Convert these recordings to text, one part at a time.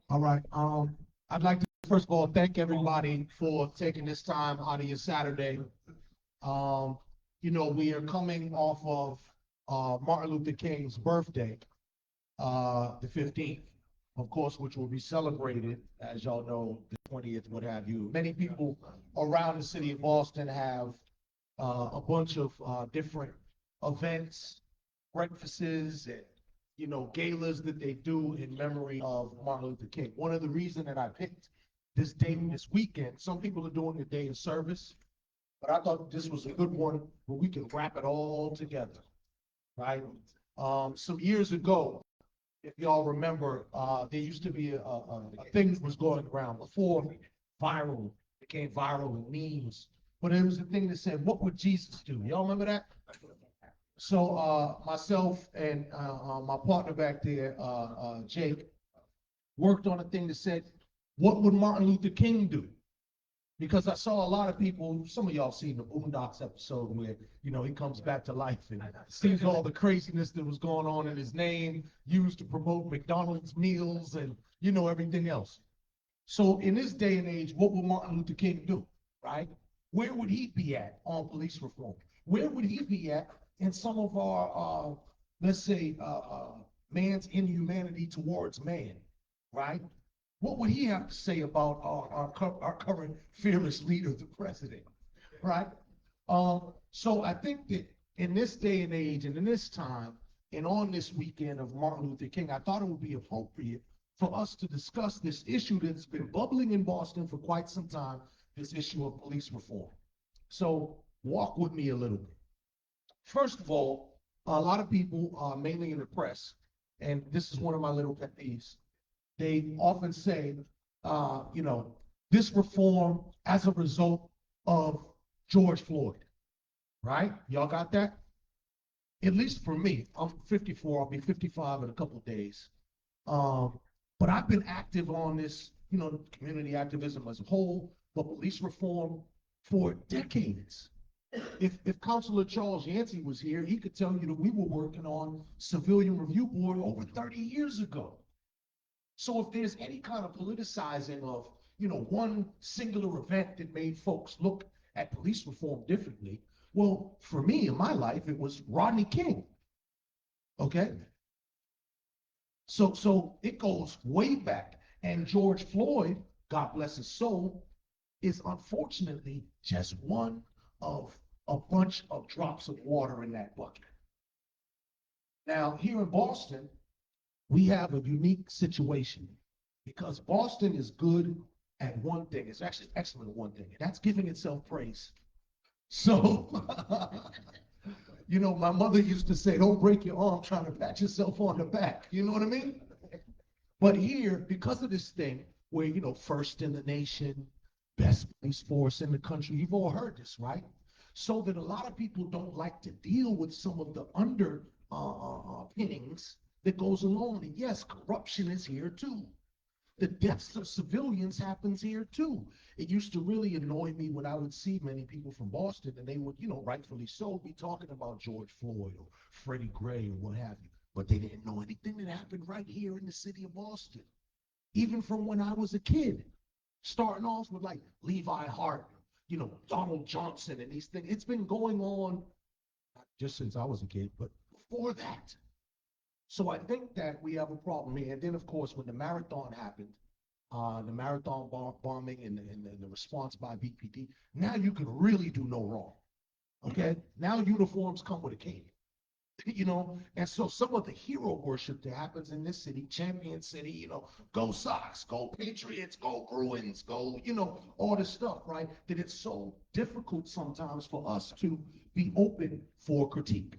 All right. I'd like to first of all thank everybody for taking this time out of your Saturday. Um, we are coming off of Martin Luther King's birthday, the 15th, of course, which will be celebrated, as y'all know, the 20th, what have you. Many people around the city of Boston have a bunch of different events, breakfasts, and galas that they do in memory of Martin Luther King. One of the reasons that I picked this date this weekend, some people are doing the day of service, but I thought this was a good one where we can wrap it all together, right? Some years ago, if y'all remember, there used to be a thing that was going around before viral became viral in memes, but it was a thing that said, "What would Jesus do?" Y'all remember that? So myself and my partner back there, Jake, worked on a thing that said, "What would Martin Luther King do?" Because I saw a lot of people, some of y'all seen the Boondocks episode where, he comes back to life and sees all the craziness that was going on in his name, used to promote McDonald's meals and, everything else. So in this day and age, what would Martin Luther King do, right? Where would he be at on police reform? Where would he be at in some of our, let's say, man's inhumanity towards man, right? What would he have to say about our current fearless leader, the president, right? So I think that in this day and age and in this time and on this weekend of Martin Luther King, I thought it would be appropriate for us to discuss this issue that's been bubbling in Boston for quite some time, this issue of police reform. So walk with me a little bit. First of all, a lot of people, mainly in the press, and this is one of my little pet peeves, they often say, this reform as a result of George Floyd, right? Y'all got that? At least for me, I'm 54, I'll be 55 in a couple of days. Um, but I've been active on this, community activism as a whole, but police reform for decades. If Councilor Charles Yancey was here, he could tell you that we were working on civilian review board over 30 years ago. So if there's any kind of politicizing of, one singular event that made folks look at police reform differently, well, for me in my life, it was Rodney King. Okay. So it goes way back. And George Floyd, God bless his soul, is unfortunately just one of a bunch of drops of water in that bucket. Now, here in Boston, we have a unique situation because Boston is good at one thing. It's actually excellent at one thing, and that's giving itself praise. So, my mother used to say, don't break your arm trying to pat yourself on the back. You know what I mean? But here, because of this thing, where, first in the nation, best police force in the country, you've all heard this, right? So that a lot of people don't like to deal with some of the underpinnings that goes along. And yes, corruption is here too. The deaths of civilians happens here too. It used to really annoy me when I would see many people from Boston and they would, rightfully so, be talking about George Floyd or Freddie Gray or what have you. But they didn't know anything that happened right here in the city of Boston. Even from when I was a kid, starting off with like Levi Hart, Donald Johnson and these things. It's been going on not just since I was a kid, but before that. So I think that we have a problem here. And then, of course, when the marathon happened, the marathon bombing and the response by BPD, now you can really do no wrong. Okay? Now uniforms come with a cape. And so some of the hero worship that happens in this city, Champion City, go Sox, go Patriots, go Bruins, go, all this stuff, right? That it's so difficult sometimes for us to be open for critique.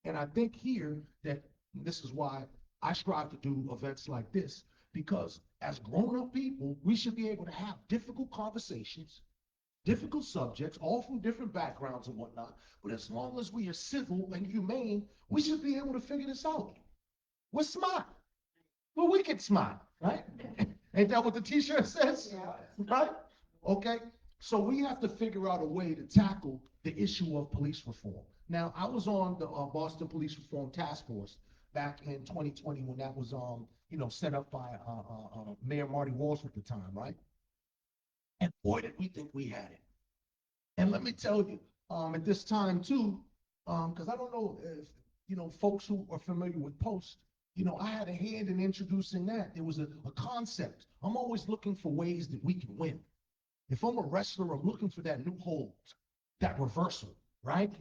And I think here that this is why I strive to do events like this, because as grown up people, we should be able to have difficult conversations, difficult subjects, all from different backgrounds and whatnot. But as long as we are civil and humane, we should be able to figure this out. We're smart. We're wicked smart, right? Ain't that what the t-shirt says? Right? Okay. So we have to figure out a way to tackle the issue of police reform. Now, I was on the Boston Police Reform Task Force back in 2020 when that was set up by Mayor Marty Walsh at the time, right? And boy, did we think we had it. And let me tell you, at this time too, because I don't know if folks who are familiar with Post, I had a hand in introducing that. There was a concept. I'm always looking for ways that we can win. If I'm a wrestler, I'm looking for that new hold, that reversal, right?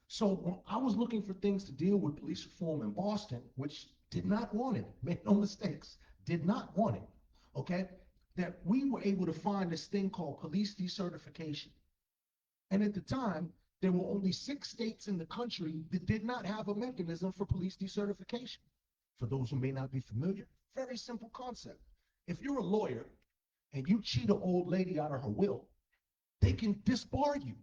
So when I was looking for things to deal with police reform in Boston, which did not want it, make no mistakes, did not want it, okay? That we were able to find this thing called police decertification. And at the time, there were only 6 states in the country that did not have a mechanism for police decertification. For those who may not be familiar, very simple concept. If you're a lawyer and you cheat an old lady out of her will, they can disbar you.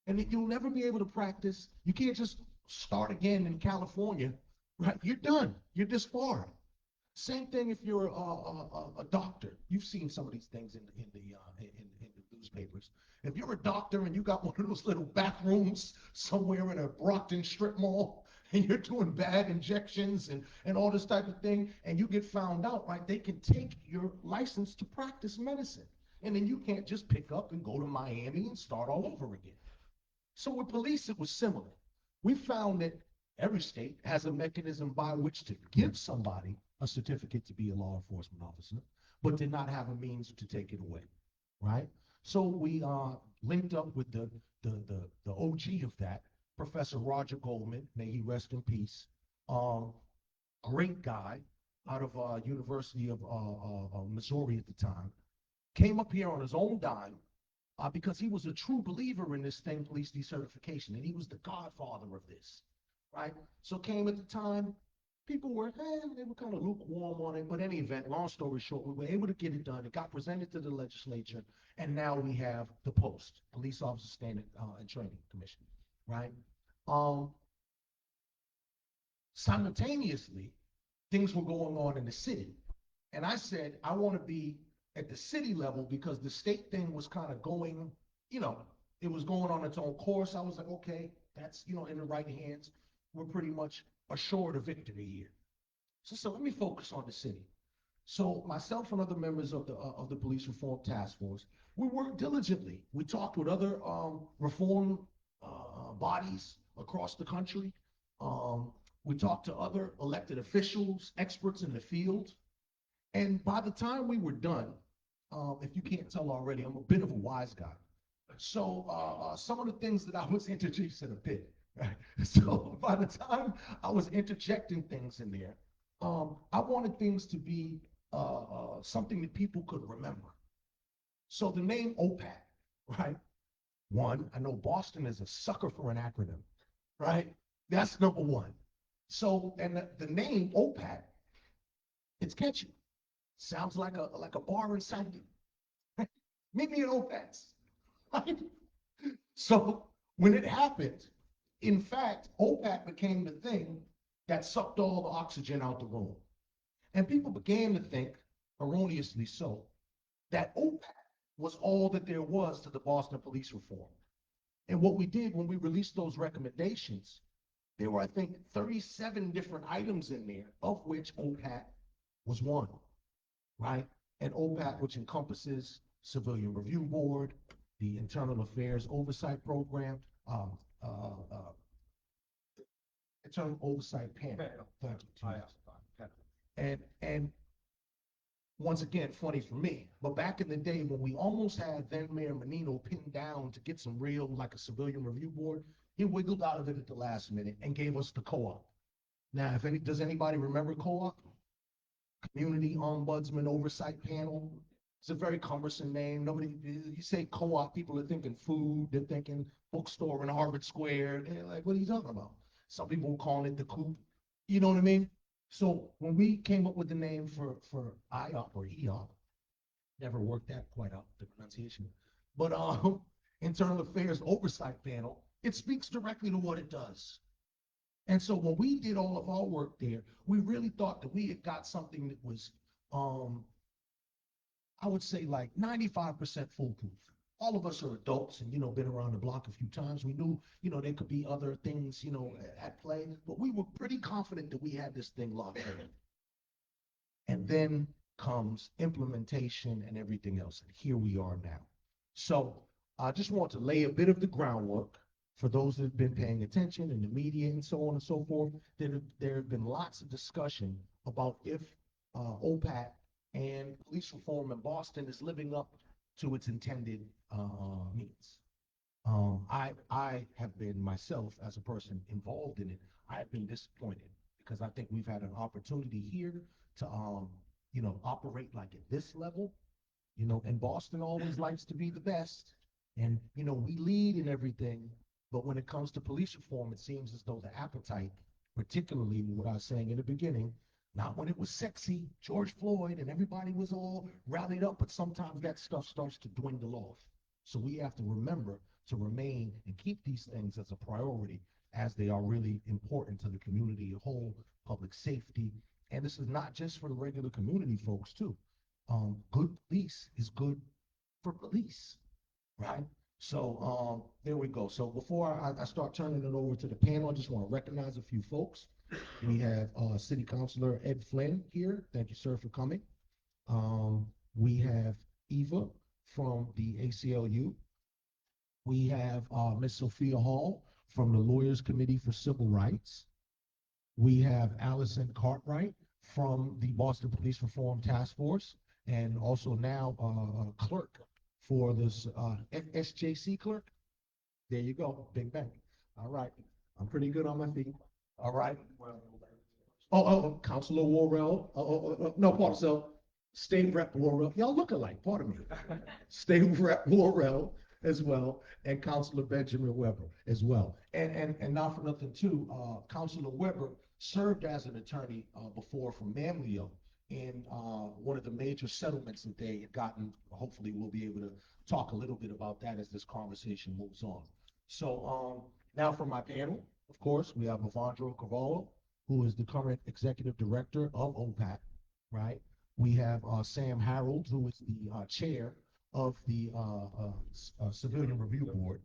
And you'll never be able to practice. You can't just start again in California, right? You're done. You're disbarred. Same thing if you're a doctor. You've seen some of these things in the newspapers. If you're a doctor and you got one of those little back rooms somewhere in a Brockton strip mall, and you're doing bad injections and all this type of thing, and you get found out, right, they can take your license to practice medicine. And then you can't just pick up and go to Miami and start all over again. So with police, it was similar. We found that every state has a mechanism by which to give somebody a certificate to be a law enforcement officer, but did not have a means to take it away, right? So we linked up with the OG of that, Professor Roger Goldman, may he rest in peace. Great guy out of University of Missouri at the time, came up here on his own dime because he was a true believer in this thing, police decertification, and he was the godfather of this, right? So came at the time, people were, they were kind of lukewarm on it, but in any event, long story short, we were able to get it done. It got presented to the legislature, and now we have the POST, Police Officer Standard and Training Commission, right? Simultaneously, things were going on in the city, and I said, I want to be at the city level because the state thing was kind of going, it was going on its own course. I was like, okay, that's, in the right hands. We're pretty much assured of victory here. So let me focus on the city. So myself and other members of the Police Reform Task Force, we worked diligently. We talked with other reform bodies across the country. We talked to other elected officials, experts in the field. And by the time we were done, if you can't tell already, I'm a bit of a wise guy. So some of the things that I was introducing a bit, right? So by the time I was interjecting things in there, I wanted things to be something that people could remember. So the name OPAT, right? One, I know Boston is a sucker for an acronym, right? That's number one. So, and the name OPAT, it's catchy. Sounds like a bar in Saudi. Meet me at OPAT's. Right? So when it happened, in fact, OPAT became the thing that sucked all the oxygen out the room. And people began to think, erroneously so, that OPAT was all that there was to the Boston police reform. And what we did when we released those recommendations, there were, I think, 37 different items in there, of which OPAT was one, right? And OPAT, which encompasses Civilian Review Board, the Internal Affairs Oversight Program, Internal Oversight Panel. And once again, funny for me, but back in the day when we almost had then Mayor Menino pinned down to get some real, like a Civilian Review Board, he wiggled out of it at the last minute and gave us the co-op. Now, does anybody remember co-op? Community Ombudsman Oversight Panel. It's a very cumbersome name. Nobody, you say co-op, people are thinking food, they're thinking bookstore in Harvard Square. They're like, what are you talking about? Some people call it the Coop. You know what I mean? So when we came up with the name for IOP or EOP, never worked that quite out, the pronunciation. But Internal Affairs Oversight Panel, it speaks directly to what it does. And so when we did all of our work there, we really thought that we had got something that was, I would say like 95% foolproof. all of us are adults and, been around the block a few times. We knew, there could be other things, at play, but we were pretty confident that we had this thing locked in. And then comes implementation and everything else. And here we are now. So I just want to lay a bit of the groundwork for those that have been paying attention in the media and so on and so forth. There have been lots of discussion about if OPAT and police reform in Boston is living up to its intended means. I have been myself, as a person involved in it, I have been disappointed because I think we've had an opportunity here to, operate like at this level, and Boston always likes to be the best. And, we lead in everything, but when it comes to police reform, it seems as though the appetite, particularly what I was saying in the beginning, not when it was sexy, George Floyd, and everybody was all rallied up, but sometimes that stuff starts to dwindle off. So we have to remember to remain and keep these things as a priority as they are really important to the community as a whole, public safety. And this is not just for the regular community folks too. Good police is good for police, right? So there we go. So before I start turning it over to the panel, I just want to recognize a few folks. We have City Councilor Ed Flynn here. Thank you, sir, for coming. We have Eva from the ACLU. We have Ms. Sophia Hall from the Lawyers Committee for Civil Rights. We have Allison Cartwright from the Boston Police Reform Task Force, and also now a clerk for this SJC clerk. There you go, big bang. All right, I'm pretty good on my feet. All right. Councilor Worrell. No, pardon. So, State Rep Worrell. Y'all look alike. Pardon me. State Rep Worrell as well, and Councilor Benjamin Weber as well. And not for nothing too, Councilor Weber served as an attorney before from Mamleo in one of the major settlements that they had gotten. Hopefully, we'll be able to talk a little bit about that as this conversation moves on. So now for my panel, of course, we have Evandro Cavallo, who is the current executive director of OPAT, right? We have Sam Harold, who is the chair of the Civilian Review Board.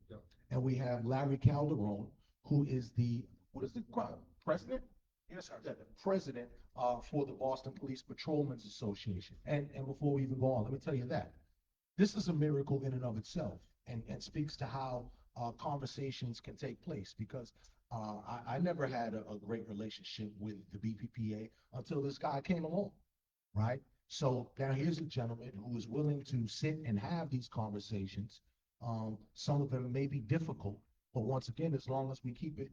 And we have Larry Calderon, who is the, president? Yes, sir. The president for the Boston Police Patrolmen's Association. And before we even go on, let me tell you that this is a miracle in and of itself, and speaks to how conversations can take place, because I never had a great relationship with the BPPA until this guy came along, right? So now here's a gentleman who is willing to sit and have these conversations. Some of them may be difficult, but once again, as long as we keep it,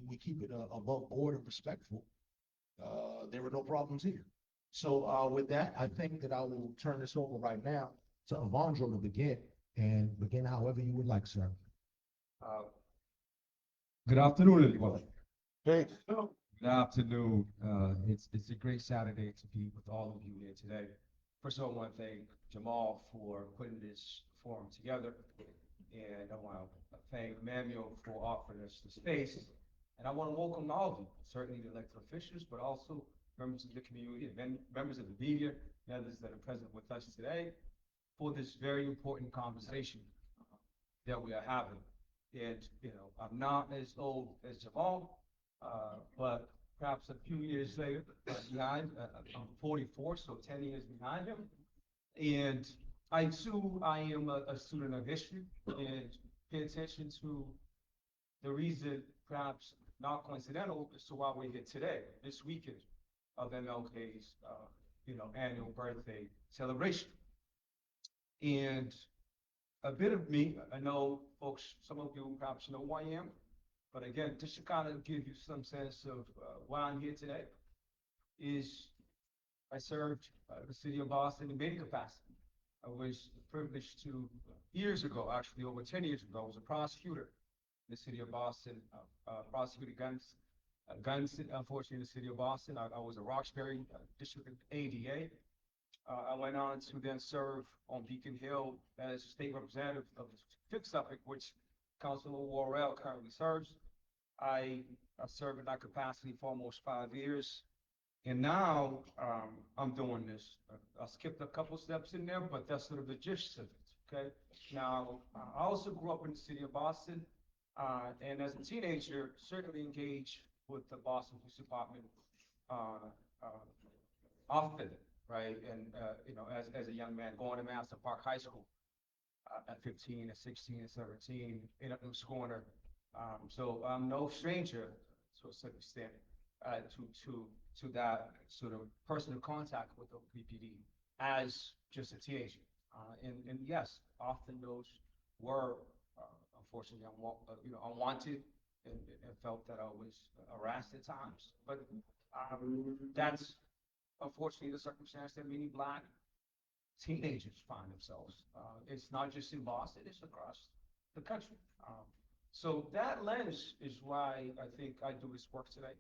we keep it above board and respectful, there were no problems here. So with that, I think that I will turn this over right now to Evandro to begin however you would like, sir. Good afternoon, everyone. Hey. Good afternoon. It's a great Saturday to be with all of you here today. First of all, I want to thank Jamal for putting this forum together, and I want to thank Manuel for offering us the space. And I want to welcome all of you, certainly the elected officials, but also members of the community and members of the media and others that are present with us today for this very important conversation that we are having. And, I'm not as old as Jamal, but perhaps a few years later behind. I'm 44, so 10 years behind him. And I too, I am a student of history and pay attention to the reason, perhaps not coincidental, as to why we're here today, this weekend of MLK's, annual birthday celebration. And a bit of me, I know folks, some of you perhaps know who I am, but again, just to kind of give you some sense of why I'm here today, is I served the city of Boston in many capacities. I was privileged to, years ago, actually over 10 years ago, I was a prosecutor in the city of Boston, prosecuted guns, unfortunately, in the city of Boston. I was a Roxbury district ADA. I went on to then serve on Beacon Hill as state representative of 5th Suffolk, which Councilor Worrell currently serves. I served in that capacity for almost 5 years. And now I'm doing this. I skipped a couple steps in there, but that's sort of the gist of it. okay? Now, I also grew up in the city of Boston, and as a teenager, certainly engaged with the Boston Police Department, uh, uh, often, right? And, as a young man, going to Madison Park High School, at 15, at 16, at 17, in a corner. So I'm no stranger to a certain extent, to that sort of personal contact with the BPD as just a teenager. And yes, often those were, unfortunately, unwanted, and felt that I was harassed at times. But that's unfortunately the circumstance that many Black teenagers find themselves. It's not just in Boston, it's across the country. So that lens is why I think I do this work today.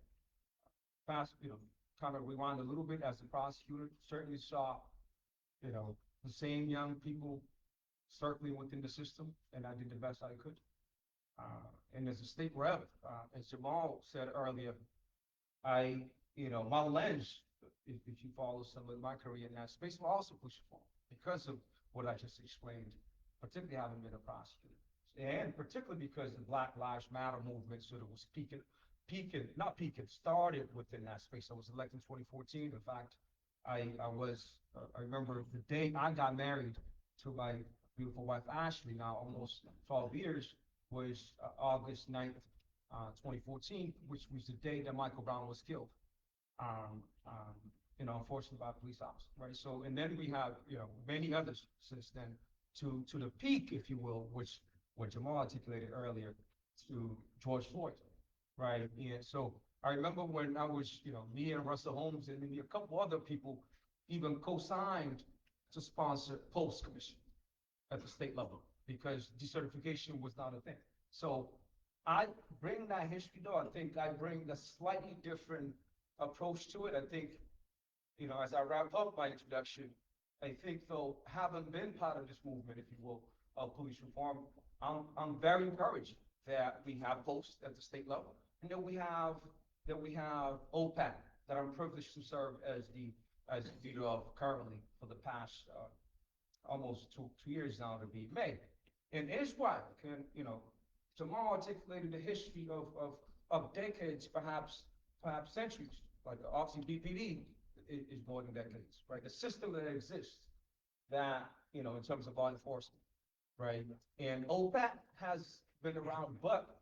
Fast, kind of rewind a little bit as a prosecutor, certainly saw, the same young people circling within the system, and I did the best I could. And as a state rep, as Jamal said earlier, my lens, if you follow some of my career in that space, will also push forward because of what I just explained, particularly having been a prosecutor. And particularly because the Black Lives Matter movement sort of was started within that space. I was elected in 2014. In fact, I remember the day I got married to my beautiful wife, Ashley, now almost 12 years, was August 9th, 2014, which was the day that Michael Brown was killed. Um, um, Unfortunately by a police officer, right? So, and then we have, many others since then to the peak, if you will, which what Jamal articulated earlier, to George Floyd, right? And so I remember when I was, me and Russell Holmes and maybe a couple other people even co-signed to sponsor Post Commission at the state level because decertification was not a thing. So I bring that history though. I think I bring a slightly different approach to it. I think, as I wrap up my introduction, I think though, having been part of this movement, if you will, of police reform, I'm very encouraged that we have posts at the state level and that we have OPAC that I'm privileged to serve as the leader of currently for the past almost two years now to be May. And here's why, and Jamal articulated the history of decades, perhaps centuries, like the obviously BPD is more than decades, right? The system that exists that, in terms of law enforcement, right? And OPAC has been around but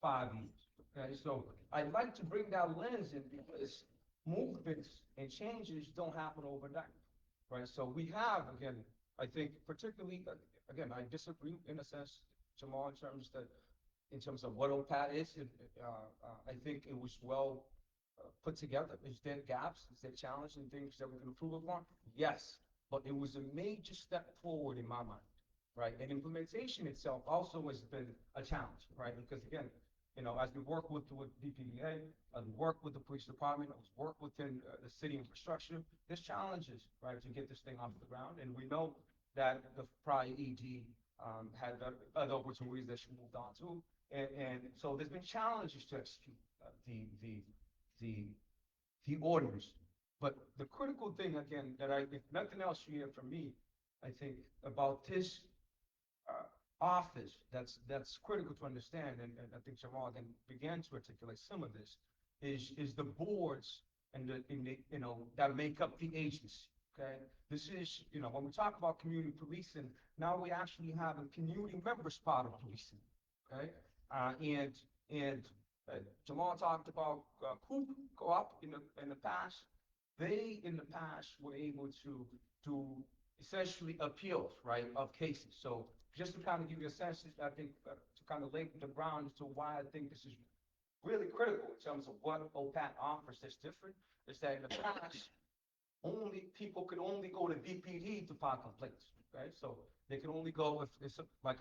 5 years, okay? So I'd like to bring that lens in because movements and changes don't happen overnight, right? So we have, again, I think particularly, again, I disagree in a sense, Jamal, in terms of what OPAT is. I think it was well put together. Is there gaps? Is there challenges and things that we can improve upon? Yes, but it was a major step forward in my mind, right? And implementation itself also has been a challenge, right? Because again, as we work with DPDA, as we work with the police department, as we work within the city infrastructure, there's challenges, right, to get this thing off the ground. And we know that the prior ED had other opportunities that she moved on to. And so there's been challenges to execute the orders. But the critical thing, again, that if nothing else you hear from me, I think about this office that's critical to understand, and I think Jamal again began to articulate some of this, is the boards and that make up the agency. Okay, this is when we talk about community policing, now we actually have a community members part of policing. Okay, and Jamal talked about Coop Co-op in the past. They in the past were able to do essentially appeals, right, of cases. So just to kind of give you a sense, I think to kind of lay the ground as to why I think this is really critical in terms of what OPAT offers that's different, is that in the past, people could only go to DPD to file complaints, right? So they could only go if it's like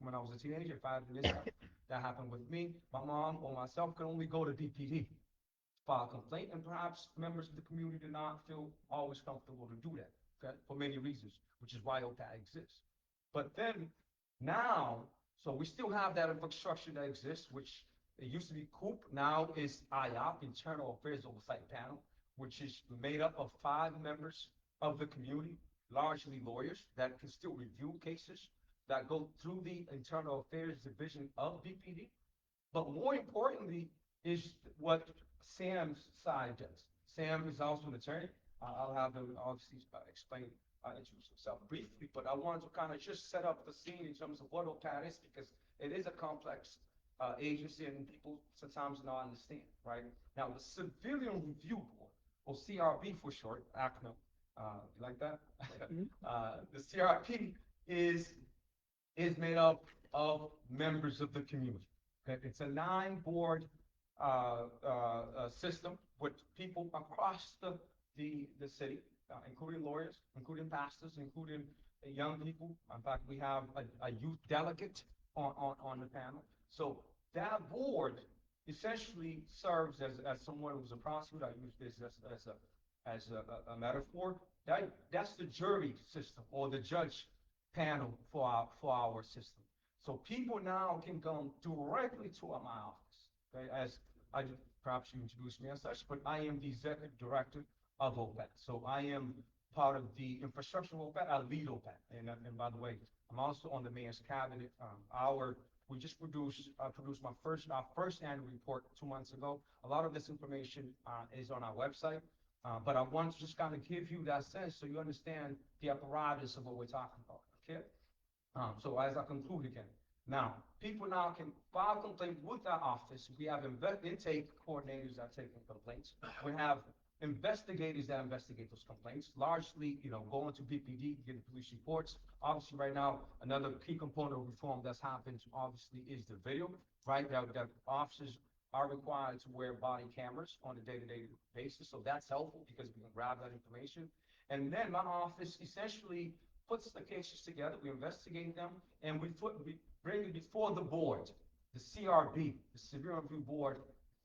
when I was a teenager, if I had an incident that happened with me, my mom or myself could only go to DPD to file a complaint, and perhaps members of the community did not feel always comfortable to do that, okay, for many reasons, which is why OPAT exists. But then now, so we still have that infrastructure that exists, which it used to be COOP, now is IOP, Internal Affairs Oversight Panel, which is made up of 5 members of the community, largely lawyers that can still review cases that go through the Internal Affairs Division of BPD. But more importantly is what Sam's side does. Sam is also an attorney. I'll have him obviously explain, introduce himself briefly, but I wanted to kind of just set up the scene in terms of what OPAT is, because it is a complex agency and people sometimes not understand, right? Now, the Civilian Review Board, or CRB for short, acronym, you like that? The CRB is made up of members of the community. Okay? It's a 9-board system with people across the city, including lawyers, including pastors, including young people. In fact, we have a youth delegate on the panel. So that board essentially serves as someone who's a prosecutor. I use this as a metaphor. That's the jury system or the judge panel for our system. So people now can come directly to my office. Okay, as I perhaps you introduced me as such, but I am the executive director of OPAT. So I am part of the infrastructure of OPAT. I lead OPAT, and by the way, I'm also on the mayor's cabinet. We just produced our first annual report 2 months ago. A lot of this information is on our website. But I want to just kind of give you that sense so you understand the apparatus of what we're talking about, okay? So as I conclude again, now, people now can file complaints with our office. We have intake coordinators that take complaints. We have investigators that investigate those complaints, largely, going to BPD, getting police reports. Obviously, right now, another key component of reform that's happened, obviously, is the video, right? That officers are required to wear body cameras on a day-to-day basis. So that's helpful because we can grab that information. And then my office essentially puts the cases together, we investigate them, and we bring it before the board, the CRB, the Civilian Review Board.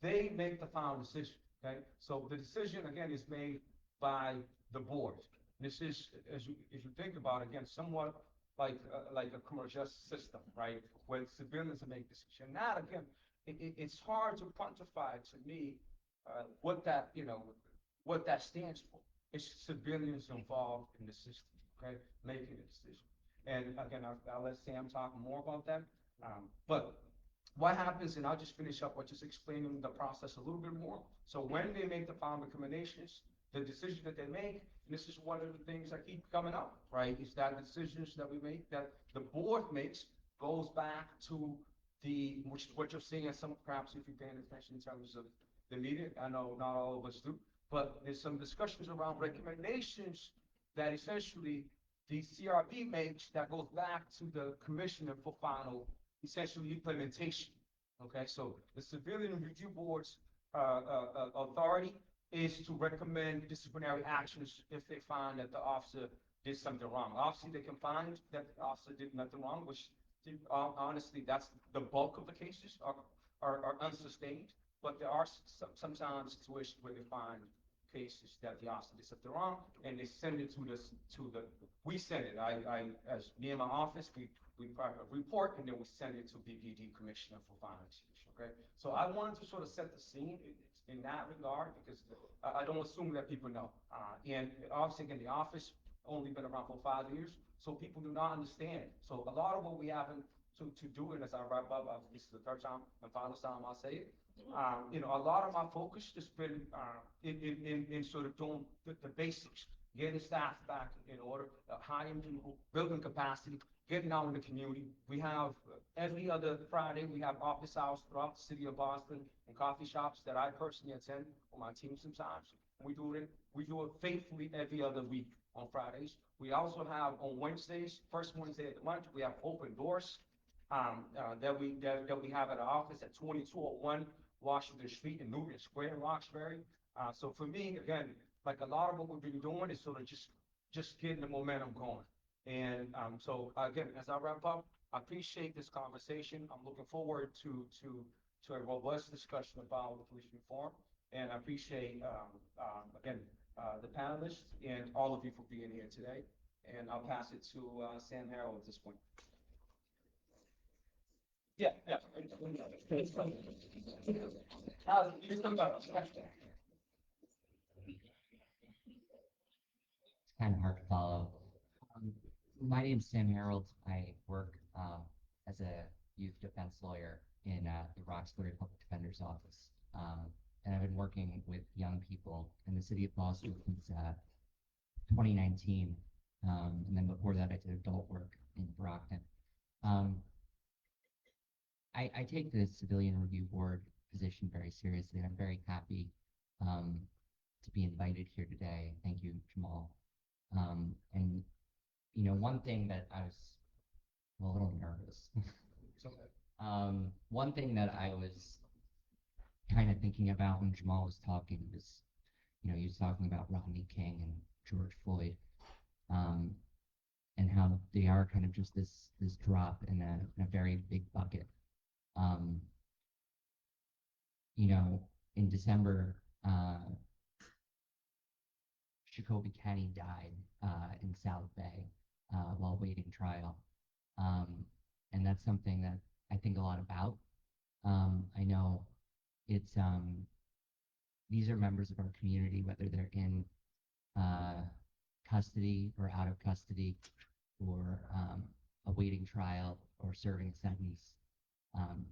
They make the final decision, okay? So the decision, again, is made by the board. This is, as you think about it, again, somewhat like a criminal justice system, right? Where civilians make decisions. Now, again, it's hard to quantify to me what that stands for. It's civilians involved in the system, okay, making a decision. And again, I'll let Sam talk more about that. But what happens, and I'll just finish up by just explaining the process a little bit more. So when they make the final recommendations, the decision that they make, and this is one of the things that keep coming up, right, is that decisions that we make, that the board makes, goes back to what you're seeing, and some perhaps if you're paying attention in terms of the media. I know not all of us do, but there's some discussions around recommendations that essentially the CRB makes that goes back to the commissioner for final, essentially implementation. Okay, so the Civilian Review Board's authority is to recommend disciplinary actions if they find that the officer did something wrong. Obviously, they can find that the officer did nothing wrong, which honestly, that's the bulk of the cases are unsustained, but there are sometimes situations where they find cases that the officer did something wrong, and they send it we send it, as me and my office, we report, and then we send it to BPD Commissioner for final decision, okay? So I wanted to sort of set the scene in that regard, because I don't assume that people know. And obviously, again, the office only been around for 5 years, so people do not understand. So a lot of what we have to do, and as I wrap up, this is the third time and final time I'll say it. A lot of my focus has been in sort of doing the basics, getting staff back in order, hiring people, building capacity, getting out in the community. We have every other Friday, we have office hours throughout the city of Boston and coffee shops that I personally attend with my team sometimes. We do it faithfully every other week on Fridays. We also have on Wednesdays, first Wednesday of the month, we have open doors that we have at our office at 2201 Washington Street in Newton Square in Roxbury. So for me, again, like a lot of what we've been doing is sort of just getting the momentum going. And so again, as I wrap up, I appreciate this conversation. I'm looking forward to a robust discussion about police reform. And I appreciate, again, the panelists and all of you for being here today. And I'll pass it to Sam Harrell at this point. Yeah. Kind of hard to follow. My name's Sam Harold. I work as a youth defense lawyer in the Roxbury Public Defender's Office. And I've been working with young people in the city of Boston since 2019. And then before that, I did adult work in Brockton. Um, I take the Civilian Review Board position very seriously. I'm very happy um, to be invited here today. Thank you, Jamal. And one thing that I was a little nervous. One thing that I was kind of thinking about when Jamal was talking was, he was talking about Rodney King and George Floyd, um, and how they are kind of just this drop in a very big bucket. Um, in December, Jacoby Kenny died in South Bay while waiting trial. Um, and that's something that I think a lot about. I know it's these are members of our community, whether they're in uh, custody or out of custody, or awaiting trial or serving a sentence. Um,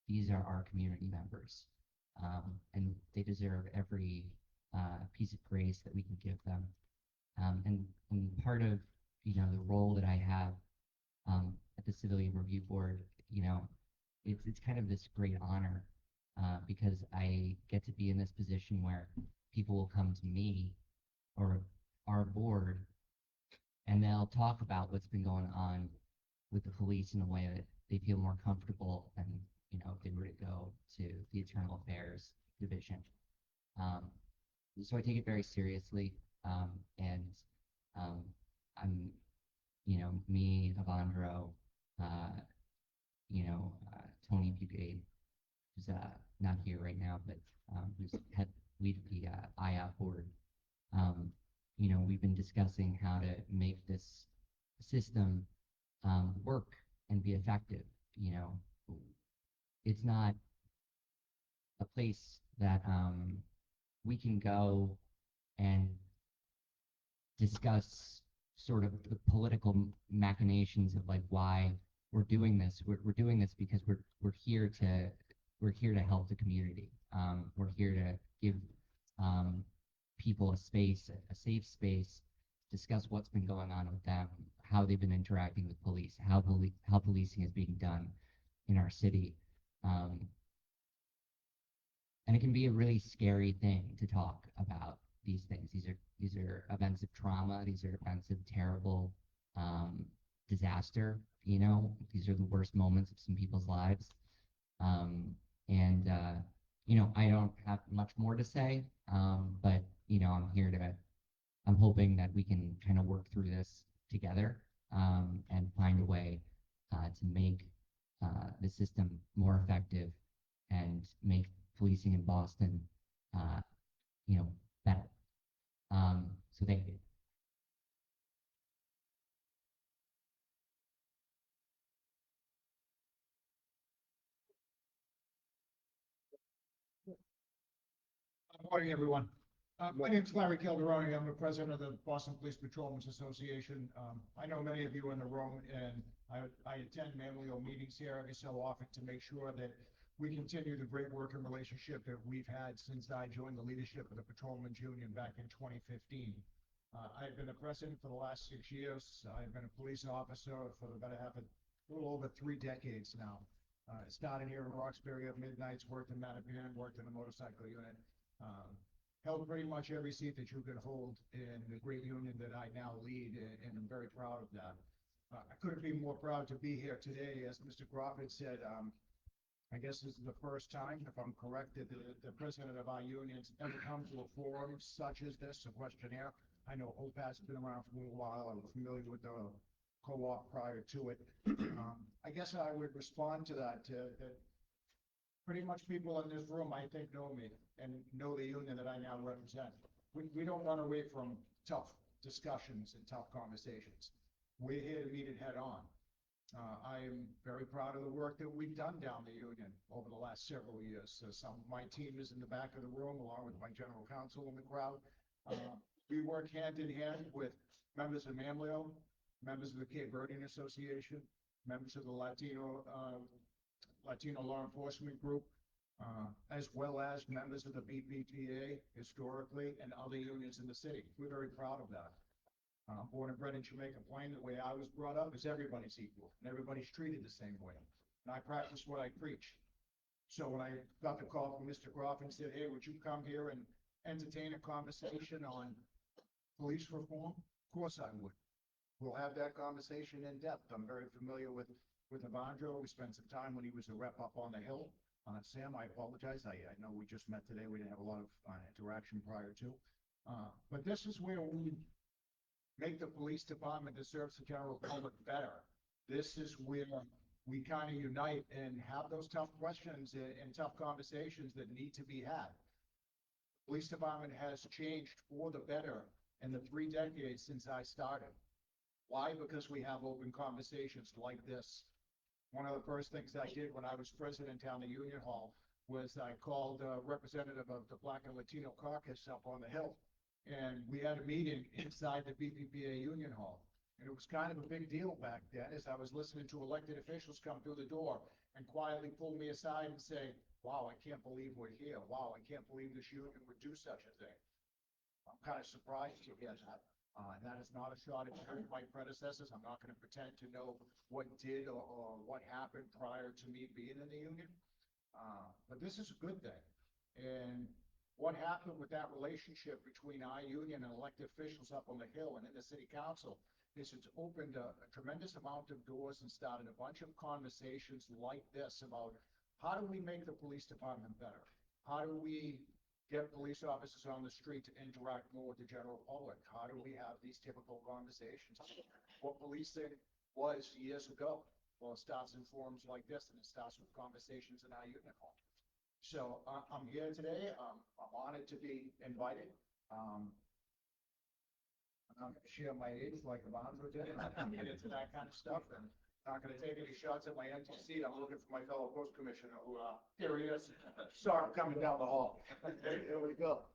these are our community members, and they deserve every piece of grace that we can give them. And part of the role that I have at the Civilian Review Board, it's kind of this great honor because I get to be in this position where people will come to me or our board and they'll talk about what's been going on with the police in a way that they feel more comfortable than if they were to go to the Internal Affairs Division. Um, so I take it very seriously, and I'm me, Avandro, uh, Tony Puget, who's not here right now, but who's head lead the IOP board. Um, we've been discussing how to make this system work and be effective. It's not a place that we can go and discuss sort of the political machinations of like why we're doing this. We're doing this because we're here to help the community. We're here to give um, people a space, a safe space, discuss what's been going on with them, how they've been interacting with police, how policing is being done in our city. Um, and it can be a really scary thing to talk about these things. These are events of trauma. These are events of terrible disaster. These are the worst moments of some people's lives. Um, and I don't have much more to say, but I'm here to. I'm hoping that we can kind of work through this together and find a way to make the system more effective and make policing in Boston, uh, better. So thank you. Good morning, everyone. My name is Larry Calderoni. I'm the president of the Boston Police Patrolmen's Association. I know many of you in the room, and I attend Manlio meetings here every so often to make sure that we continue the great working relationship that we've had since I joined the leadership of the Patrolmen's Union back in 2015. I've been the president for the last 6 years. I've been a police officer for the better half of a little over 3 decades now. Started here in Roxbury at midnights, worked in Mattapan, worked in the motorcycle unit. Held pretty much every seat that you could hold in the great union that I now lead, and I'm very proud of that. I couldn't be more proud to be here today. As Mr. Crawford said, I guess this is the first time, if I'm correct, that the president of our union's ever come to a forum such as this, a questionnaire. I know OPAT's been around for a little while. I'm familiar with the co-op prior to it. I guess I would respond to that, that pretty much people in this room, I think, know me and know the union that I now represent. We don't run away from tough discussions and tough conversations. We're here to meet it head on. I am very proud of the work that we've done down the union over the last several years. My team is in the back of the room along with my general counsel in the crowd. We work hand in hand with members of Manlio, members of the Cape Verdean Association, members of the Latino Law Enforcement Group, as well as members of the BPPA historically and other unions in the city. We're very proud of that. Born and bred in Jamaica Plain, the way I was brought up is everybody's equal and everybody's treated the same way. And I practice what I preach. So when I got the call from Mr. Groff and said, hey, would you come here and entertain a conversation on police reform? Of course I would. We'll have that conversation in depth. I'm very familiar with Evandro. We spent some time when he was a rep up on the Hill. Sam, I apologize. I know we just met today. We didn't have a lot of interaction prior to. But this is where we make the police department that serves the general public better. This is where we kind of unite and have those tough questions and tough conversations that need to be had. Police department has changed for the better in the 3 decades since I started. Why? Because we have open conversations like this. One of the first things I did when I was president down the Union Hall was I called a representative of the Black and Latino Caucus up on the Hill. And we had a meeting inside the BPPA Union Hall. And it was kind of a big deal back then as I was listening to elected officials come through the door and quietly pull me aside and say, wow, I can't believe we're here. Wow, I can't believe this union would do such a thing. I'm kind of surprised to hear that. That is not a shot at my predecessors. I'm not going to pretend to know what did or what happened prior to me being in the union. But this is a good thing. And what happened with that relationship between our union and elected officials up on the Hill and in the city council is it's opened a tremendous amount of doors and started a bunch of conversations like this about how do we make the police department better? How do we get police officers on the street to interact more with the general public? How do we have these typical conversations? What policing was years ago? Well, it starts in forums like this, and it starts with conversations in our unit hall. So I'm here today. I'm honored to be invited. I'm not going to share my age like Evandro did. I'm not going to get into that kind of stuff, and not going to take any shots at my empty seat. I'm looking for my fellow post commissioner who, here he is. Saw him coming down the hall. Here we go.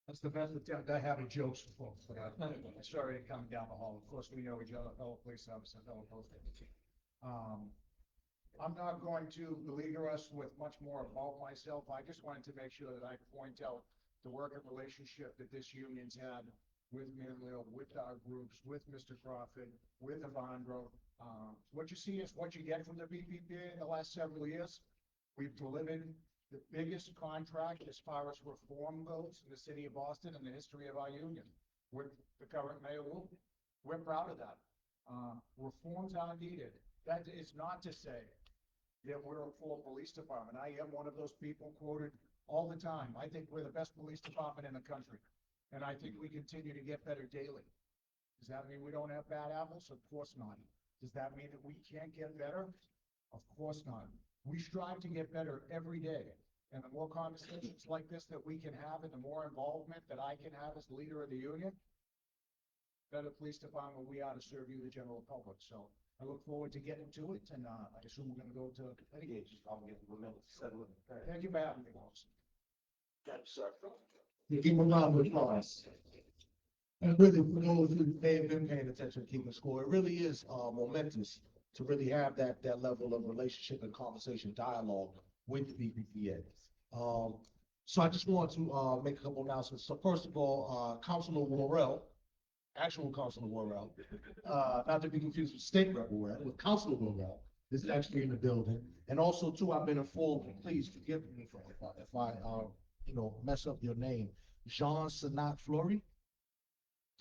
That's the best attempt I have at jokes for folks, but sorry to come down the hall. Of course, we know each other, fellow police officer, fellow post commissioner. I'm not going to beleaguer us with much more about myself. I just wanted to make sure that I point out the working relationship that this union's had with Manlio, with our groups, with Mr. Crawford, with Evandro. What you see is what you get from the BPPA in the last several years. We've delivered the biggest contract as far as reform goes in the city of Boston in the history of our union with the current mayor. We're proud of that. Reforms are needed. That is not to say that we're a full police department. I am one of those people quoted all the time. I think we're the best police department in the country. And I think we continue to get better daily. Does that mean we don't have bad apples? Of course not. Does that mean that we can't get better? Of course not. We strive to get better every day. And the more conversations like this that we can have and the more involvement that I can have as leader of the union, better police department we are to serve you, the general public. So I look forward to getting to it. And I assume we're going to go to litigation. I'll get the minutes settled. Thank you for having me, folks. Yes, sir. Give him a round of applause. And really, for those who may have been paying attention, keeping score, it really is momentous to really have that level of relationship and conversation dialogue with the BPPA. So I just want to make a couple announcements. So first of all, Councilor Worrell, actual Councilor Worrell, not to be confused with State Rep Worrell, with Councilor Worrell is actually in the building. And also too, I've been informed, please forgive me if I mess up your name, Jean Senat Flory.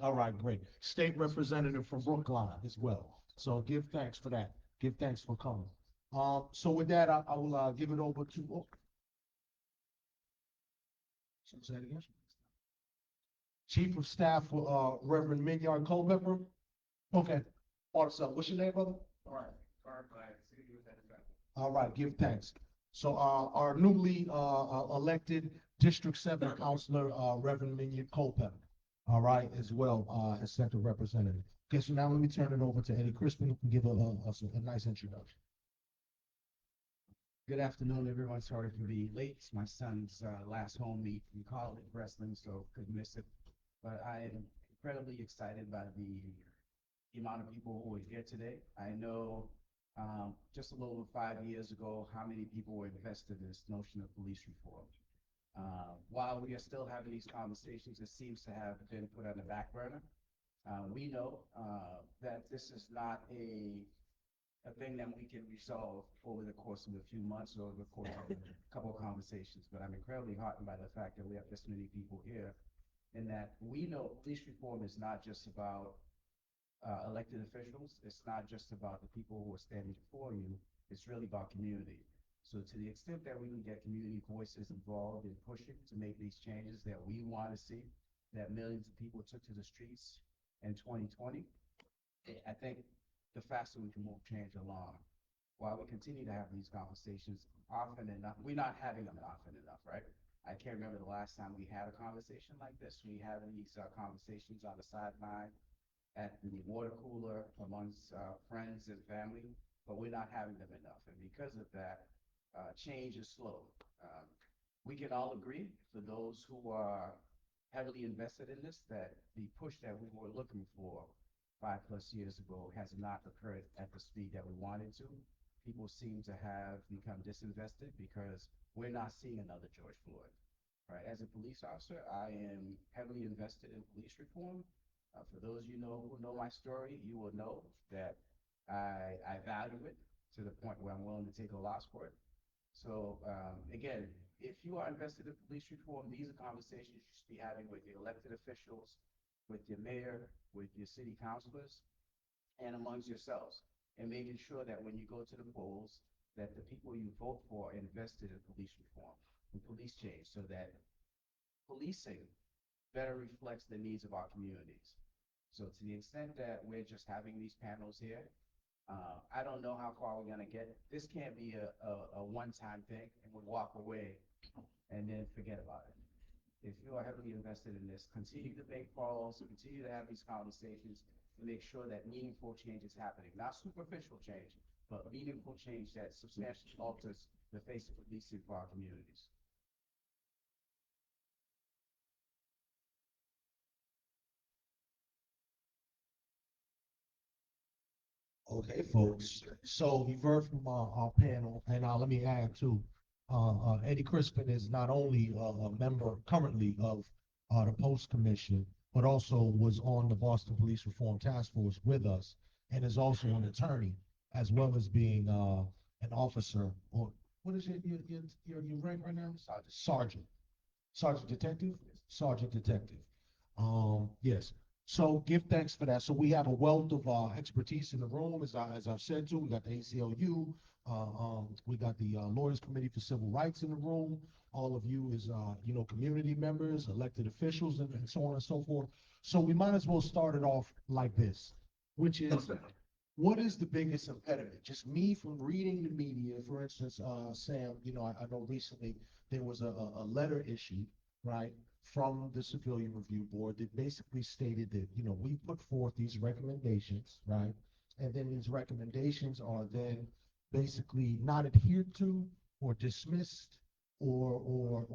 All right, great. State representative from Brookline as well. So give thanks for that. Give thanks for coming. So with that, I will give it over to. Say that again. Chief of Staff for Reverend Minyard Culpepper. Okay. Awesome. What's your name, brother? All right. All right. Give thanks. So our newly elected District 7 Councilor, Reverend Minyard Culpepper. All right, as well as Center Representative. Okay, so now let me turn it over to Eddie Crispin, who can give a nice introduction. Good afternoon, everyone. Sorry for being late. It's my son's last home meet in college wrestling, so couldn't miss it. But I am incredibly excited by the amount of people who are here today. I know just a little over 5 years ago, how many people were invested in this notion of police reform. While we are still having these conversations, it seems to have been put on the back burner. We know that this is not a thing that we can resolve over the course of a few months or over the course of a couple of conversations. But I'm incredibly heartened by the fact that we have this many people here, and that we know police reform is not just about elected officials. It's not just about the people who are standing before you. It's really about community. So to the extent that we can get community voices involved in pushing to make these changes that we want to see, that millions of people took to the streets in 2020, I think the faster we can move change along. While we continue to have these conversations often enough, we're not having them often enough, right? I can't remember the last time we had a conversation like this. We have these conversations on the sideline, at the water cooler, amongst friends and family, but we're not having them enough. And because of that, change is slow. We can all agree, for those who are heavily invested in this, that the push that we were looking for 5+ years ago has not occurred at the speed that we wanted to. People seem to have become disinvested because we're not seeing another George Floyd. Right? As a police officer, I am heavily invested in police reform. For those you know who know my story, you will know that I value it to the point where I'm willing to take a loss for it. So again, if you are invested in police reform, these are conversations you should be having with your elected officials, with your mayor, with your city councilors, and amongst yourselves, and making sure that when you go to the polls, that the people you vote for are invested in police reform and police change, so that policing better reflects the needs of our communities. So to the extent that we're just having these panels here, I don't know how far we're gonna get. This can't be a one-time thing and we walk away and then forget about it. If you are heavily invested in this, continue to make calls, continue to have these conversations, to make sure that meaningful change is happening. Not superficial change, but meaningful change that substantially alters the face of policing for our communities. Okay, folks. So you've heard from our panel, and let me add too. Eddie Crispin is not only a member currently of the Post Commission, but also was on the Boston Police Reform Task Force with us, and is also an attorney, as well as being an officer, or what is your rank right now? Sergeant. Sergeant Detective? Sergeant Detective. Yes. So give thanks for that. So we have a wealth of expertise in the room, as I've said too. We got the ACLU, we got the Lawyers Committee for Civil Rights in the room. All of you is community members, elected officials, and so on and so forth. So we might as well start it off like this, which is, what is the biggest impediment? Just me from reading the media, for instance, Sam, I know recently there was a letter issued, right, from the Civilian Review Board that basically stated that, we put forth these recommendations, right? And then these recommendations are then basically not adhered to or dismissed or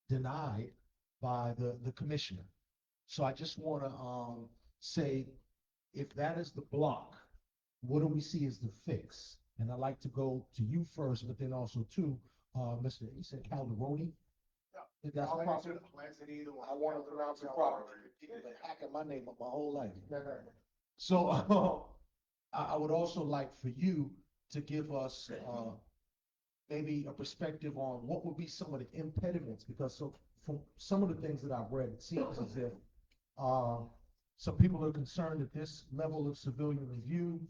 denied by the commissioner. So I just want to say, if that is the block, what do we see as the fix? And I'd like to go to you first, but then also to Mr. You said Calderoni? That's proper. I want to pronounce it properly. People been hacking my name up my whole life. So I would also like for you to give us maybe a perspective on what would be some of the impediments, because so from some of the things that I've read, it seems as if some people are concerned that this level of civilian review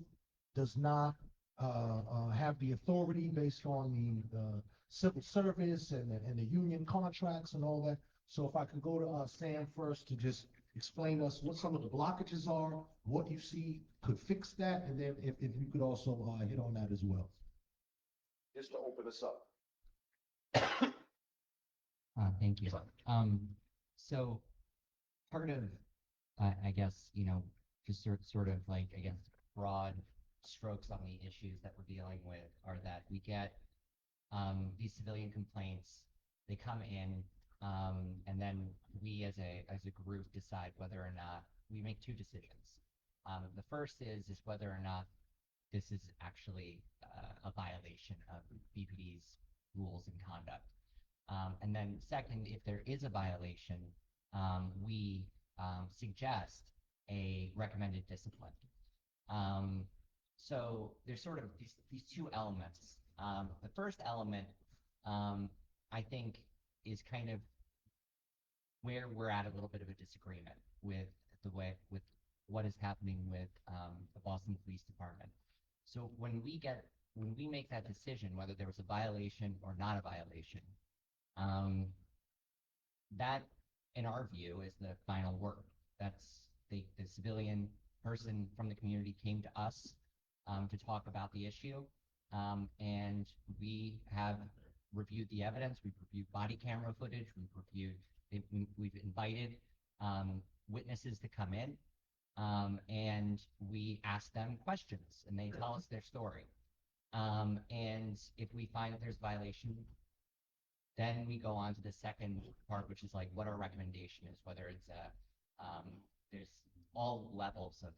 does not have the authority based on the civil service and the union contracts and all that. So if I could go to Sam first to just explain to us what some of the blockages are, what you see could fix that, and then if you could also hit on that as well. Just to open us up. Thank you. So part of, I guess, just sort of like, I guess, broad strokes on the issues that we're dealing with are that we get these civilian complaints, they come in, and then we as a group decide whether or not we make two decisions. The first is whether or not this is actually a violation of BPD's rules and conduct. And then second, if there is a violation, we suggest a recommended discipline. So there's sort of these two elements. The first element, I think, is kind of where we're at a little bit of a disagreement with with what is happening with the Boston Police Department. So when we make that decision, whether there was a violation or not a violation, um, that, in our view, is the final word. That's the civilian person from the community came to us to talk about the issue, and we have reviewed the evidence. We've reviewed body camera footage. We've invited witnesses to come in, and we ask them questions, and they tell us their story. And if we find that there's a violation, then we go on to the second part, which is like what our recommendation is, whether it's there's all levels of,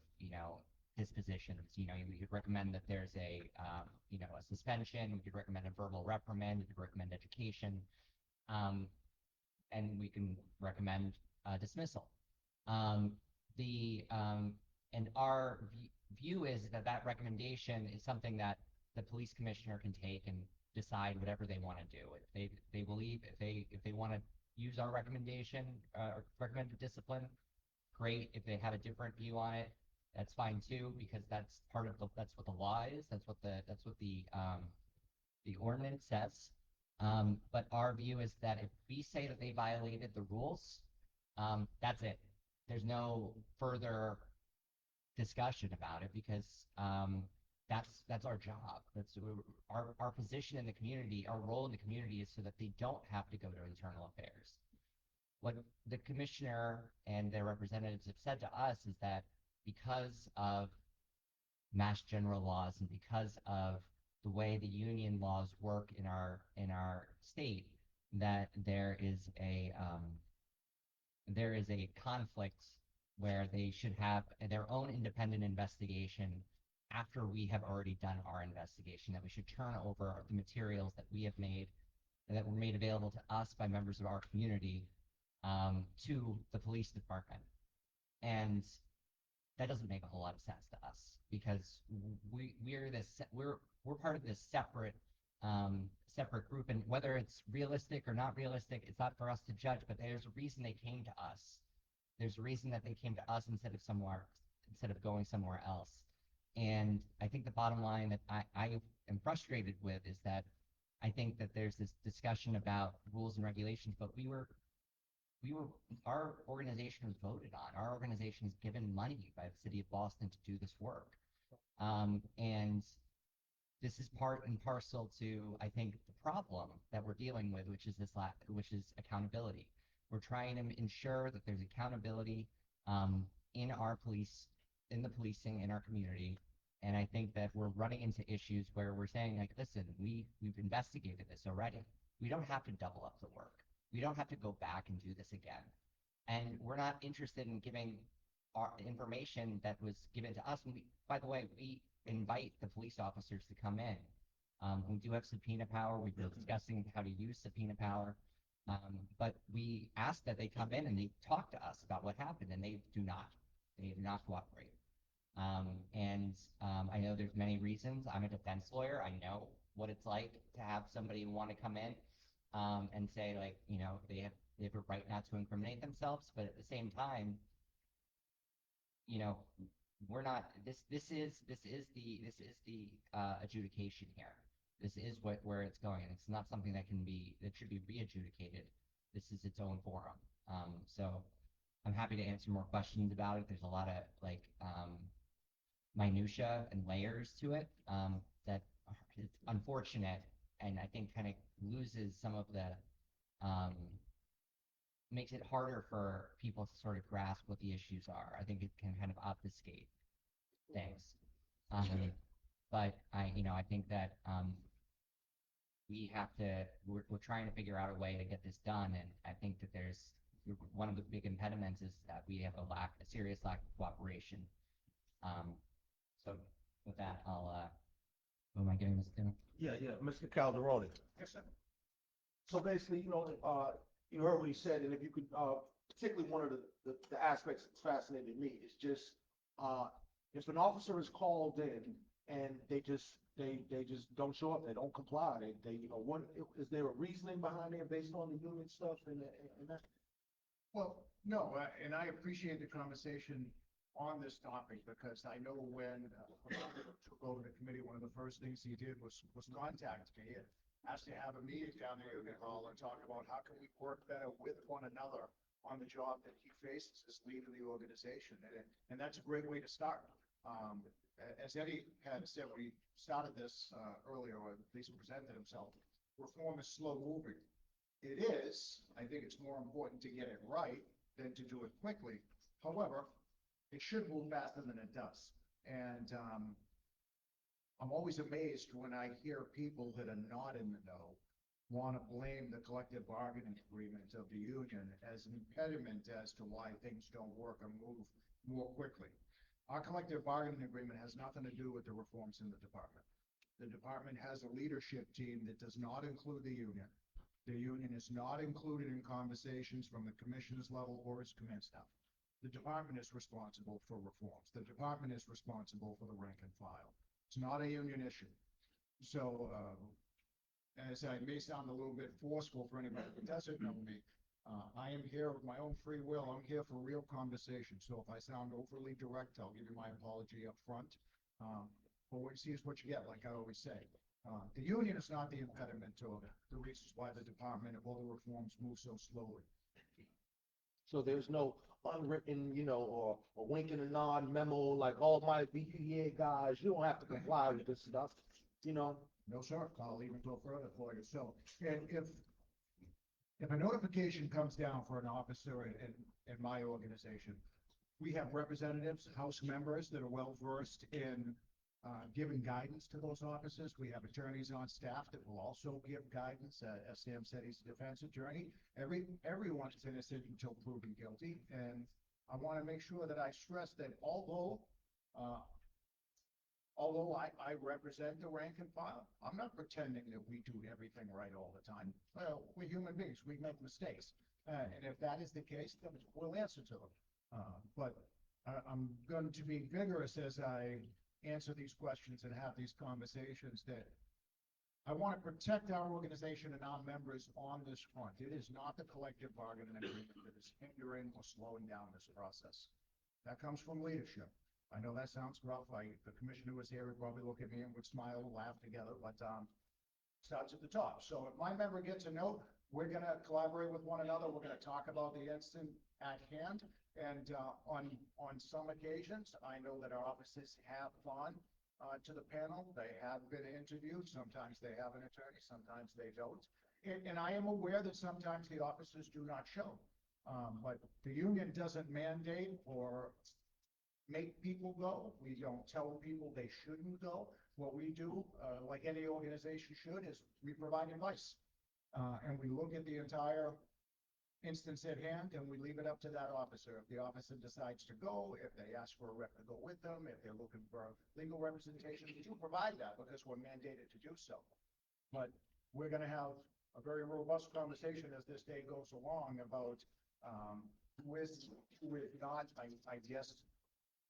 dispositions. We could recommend that there's a suspension. We could recommend a verbal reprimand. We could recommend education, and we can recommend dismissal. The and our view is that that recommendation is something that the police commissioner can take and decide whatever they want to do. If they believe, if they want to use our recommendation or recommended discipline, great. If they have a different view on it, that's fine too, because that's part of that's what the law is. That's what the ordinance says. But our view is that if we say that they violated the rules, that's it. There's no further discussion about it because that's our job. That's our position in the community. Our role in the community is so that they don't have to go to internal affairs. What the commissioner and their representatives have said to us is that because of mass general laws and because of the way the union laws work in our state, that there is a conflict where they should have their own independent investigation after we have already done our investigation, that we should turn over the materials that we have made that were made available to us by members of our community to the police department. And that doesn't make a whole lot of sense to us because we're part of this separate group, and whether it's realistic or not realistic, it's not for us to judge. But there's a reason they came to us. There's a reason that they came to us instead of going somewhere else. And I think the bottom line that I am frustrated with is that I think that there's this discussion about rules and regulations, but our organization was voted on. Our organization is given money by the city of Boston to do this work. And this is part and parcel to, I think, the problem that we're dealing with, which is accountability. We're trying to ensure that there's accountability in the policing in our community. And I think that we're running into issues where we're saying, like, listen, we've investigated this already. We don't have to double up the work. We don't have to go back and do this again. And we're not interested in giving our information that was given to us. And by the way, we invite the police officers to come in. We do have subpoena power. We've been discussing how to use subpoena power. But we ask that they come in and they talk to us about what happened, and they do not. They do not cooperate. I know there's many reasons. I'm a defense lawyer. I know what it's like to have somebody want to come in and say, like, they have a right not to incriminate themselves, but at the same time, we're not. This is the adjudication here. This is where it's going. It's not something that should be re-adjudicated. This is its own forum. So I'm happy to answer more questions about it. There's a lot of minutia and layers to it that it's unfortunate, and I think kind of loses some of the makes it harder for people to sort of grasp what the issues are. I think it can kind of obfuscate things. but I think that we're trying to figure out a way to get this done, and I think that there's one of the big impediments is that we have a serious lack of cooperation. So with that, who am I giving this to? Yeah, Mr. Calderoni. Yes, sir. So basically, you heard what he said, and if you could, particularly one of the aspects that's fascinated me is just, if an officer is called in and they just don't show up, they don't comply, what, is there a reasoning behind it based on the union stuff and that? Well, no, and I appreciate the conversation on this topic because I know when Roberto took over the committee, one of the first things he did was contact me and asked to have a meeting down there in hall and talk about how can we work better with one another on the job that he faces as leading the organization. And that's a great way to start. As Eddie had said, when he started this earlier, or at least presented himself, reform is slow moving. It is. I think it's more important to get it right than to do it quickly. However, it should move faster than it does. And I'm always amazed when I hear people that are not in the know want to blame the collective bargaining agreement of the union as an impediment as to why things don't work or move more quickly. Our collective bargaining agreement has nothing to do with the reforms in the department. The department has a leadership team that does not include the union. The union is not included in conversations from the commissioner's level or its command staff. The department is responsible for reforms. The department is responsible for the rank and file. It's not a union issue. So, as I may sound a little bit forceful for anybody who doesn't know me, I am here of my own free will. I'm here for real conversation. So if I sound overly direct, I'll give you my apology up front. But what you see is what you get, like I always say. The union is not the impediment to the reasons why the department or the reforms move so slowly. So there's no unwritten, or a wink and a nod memo, like all my BPA guys, you don't have to comply with this stuff, No, sir. I'll even go further for you. So, and if a notification comes down for an officer in my organization, we have representatives, House members that are well versed in giving guidance to those officers. We have attorneys on staff that will also give guidance. As Sam said, he's a defense attorney. Everyone is innocent until proven guilty. And I want to make sure that I stress that although I represent the rank and file, I'm not pretending that we do everything right all the time. Well, we're human beings. We make mistakes. And if that is the case, then we'll answer to them. But I'm going to be vigorous as I answer these questions and have these conversations that I want to protect our organization and our members on this front. It is not the collective bargaining agreement that is hindering or slowing down this process. That comes from leadership. I know that sounds rough. The commissioner was here would probably look at me and would smile and laugh together, but starts at the top. So if my member gets a note, we're going to collaborate with one another. We're going to talk about the incident at hand. And on some occasions, I know that our offices have gone to the panel. They have been interviewed. Sometimes they have an attorney, sometimes they don't. And I am aware that sometimes the officers do not show. But the union doesn't mandate or make people go. We don't tell people they shouldn't go. What we do, like any organization should, is we provide advice. And we look at the entire instance at hand and we leave it up to that officer. If the officer decides to go, if they ask for a rep to go with them, if they're looking for legal representation, we do provide that because we're mandated to do so. But we're going to have a very robust conversation as this day goes along about who is not, I guess,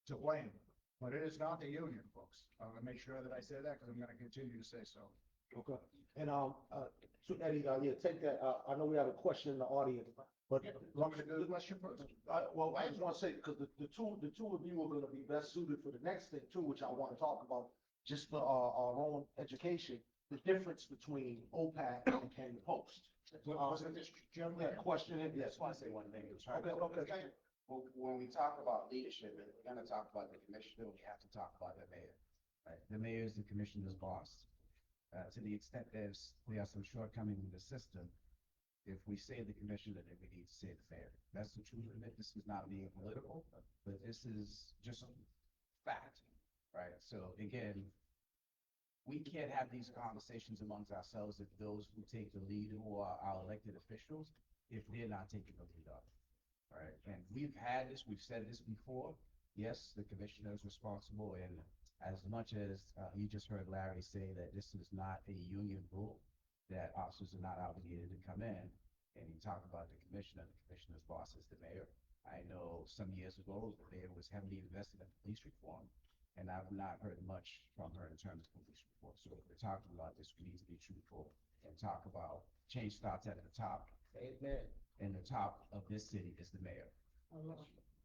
to blame. But it is not the union, folks. I'm going to make sure that I say that because I'm going to continue to say so. Okay. And so Eddie, take that. I know we have a question in the audience, but You want me to do the question first? well, I just want to say because the two of you are going to be best suited for the next thing too, which I want to talk about, just for our own education. The difference between OPAC and Post. Wasn't this gentleman? Yeah, question it. I Yes. just want to say one thing. Okay. Well, when we talk about leadership, we're going to talk about the commissioner, we have to talk about the mayor. Right? The mayor is the commissioner's boss. To the extent there are some shortcomings in the system, if we say the commissioner, then we need to say the mayor. That's the truth of it. This is not being political, but this is just fact, right? So again, we can't have these conversations amongst ourselves if those who take the lead, who are our elected officials, if they're not taking the lead up. All right, and we've had this, we've said this before. Yes, the commissioner is responsible, and as much as you just heard Larry say that this is not a union rule, that officers are not obligated to come in, and he talked about the commissioner's boss is the mayor. I know some years ago, the mayor was heavily invested in police reform, and I've not heard much from her in terms of police reform. So if we're talking about this, we need to be truthful and talk about change starts at the top. Amen. And the top of this city is the mayor.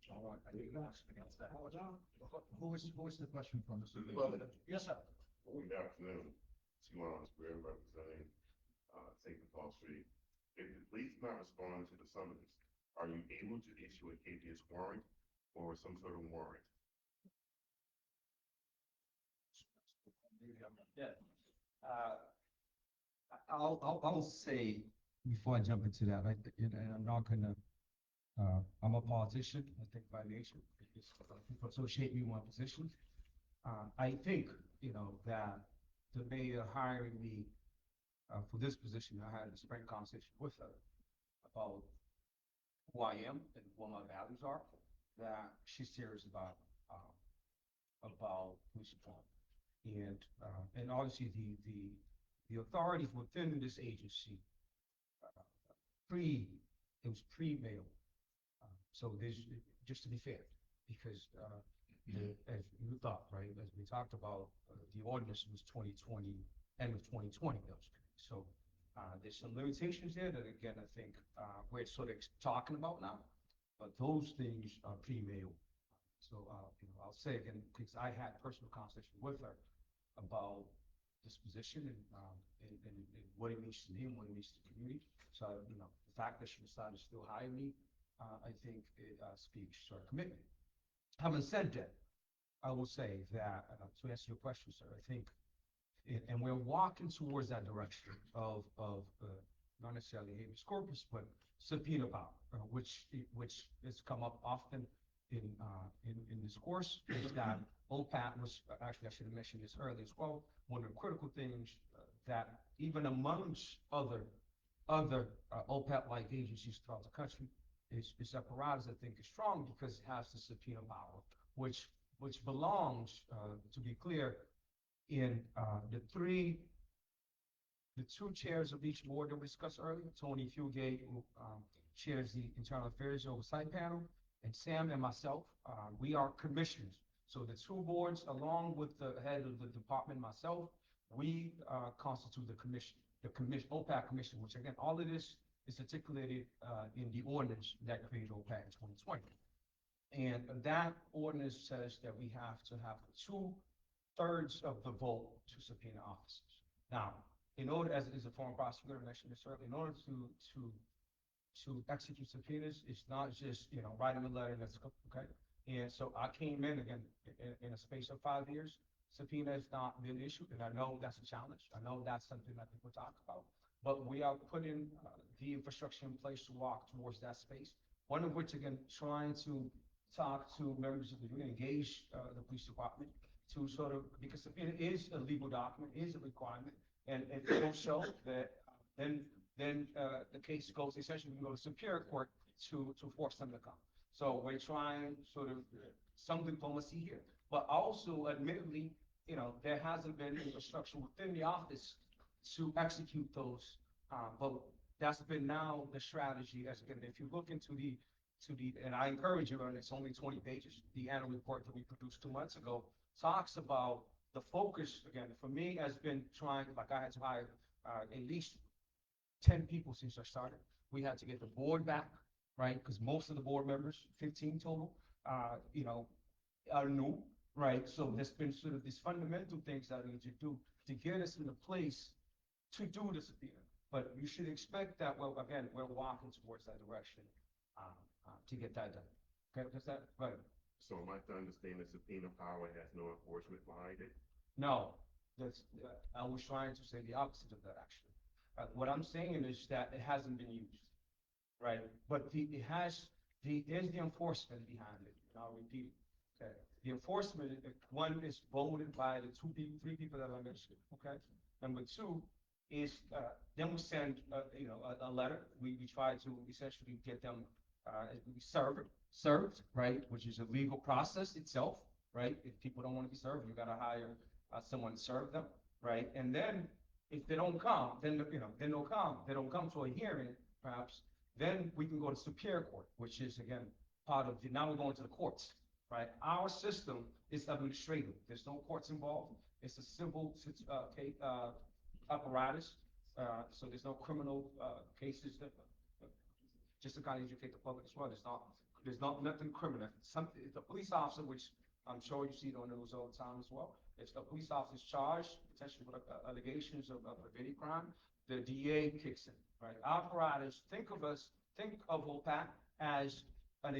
All right, I think that's against that. Who is the question from, Mr. Lee? Well, Yes, sir. Good afternoon. T1 Square representing Sacred Falls Street. If the police not responding to the summons, are you able to issue a habeas warrant or some sort of warrant? Yeah. I'll say, before I jump into that, and I'm not gonna, I'm a politician, I think by nature, because people associate me with my position. I think, that the mayor hiring me, for this position, I had a frank conversation with her about who I am and what my values are, that she's serious about police reform. And obviously the authorities within this agency, it was pre-mail. So there's, just to be fair, because, as you thought, right, as we talked about, the ordinance was 2020, end of 2020, that was, so, there's some limitations there that, again, I think, we're sort of talking about now, but those things are pre-mail. So, I'll say again, because I had personal conversation with her about this position and what it means to me and what it means to the community. So, the fact that she decided to still hire me, I think it speaks to her commitment. Having said that, I will say that, to answer your question, sir, I think, and we're walking towards that direction of not necessarily habeas corpus, but subpoena power, which has come up often in this course, is that OPAT was, actually I should have mentioned this earlier as well, one of the critical things that even amongst other OPAT-like agencies throughout the country, is apparatus, I think, is strong because it has the subpoena power, which belongs, to be clear, in the two chairs of each board that we discussed earlier, Tony Fugate, who chairs the Internal Affairs Oversight Panel, and Sam and myself, we are commissioners. So the two boards, along with the head of the department, myself, we constitute the OPAC commission, which again, all of this is articulated in the ordinance that created OPAC in 2020. And that ordinance says that we have to have 2/3 of the vote to subpoena officers. Now, in order, as a former prosecutor mentioned this earlier, in order to execute subpoenas, it's not just, writing a letter and that's okay. And so I came in again in a space of 5 years. Subpoena has not been issued, and I know that's a challenge. I know that's something that people talk about, but we are putting the infrastructure in place to walk towards that space. One of which, again, trying to talk to members of the union, engage the police department to sort of, because subpoena is a legal document, is a requirement, and if they don't show that, then the case goes, essentially, we go to Superior Court to force them to come. So we're trying sort of some diplomacy here, but also admittedly, there hasn't been infrastructure within the office to execute those. But that's been now the strategy. As again, if you look into and I encourage you, and it's only 20 pages, the annual report that we produced 2 months ago talks about the focus, again, for me, has been trying, like I had to hire at least 10 people since I started. We had to get the board back, right? Because most of the board members, 15 total, are new, right? So there's been sort of these fundamental things that we need to do to get us in a place to do the subpoena. But you should expect that, well, again, we're walking towards that direction to get that done. Okay, is that right? So am I to understand that subpoena power has no enforcement behind it? No, that's, I was trying to say the opposite of that, actually. What I'm saying is that it hasn't been used, right? But there's the enforcement behind it, and I'll repeat it, okay? The enforcement, one is voted by the three people that I mentioned, okay? Number two is, then we send, a letter. We try to essentially get them, served, right? Which is a legal process itself, right? If people don't want to be served, you gotta hire, someone to serve them, right? And then if they don't come, then, then they'll come. They don't come to a hearing, perhaps, then we can go to Superior Court, which is again, now we're going to the courts, right? Our system is administrative. There's no courts involved. It's a civil, apparatus. So there's no criminal, cases that, just to kind of educate the public as well. There's nothing criminal. It's a police officer, which I'm sure you see it on the news all the time as well. If the police officer is charged, potentially with allegations of any crime, the DA kicks in, right? Our apparatus, think of OPAC as an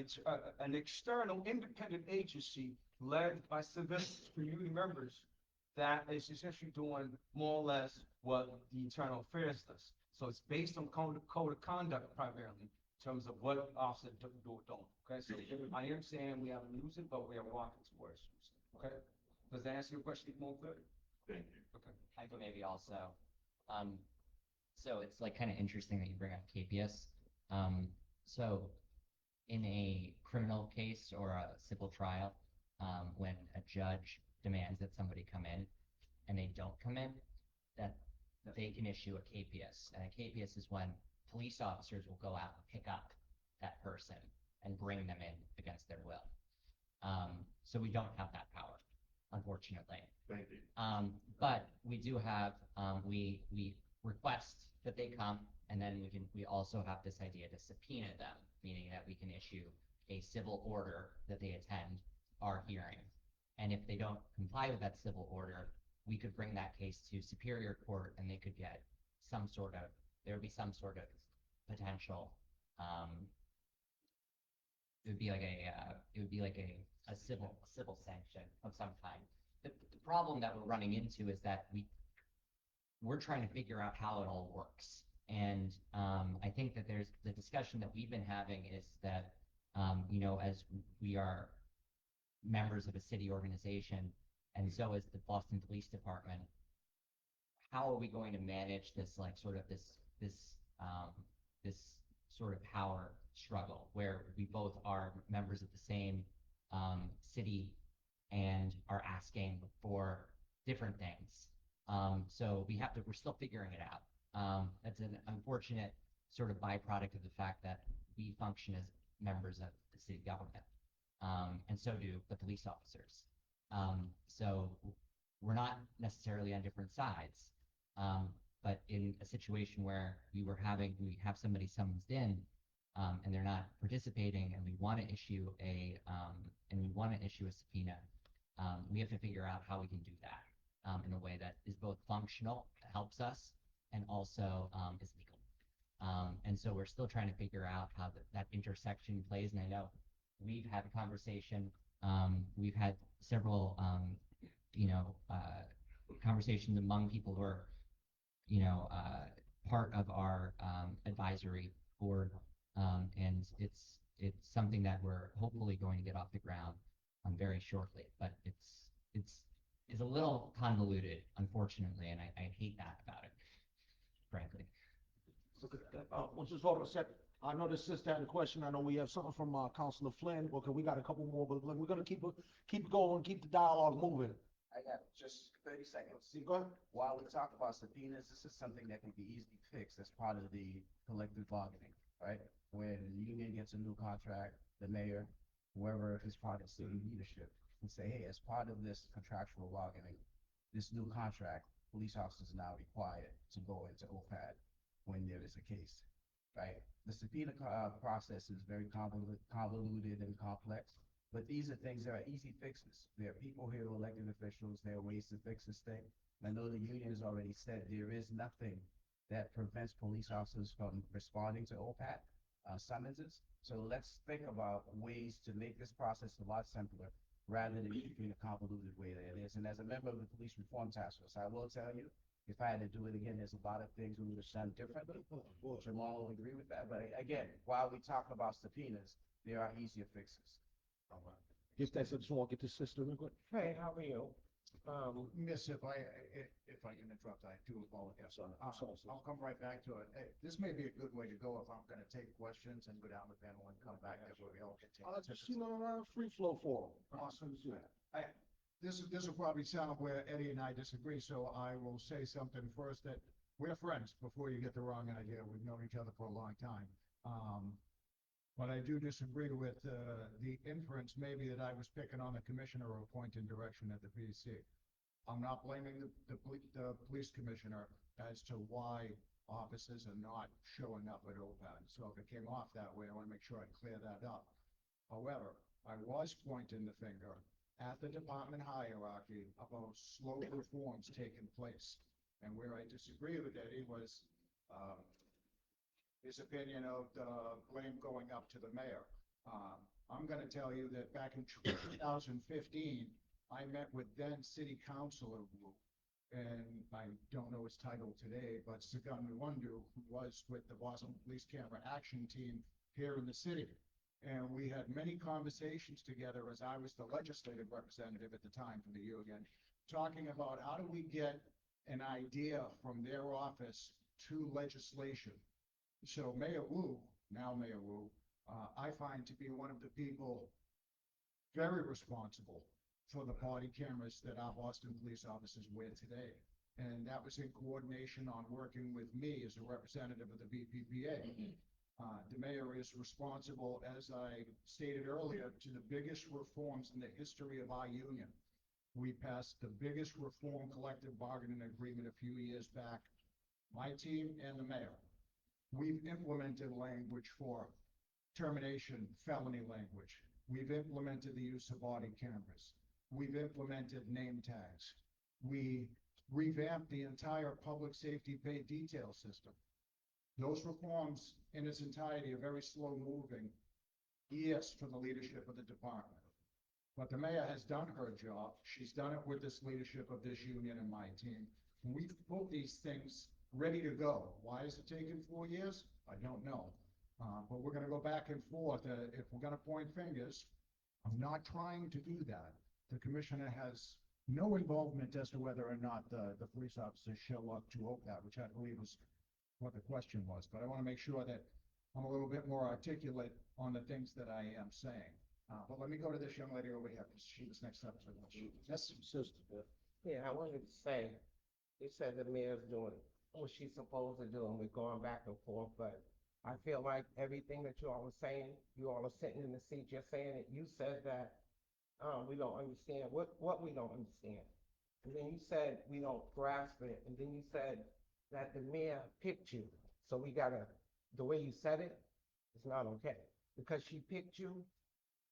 external independent agency led by civilians, community members, that is essentially doing more or less what the Internal Affairs does. So it's based on code of conduct primarily, in terms of what officers do or don't. Okay, so I am saying we haven't used it, but we are walking towards using it. Okay, does that answer your question more clearly? Thank you. Okay. I can maybe also, so it's like kind of interesting that you bring up KPS. So in a criminal case or a civil trial, when a judge demands that somebody come in and they don't come in, that they can issue a KPS. And a KPS is when police officers will go out and pick up that person and bring them in against their will. So we don't have that power, unfortunately. Thank you. But we do have, we request that they come, and then we also have this idea to subpoena them, meaning that we can issue a civil order that they attend our hearing. And if they don't comply with that civil order, we could bring that case to Superior Court, and they could get there would be some sort of potential, it would be like a civil sanction of some kind. The problem that we're running into is that we're trying to figure out how it all works. And I think that there's the discussion that we've been having is that, as we are members of a city organization, and so is the Boston Police Department, how are we going to manage this, like, sort of this sort of power struggle where we both are members of the same city and are asking for different things. So we're still figuring it out. That's an unfortunate sort of byproduct of the fact that we function as members of the city government. And so do the police officers. So we're not necessarily on different sides. But in a situation where we have somebody summoned in, and they're not participating, and we want to issue a subpoena, we have to figure out how we can do that in a way that is both functional, helps us, and also is legal. And so we're still trying to figure out how that intersection plays. And I know we've had a conversation. We've had several, conversations among people who are, part of our advisory board, and it's something that we're hopefully going to get off the ground very shortly. But it's a little convoluted, unfortunately, and I hate that about it, frankly. Let's just hold on a second. I know the sister had a question. I know we have something from Councilor Flynn. Okay, we got a couple more, but we're gonna keep going, keep the dialogue moving. I got just 30 seconds. See, go ahead. While we talk about subpoenas, this is something that can be easily fixed as part of the collective bargaining, right? When the union gets a new contract, the mayor, whoever is part of city leadership, can say, hey, as part of this contractual bargaining, this new contract, police officers are now required to go into OPAD when there is a case, right? The subpoena process is very convoluted and complex. But these are things that are easy fixes. There are people here, elected officials, there are ways to fix this thing. I know the union has already said there is nothing that prevents police officers from responding to OPAT summonses. So let's think about ways to make this process a lot simpler rather than keeping the convoluted way that it is. And as a member of the Police Reform Task Force, I will tell you, if I had to do it again, there's a lot of things we would have done differently. Jamal will agree with that. But again, while we talk about subpoenas, there are easier fixes. Just that, I just want to get this system real quick. Hey, how are you? Miss, if I can interrupt, I do apologize. Sorry, I'll come right back to it. Hey, this may be a good way to go if I'm gonna take questions and go down the panel and come back, that way we all can take. Just, free flow forum. Awesome. This will probably sound where Eddie and I disagree, so I will say something first that we're friends, before you get the wrong idea. We've known each other for a long time. But I do disagree with, the inference maybe that I was picking on the commissioner or pointing direction at the PC. I'm not blaming the police commissioner as to why officers are not showing up at OPAD. So if it came off that way, I want to make sure I clear that up. However, I was pointing the finger at the department hierarchy about slow reforms taking place. And where I disagree with Eddie was, his opinion of the blame going up to the mayor. I'm gonna tell you that back in 2015, I met with then city councilor, and I don't know his title today, but Sagan Nwundu, who was with the Boston Police Camera Action Team here in the city. And we had many conversations together as I was the legislative representative at the time for the union, talking about how do we get an idea from their office to legislation. So Mayor Wu, now Mayor Wu, I find to be one of the people very responsible for the body cameras that our Boston police officers wear today. And that was in coordination on working with me as a representative of the BPPA. The mayor is responsible, as I stated earlier, to the biggest reforms in the history of our union. We passed the biggest reform collective bargaining agreement a few years back, my team and the mayor. We've implemented language for termination, felony language. We've implemented the use of body cameras. We've implemented name tags. We revamped the entire public safety pay detail system. Those reforms in its entirety are very slow moving, yes, for the leadership of the department. But the mayor has done her job. She's done it with this leadership of this union and my team. We've put these things ready to go. Why is it taking 4 years? I don't know. But we're gonna go back and forth. If we're gonna point fingers, I'm not trying to do that. The commissioner has no involvement as to whether or not the police officers show up to OPAD, which I believe is what the question was. But I want to make sure that I'm a little bit more articulate on the things that I am saying. But let me go to this young lady over here, because she was next up. Yes, sister. Yeah, I wanted to say, you said the mayor's doing what she's supposed to do, and we're going back and forth, but I feel like everything that you all are saying, you all are sitting in the seat, you're saying it. You said that we don't understand what we don't understand. And then you said we don't grasp it, and then you said that the mayor picked you. So we gotta, the way you said it, it's not okay. Because she picked you,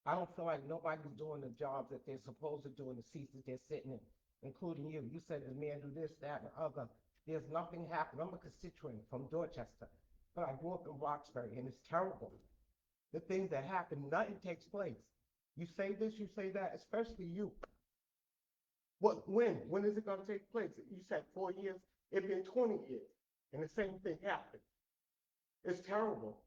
I don't feel like nobody's doing the jobs that they're supposed to do in the seats that they're sitting in, including you. You said the mayor do this, that, and the other. There's nothing happening. I'm a constituent from Dorchester, but I grew up in Roxbury, and it's terrible. The things that happen, nothing takes place. You say this, you say that, especially you. When is it gonna take place? You said 4 years, it's been 20 years, and the same thing happened. It's terrible.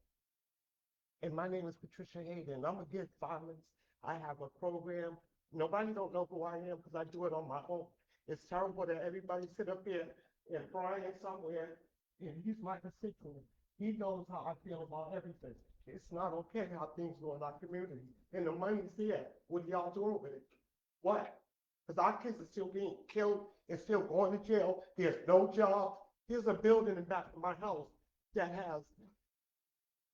And my name is Patricia Hayden, and I'm against violence. I have a program. Nobody don't know who I am because I do it on my own. It's terrible that everybody sit up here and Brian somewhere, and he's my constituent. He knows how I feel about everything. It's not okay how things go in our community. And the money's there. What are y'all doing with it? What? Because our kids are still being killed and still going to jail. There's no job. Here's a building in back of my house that has,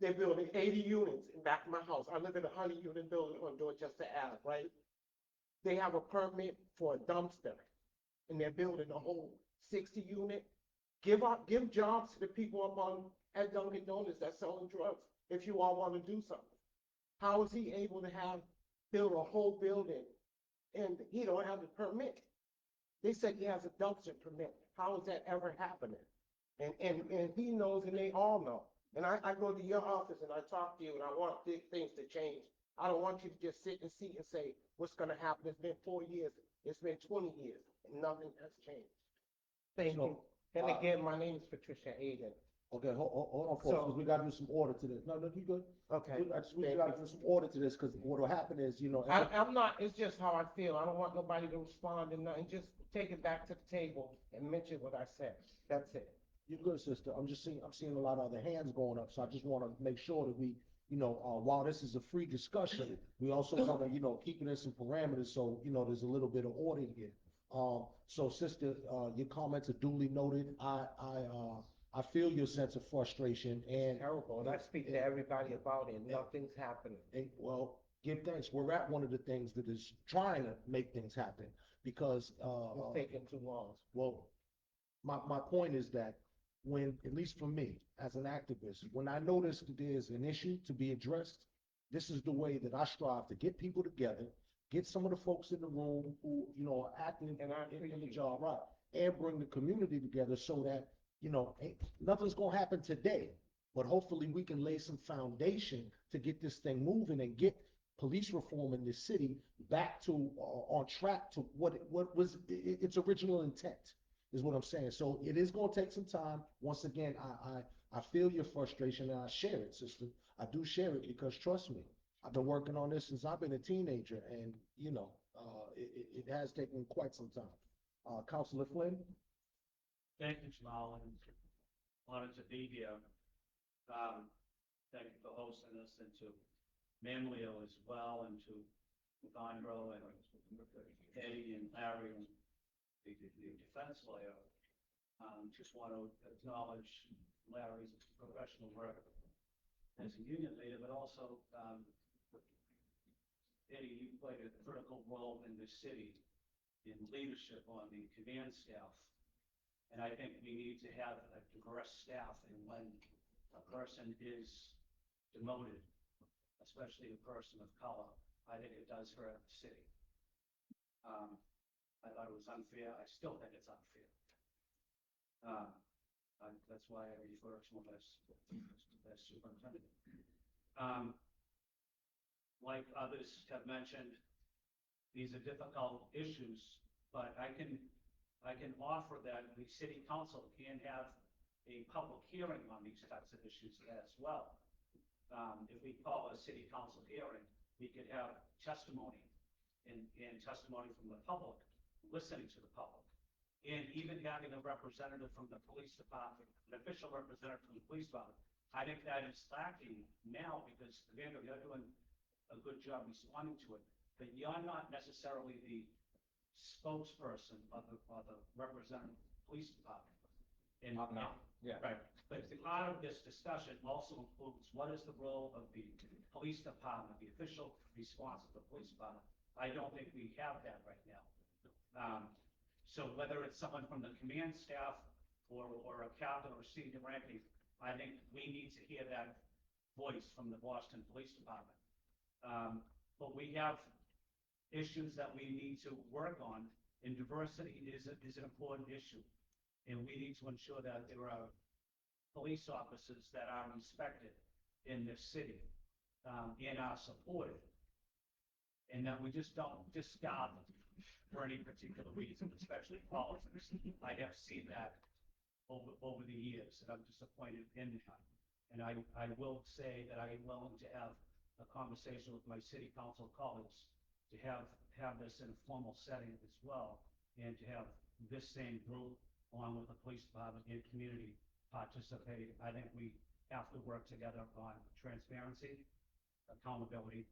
they're building 80 units in back of my house. I live in a 100-unit building on Dorchester Ave, right? They have a permit for a dumpster, and they're building a whole 60-unit. Give jobs to the people up on at Dunkin' Donuts that's selling drugs if you all want to do something. How is he able to build a whole building and he don't have the permit? They said he has a dumpster permit. How is that ever happening? And he knows, and they all know. And I go to your office and I talk to you, and I want big things to change. I don't want you to just sit and see and say, what's gonna happen? It's been 4 years, it's been 20 years, and nothing has changed. Thank you. And again, my name is Patricia Hayden. Okay, hold on, folks, So- 'cause we gotta do some order to this. No, you good. Okay. We gotta do some order to this, cause what'll happen is, you know. I'm not, it's just how I feel. I don't want nobody to respond and nothing. Just take it back to the table and mention what I said. That's it. You're good, sister. I'm seeing a lot of other hands going up, so I just wanna make sure that we, you know, while this is a free discussion, we also wanna, you know, keep it in some parameters, so, you know, there's a little bit of order here. So sister, your comments are duly noted. I feel your sense of frustration and. Terrible. And I speak to everybody about it. Nothing's happening. Well, give thanks. We're at one of the things that is trying to make things happen because, It's taking too long. well, my point is that when, at least for me, as an activist, when I notice that there's an issue to be addressed, this is the way that I strive to get people together, get some of the folks in the room who, you know, are acting And I in the appreciate job, right? And bring the community together so that, you know, nothing's gonna happen today, but hopefully we can lay some foundation to get this thing moving and get police reform in this city back to, on track to what was its original intent, is what I'm saying. So it is gonna take some time. Once again, I feel your frustration and I share it, sister. I do share it because trust me, I've been working on this since I've been a teenager and, you know, it has taken quite some time. Councilor Flynn? Thank you, Jamal, and honored to be here. Thank you for hosting us, and to Manlio as well, and to Gondro and Eddie and Larry and the defense lawyer. Just want to acknowledge Larry's professional work as a union leader, but also, Eddie, you played a critical role in the city in leadership on the command staff. And I think we need to have a diverse staff, and when a person is demoted, especially a person of color, I think it does hurt the city. I thought it was unfair. I still think it's unfair. That's why I refer to him as superintendent. Like others have mentioned, these are difficult issues, but I can offer that the city council can have a public hearing on these types of issues as well. If we call a city council hearing, we could have testimony and testimony from the public, listening to the public, and even having a representative from the police department, an official representative from the police department. I think that is lacking now because, Vander, you're doing a good job responding to it, but you're not necessarily the spokesperson of the representative police department. And I'm not, yeah. right, but the part of this discussion also includes what is the role of the police department, the official response of the police department. I don't think we have that right now. So whether it's someone from the command staff or a captain or senior ranking, I think we need to hear that voice from the Boston Police Department. But we have issues that we need to work on, and diversity is an important issue. And we need to ensure that there are police officers that are respected in this city, and are supported. And that we just don't discard them for any particular reason, especially politics. I have seen that over the years, and I'm disappointed in that. And I will say that I am willing to have a conversation with my city council colleagues to have this in a formal setting as well, and to have this same group, along with the police department and community, participate. I think we have to work together on transparency, accountability,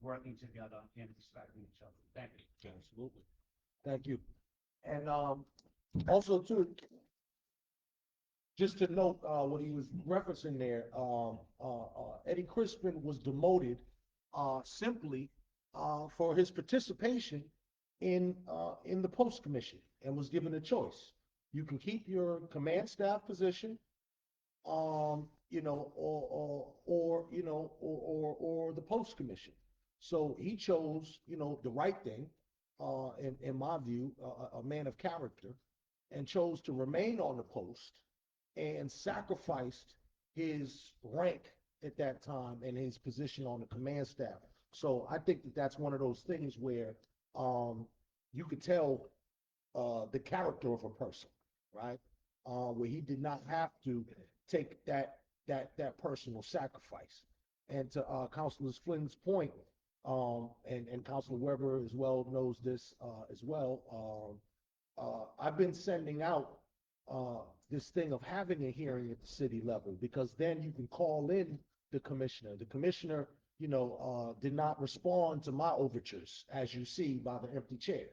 working together, and respecting each other. Thank you. Absolutely. Thank you. And also too, just to note what he was referencing there, Eddie Crispin was demoted simply for his participation in the post commission, and was given a choice. You can keep your command staff position, you know, or the post commission. So he chose, you know, the right thing, in my view, a man of character, and chose to remain on the post and sacrificed his rank at that time and his position on the command staff. So I think that that's one of those things where you could tell the character of a person, right? where he did not have to take that personal sacrifice. And to Councilor Flynn's point, and Councilor Weber as well knows this as well. I've been sending out this thing of having a hearing at the city level, because then you can call in the commissioner. The commissioner, did not respond to my overtures, as you see by the empty chair,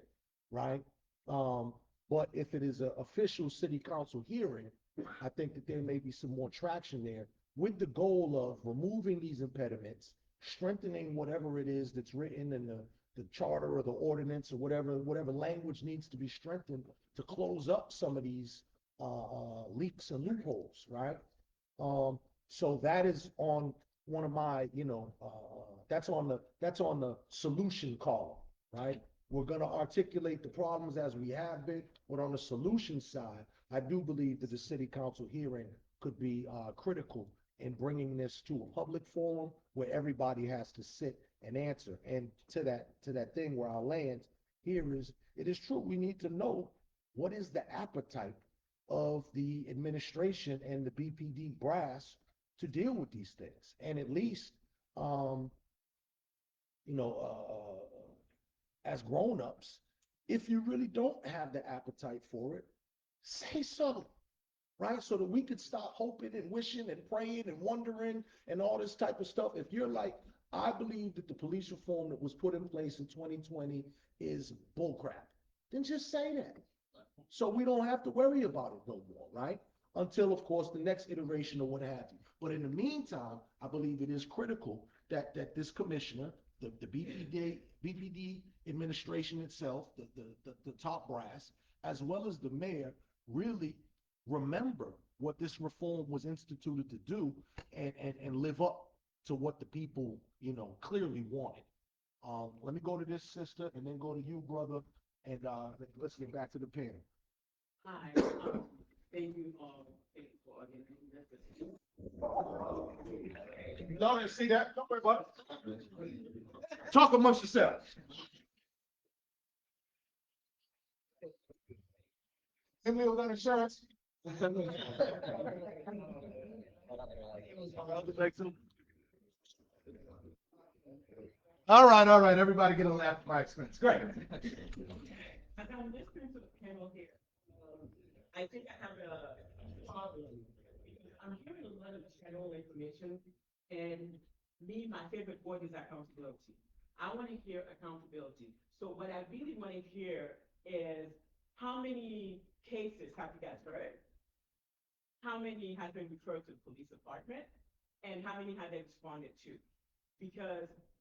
right? But if it is an official city council hearing, I think that there may be some more traction there, with the goal of removing these impediments, strengthening whatever it is that's written in the charter or the ordinance or whatever language needs to be strengthened to close up some of these leaks and loopholes, right? So that is on one of my, that's on the solution call, right? We're gonna articulate the problems as we have been, but on the solution side, I do believe that the city council hearing could be critical in bringing this to a public forum where everybody has to sit and answer. And to that thing where I land here is, it is true, we need to know what is the appetite of the administration and the BPD brass to deal with these things. And at least, as grown-ups, if you really don't have the appetite for it, say so, right? So that we could stop hoping and wishing and praying and wondering and all this type of stuff. If you're like, I believe that the police reform that was put in place in 2020 is bullcrap, then just say that. So we don't have to worry about it no more, right? Until, of course, the next iteration or what have you. But in the meantime, I believe it is critical that this commissioner, the BPD administration itself, the top brass, as well as the mayor, really remember what this reform was instituted to do, and live up to what the people, clearly wanted. Let me go to this sister and then go to you, brother, and let's get back to the panel. Hi, thank you all for organizing this. No, you see that? Don't worry about it. Talk amongst yourselves. Emily was on insurance. All right, everybody get a laugh at my expense. Great. As I'm listening to the panel here, I think I have a problem, because I'm hearing a lot of general information, and my favorite word is accountability. I want to hear accountability. So what I really want to hear is, how many cases have you guys heard? How many have been referred to the police department? And how many have they responded to?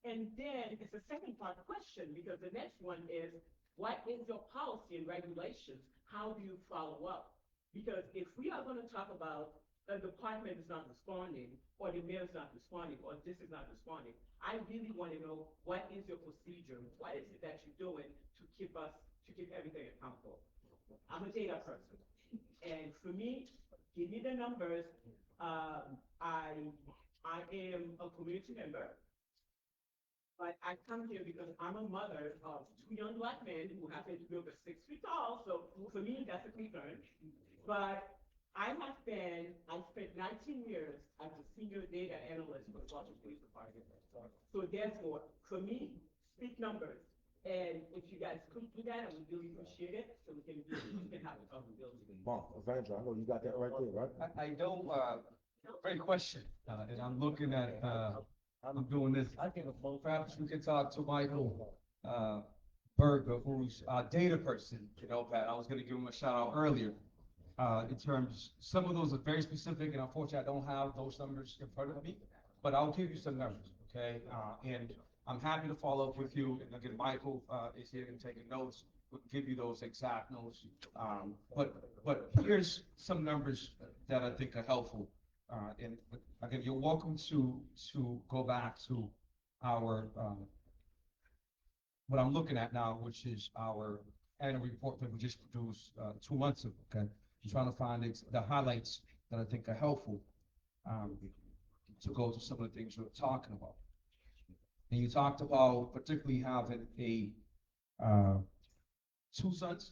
And then it's a second part question, because the next one is, what is your policy and regulations? How do you follow up? Because if we are going to talk about the department is not responding, or the mayor is not responding, or this is not responding, I really want to know, what is your procedure? What is it that you're doing to keep everything accountable? I'm a data person, and for me, give me the numbers. I am a community member, but I come here because I'm a mother of 2 young Black men who happen to be over 6 feet tall. So for me, that's a concern. But I spent 19 years as a senior data analyst for the Washington Police Department. So therefore, for me, speak numbers. And if you guys could do that, I would really appreciate it, so we can have accountability. Evangel, I know you got that right there, right? I don't, great question, and I'm looking at, I'm doing this, perhaps we can talk to Michael, Berger, who's our data person, Pat, I was gonna give him a shout out earlier. In terms, some of those are very specific, and unfortunately, I don't have those numbers in front of me, but I'll give you some numbers, okay? And I'm happy to follow up with you, and again, Michael, is here and taking notes, we'll give you those exact notes. But here's some numbers that I think are helpful. And again, you're welcome to go back to our, what I'm looking at now, which is our annual report that we just produced 2 months ago, okay? I'm trying to find the highlights that I think are helpful to go to some of the things we're talking about. And you talked about particularly having a 2 sons,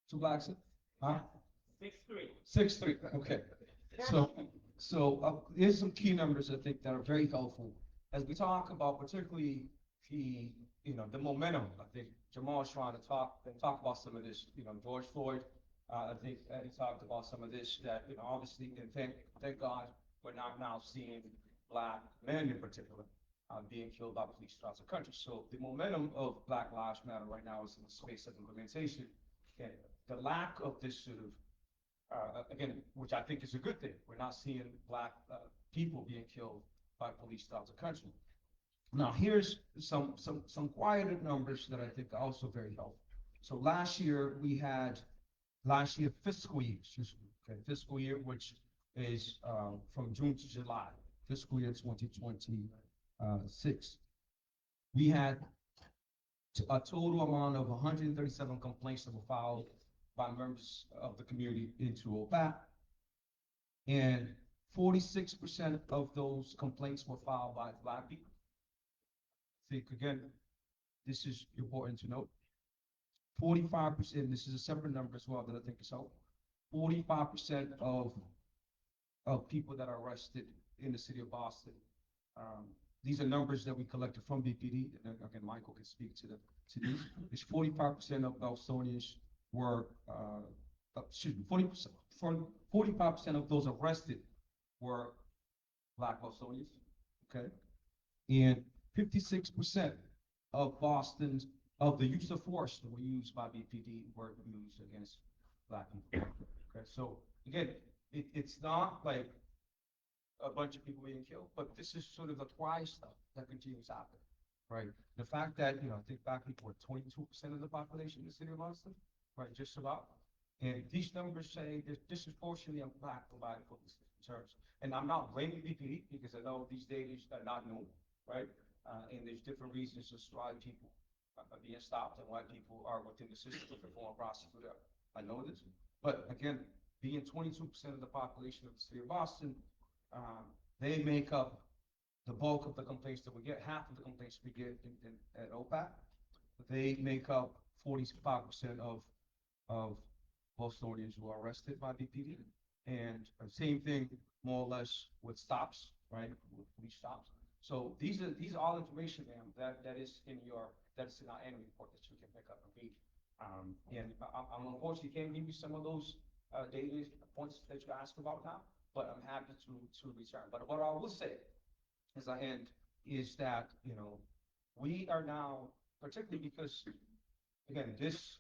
2 Black sons, huh? 6-3. 6-3, okay. Here's some key numbers I think that are very helpful. As we talk about particularly the momentum, I think Jamal is trying to talk about some of this, George Floyd, I think he talked about some of this that, obviously, and thank God we're not now seeing Black men in particular being killed by police throughout the country. So the momentum of Black Lives Matter right now is in the space of implementation. And the lack of this sort of again, which I think is a good thing. We're not seeing Black people being killed by police throughout the country. Now, here's some quieter numbers that I think are also very helpful. So last year fiscal year, fiscal year, which is from June to July, fiscal year 2026. We had a total amount of 137 complaints that were filed by members of the community into OPAC. And 46% of those complaints were filed by Black people. I think, again, this is important to note. 45%, this is a separate number as well that I think is helpful. 45% of people that are arrested in the city of Boston. These are numbers that we collected from BPD, and again, Michael can speak to these. It's 45% of Bostonians were, 45% of those arrested were Black Bostonians, okay? And 56% of the use of force that were used by BPD were used against Black people, okay? So again, it's not like a bunch of people being killed, but this is sort of the quiet stuff that continues happening, right? The fact that, I think Black people are 22% of the population in the city of Boston, right, just about. And these numbers say there's disproportionately Black provided for these terms. And I'm not blaming BPD because I know these data are not known, right? And there's different reasons as to why people are being stopped and why people are within the system before a prosecutor. I know this, but again, being 22% of the population of the city of Boston, they make up the bulk of the complaints that we get. Half of the complaints we get at OPAC, they make up 45% of Bostonians who are arrested by BPD. And same thing, more or less, with stops, right? With police stops. So these are all information, ma'am, that is in our annual report that you can pick up and read. And I'm unfortunately can't give you some of those data points that you asked about now, but I'm happy to return. But what I will say as I end is that, we are now, particularly because, again, this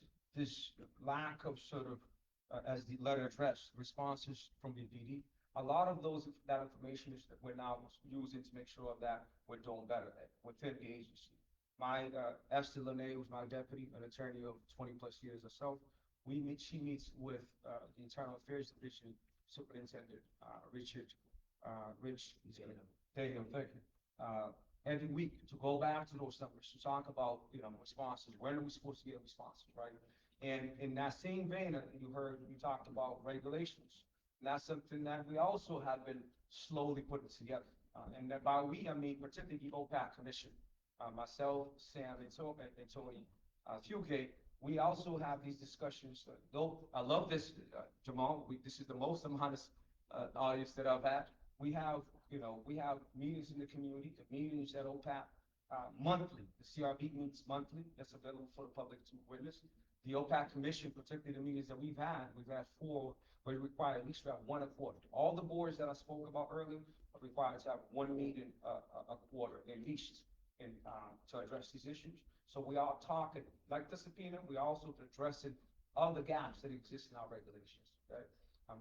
lack of sort of, as the letter addressed, responses from the BPD, a lot of that information is that we're now using to make sure that we're doing better within the agency. Esther Lene, who's my deputy, an attorney of 20 plus years herself, she meets with the Internal Affairs Division Superintendent Rich Daniel, thank you. Every week to go back to those numbers, to talk about responses. When are we supposed to get responses, right? And in that same vein, you talked about regulations. And that's something that we also have been slowly putting together. And that by we, I mean particularly the OPAC Commission. Myself, Sam, and Tony Fugate, we also have these discussions. Though I love this, Jamal, this is the most amount of audience that I've had. We have meetings in the community, the meetings at OPAC monthly. The CRB meets monthly. That's available for the public to witness. The OPAC Commission, particularly the meetings that we've had 4, but it requires at least to have 1 a quarter. All the boards that I spoke about earlier are required to have 1 meeting a quarter at least to address these issues. So we are talking, like the subpoena, we also addressing all the gaps that exist in our regulations. Okay?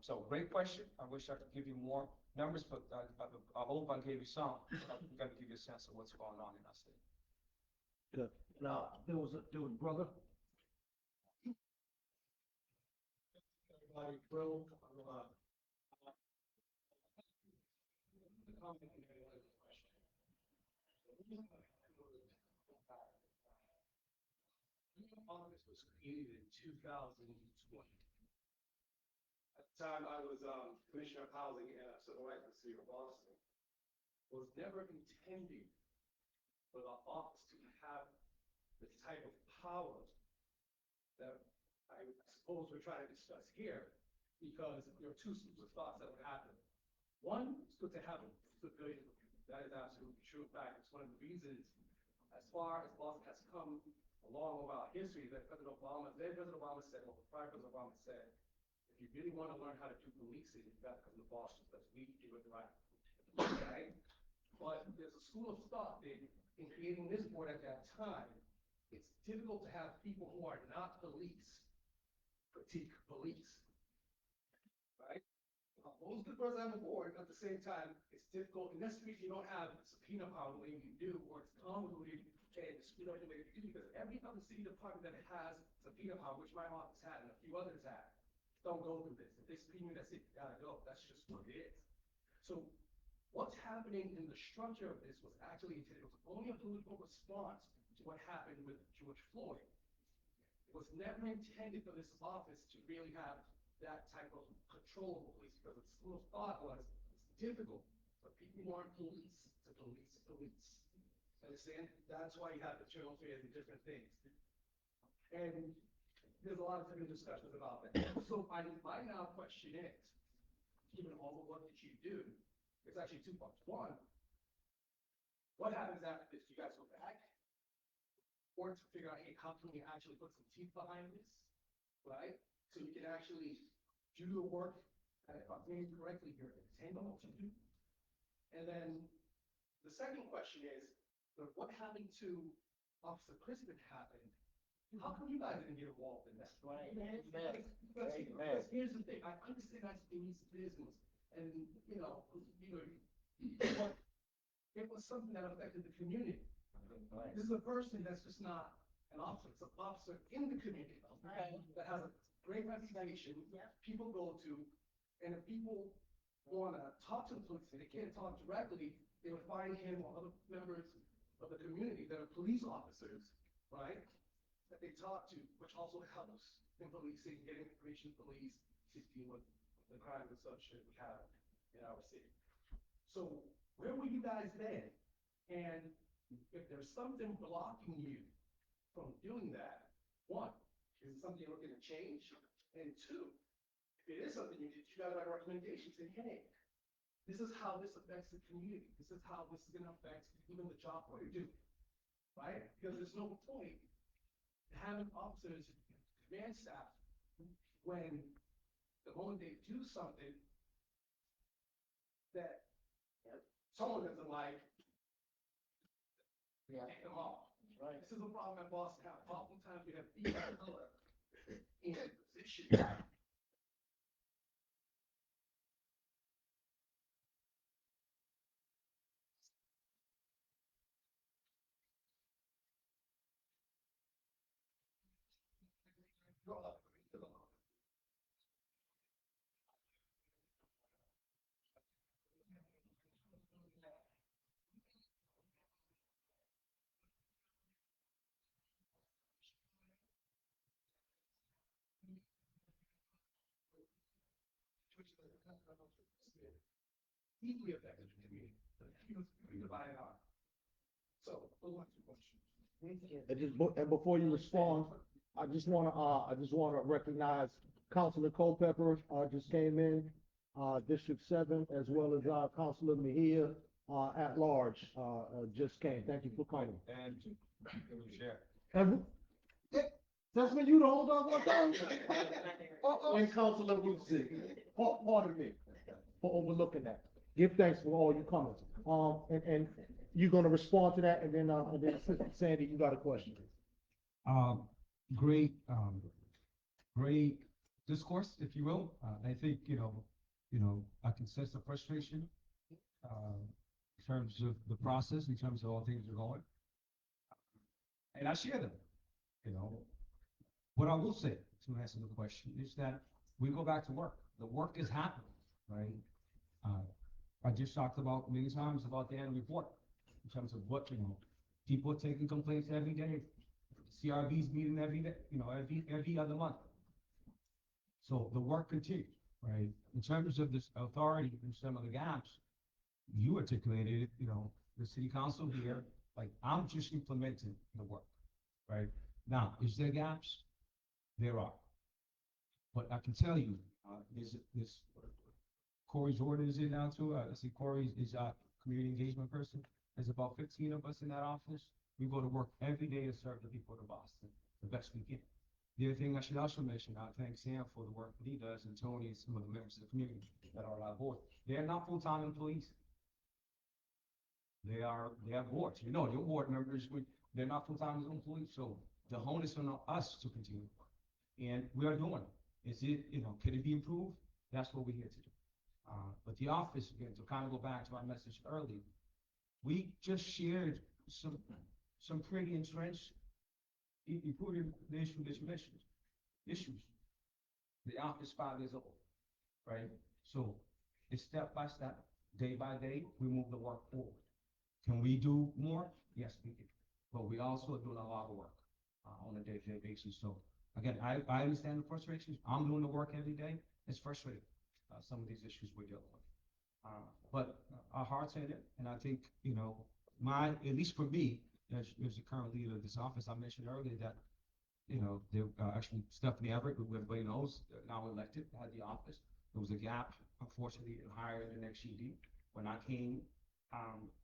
So great question. I wish I could give you more numbers, but I hope I gave you some. I'm going to give you a sense of what's going on in our state. Good. Now, there was brother. Everybody drilled. Office was created in 2020. At the time, I was Commissioner of Housing and Civil Rights in the city of Boston. Was never intending for the office to have the type of power that I suppose we're trying to discuss here. because there are two schools of thoughts that would happen. One, it's good to have a civilian. That is absolutely true. In fact, it's one of the reasons, as far as Boston has come along over our history, that President Obama said, well, prior President Obama said, if you really want to learn how to do policing, you got to come to Boston, because we do it right. Okay? But there's a school of thought that in creating this board at that time, it's difficult to have people who are not police critique police. Right? Most of the person on the board, at the same time, it's difficult, and that's the reason you don't have subpoena power the way you do, or it's convoluted and screwed up the way you do, because every other city department that has subpoena power, which my office had and a few others had, don't go through this. If they subpoena you, that's it, you gotta go. That's just what it is. So what's happening in the structure of this was actually intended, it was only a political response to what happened with George Floyd. It was never intended for this office to really have that type of control over police, because the school of thought was it's difficult for people who aren't police to police police. Understand? That's why you have the general affairs and different things. And there's a lot of different discussions about that. So my now question is, given all the work that you do, it's actually two parts. One, what happens after this? Do you guys go back? Or to figure out, hey, how can we actually put some teeth behind this, right? So you can actually do the work, if I'm doing it correctly here, intend on what you do. And then the second question is, what happened to Officer Crispin happened? How come you guys didn't get involved in that? Right. Because here's the thing, I understand that's police business, and but it was something that affected the community. This is a person that's just not an officer, it's an officer in the community that has a great reputation, people go to, and if people want to talk to the police, and they can't talk directly, they would find him or other members of the community that are police officers, right? That they talk to, which also helps in policing, getting information to police to deal with the crime and such that we have in our city. So where were you guys then? And if there's something blocking you from doing that, one, is it something you're looking to change? And two, if it is something you did, you got to write a recommendation saying, hey, this is how this affects the community. This is how this is going to affect even the job what you do, right? Because there's no point having officers, command staff, when the moment they do something that someone doesn't like, take them off. Right. This is a problem at Boston. Oftentimes we have people of color in positions. Deeply affected the community. So, those are two questions. And before you respond, I just wanna recognize Councilor Culpepper, just came in, District 7, as well as, Councilor Mejia, at large, just came. Thank you for coming. And share. And that's when you the hold on one time? And Councilor Ruzi, pardon me for overlooking that. Give thanks for all you coming. And you're gonna respond to that, and then Assistant Sandy, you got a question. Great, great discourse, if you will. I think, I can sense the frustration, in terms of the process, in terms of all things are going. And I share them, What I will say, to answer the question, is that we go back to work. The work is happening, right? I just talked about many times about the annual report, in terms of what, people are taking complaints every day. CRB's meeting every day, every other month. So the work continues, right? In terms of this authority and some of the gaps, you articulated it, the city council here, like, I'm just implementing the work, right? Now, is there gaps? There are. But I can tell you, There's Corey Jordan is in now too. I see Corey is our community engagement person. There's about 15 of us in that office. We go to work every day to serve the people of Boston the best we can. The other thing I should also mention, I thank Sam for the work that he does and Tony and some of the members of the community that are on our board. They're not full-time employees. They are boards. You know, your board members, they're not full-time employees. So the onus on us to continue. And we are doing it. Is it, can it be improved? That's what we're here to do. But the office, again, to kind of go back to our message earlier, we just shared some pretty entrenched, including the issue that you mentioned, issues. The office 5 years old, right? So it's step by step, day by day, we move the work forward. Can we do more? Yes, we can. But we also are doing a lot of work on a day-to-day basis. So again, I understand the frustrations. I'm doing the work every day. It's frustrating, some of these issues we're dealing with. But our heart's in it. And I think, at least for me, as the current leader of this office, I mentioned earlier that, there actually Stephanie Everett, who everybody knows, now elected, had the office. There was a gap, unfortunately, in hiring the next ED. When I came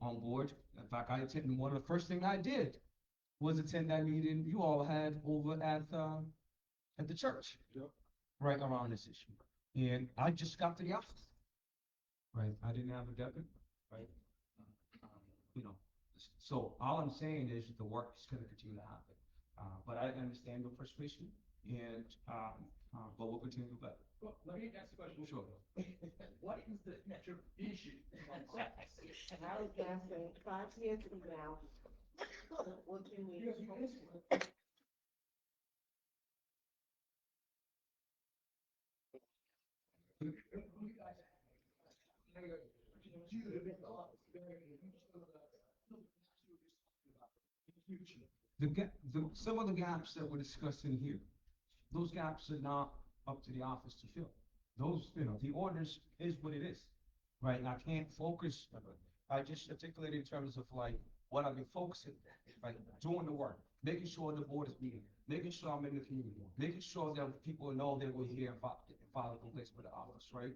on board, in fact, I attended, one of the first things I did was attend that meeting you all had over at the church, right around this issue. And I just got to the office, right? I didn't have a debit, right? So all I'm saying is the work is going to continue to happen. But I understand your frustration, and but we'll continue to do better. Well, let me ask a question. Sure. What is your vision? I was asking 5 years from now, what can we? Some of the gaps that we're discussing here, those gaps are not up to the office to fill. Those, the ordinance is what it is, right? And I can't focus, I just articulated in terms of like what I've been focusing, like doing the work, making sure the board is meeting, making sure I'm in the community, making sure that people know that we're here and follow the place with the office, right?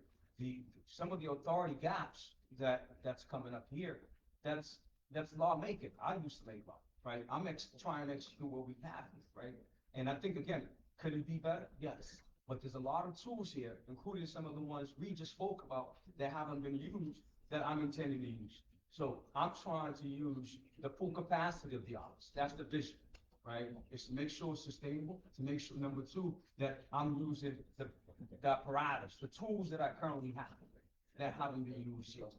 Some of the authority gaps that's coming up here, that's lawmaking. I used to make law, right? I'm trying to execute what we have, right? And I think, again, could it be better? Yes. But there's a lot of tools here, including some of the ones we just spoke about that haven't been used that I'm intending to use. So I'm trying to use the full capacity of the office. That's the vision, right? It's to make sure it's sustainable, to make sure, number two, that I'm using the apparatus, the tools that I currently have that haven't been used yet.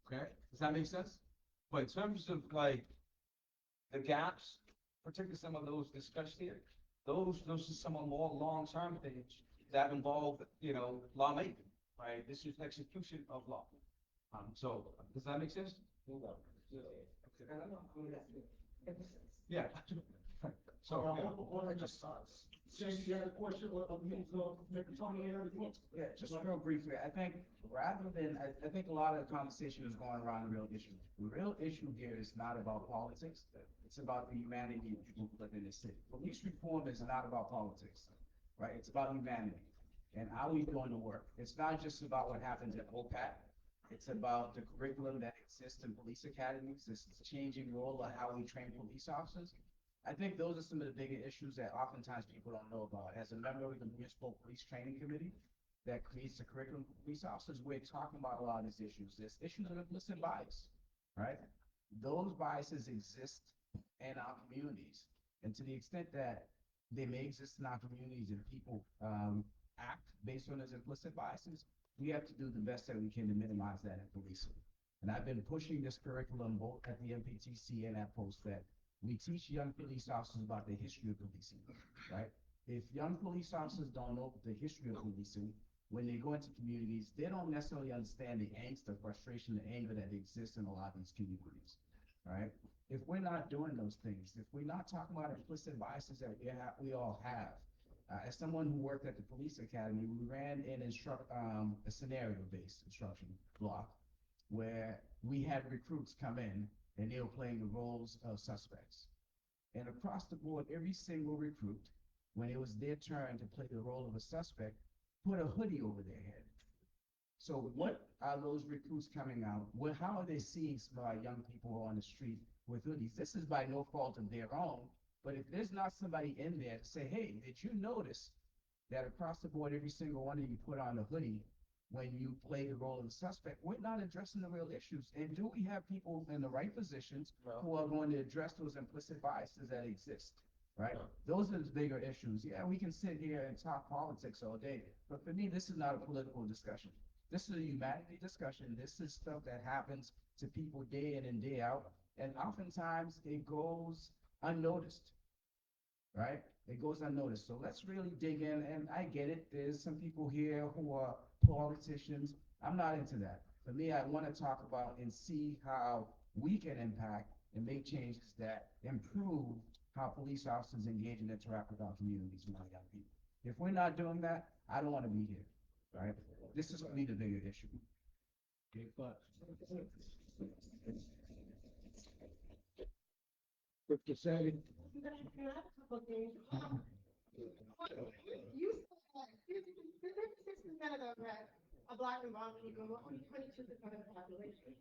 Okay? Does that make sense? But in terms of like the gaps, particularly some of those discussed here, those are some of the more long-term things that involve, lawmaking, right? This is execution of law. So does that make sense? Yeah. So, I just James, you had a question of Tony and everything? Yeah, just real briefly, I think rather than, I think a lot of the conversation is going around the real issue. The real issue here is not about politics. It's about the humanity of people who live in this city. Police reform is not about politics, right? It's about humanity. And how we doing the work. It's not just about what happens at OPAC. It's about the curriculum that exists in police academies. This is changing role of how we train police officers. I think those are some of the bigger issues that oftentimes people don't know about. As a member of the Municipal Police Training Committee that creates the curriculum for police officers, we're talking about a lot of these issues. There's issues of implicit bias, right? Those biases exist in our communities. And to the extent that they may exist in our communities and people act based on those implicit biases, we have to do the best that we can to minimize that in policing. And I've been pushing this curriculum both at the MPTC and at PostVet. We teach young police officers about the history of policing, right? If young police officers don't know the history of policing, when they go into communities, they don't necessarily understand the angst, the frustration, the anger that exists in a lot of these communities, right? If we're not doing those things, if we're not talking about implicit biases that we all have, as someone who worked at the police academy, we ran an a scenario-based instruction block where we had recruits come in and they were playing the roles of suspects. And across the board, every single recruit, when it was their turn to play the role of a suspect, put a hoodie over their head. So what are those recruits coming out? How are they seeing some of our young people on the street with hoodies? This is by no fault of their own, but if there's not somebody in there to say, hey, did you notice that across the board, every single one of you put on a hoodie when you play the role of the suspect, we're not addressing the real issues. And do we have people in the right positions who are going to address those implicit biases that exist? Right? Those are the bigger issues. Yeah, we can sit here and talk politics all day, but for me, this is not a political discussion. This is a humanity discussion. This is stuff that happens to people day in and day out. And oftentimes it goes unnoticed, right? It goes unnoticed. So let's really dig in. And I get it. There's some people here who are politicians. I'm not into that. For me, I want to talk about and see how we can impact and make changes that improve how police officers engage and interact with our communities and our young people. If we're not doing that, I don't want to be here, right? This is going to be the bigger issue. Okay, but. Mr. Sandy? Can I have a couple of things? You said that 56% of them are black and brown people, but only 22% of the population.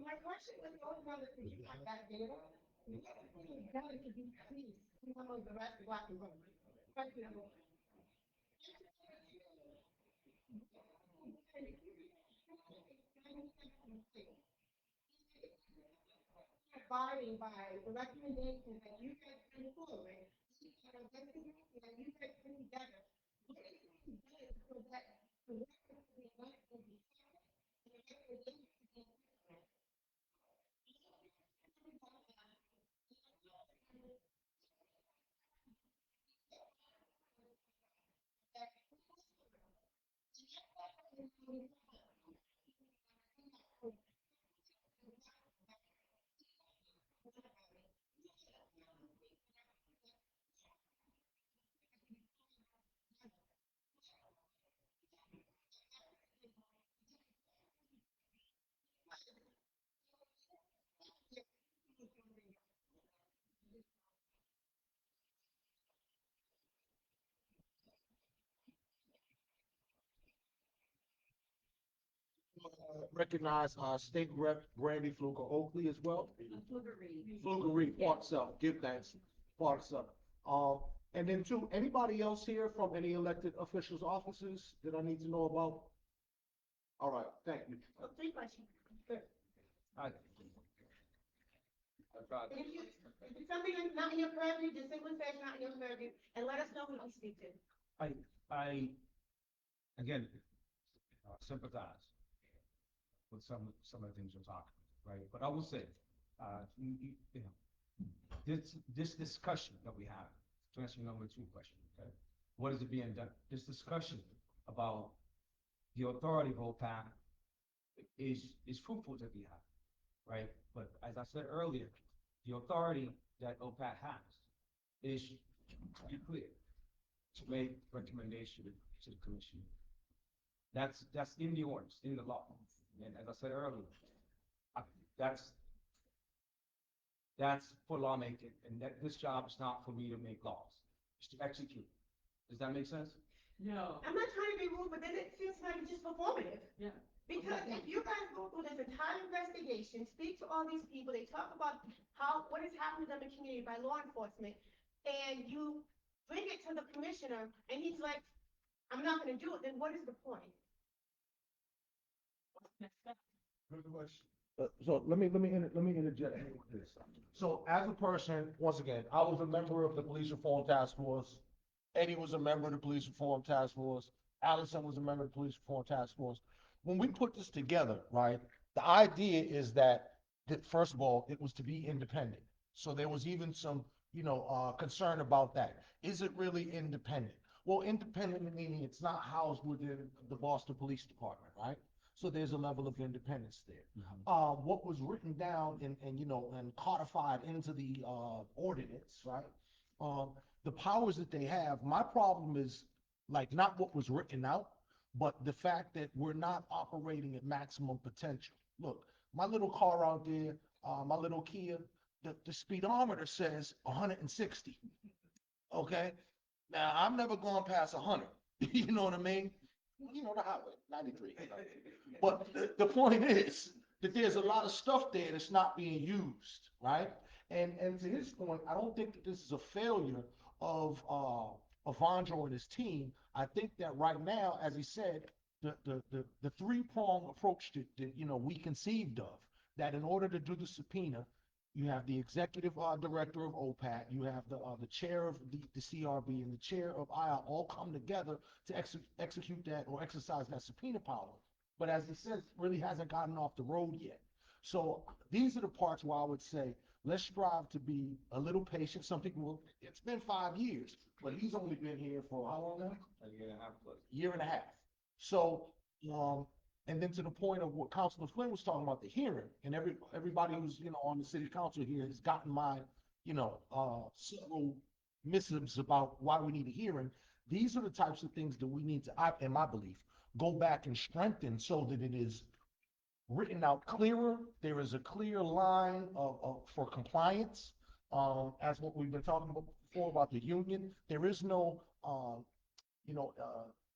My question was, those numbers, did you have that data? What is being done to decrease the number of the rest of black and brown? Question number one. Abiding by the recommendations that you guys bring forward, that you guys bring together. What is being done so that the rest of the life will be fair and the recommendations will be different? Recognize State Rep Brandy Fluker Oakley as well. Flukery, Park South, give thanks, Park South. And then two, anybody else here from any elected officials' offices that I need to know about? All right, thank you. Oh, 3 questions. If it's something that's not in your purview, just simply say it's not in your purview and let us know who you speak to. I again, sympathize with some of the things you're talking, right? But I will say, you know, this discussion that we have, to answer your number 2 question, okay? What is it being done? This discussion about the authority of OPAC is fruitful to be had, right? But as I said earlier, the authority that OPAC has is, to be clear, to make recommendation to the commission. That's in the orders, in the law. And as I said earlier, that's for lawmaking, and that this job is not for me to make laws, it's to execute. Does that make sense? No. I'm not trying to be rude, but then it feels like it's just performative. Yeah. Because if you guys go through this entire investigation, speak to all these people, they talk about what has happened to them in the community by law enforcement, and you bring it to the commissioner, and he's like, I'm not gonna do it, then what is the point? Good question. So let me interject here with this. So as a person, once again, I was a member of the Police Reform Task Force. Eddie was a member of the Police Reform Task Force. Allison was a member of the Police Reform Task Force. When we put this together, right, the idea is that first of all, it was to be independent. So there was even some, concern about that. Is it really independent? Well, independent meaning it's not housed within the Boston Police Department, right? So there's a level of independence there. Mm-hmm. What was written down and codified into the ordinance, right? The powers that they have, my problem is like not what was written out, but the fact that we're not operating at maximum potential. Look, my little car out there, my little Kia, the speedometer says 160. Okay? Now, I'm never going past 100. You know what I mean? you know, the highway, 93. But the point is that there's a lot of stuff there that's not being used, right? And to his point, I don't think that this is a failure of Vondro and his team. I think that right now, as he said, the three-prong approach that you know we conceived of, that in order to do the subpoena, you have the executive director of OPAT, you have the chair of the CRB, and the chair of IR all come together to execute that or exercise that subpoena power. But as he says, really hasn't gotten off the road yet. So these are the parts where I would say, let's strive to be a little patient. Some people will, it's been 5 years, but he's only been here for how long now? A year and a half plus. Year and a half. So, and then to the point of what Councilor Flynn was talking about, the hearing, and everybody who's, you know, on the city council here has gotten my, you know, several missives about why we need a hearing. These are the types of things that we need to, in my belief, go back and strengthen so that it is written out clearer. There is a clear line for compliance, as what we've been talking about before about the union. There is no, you know,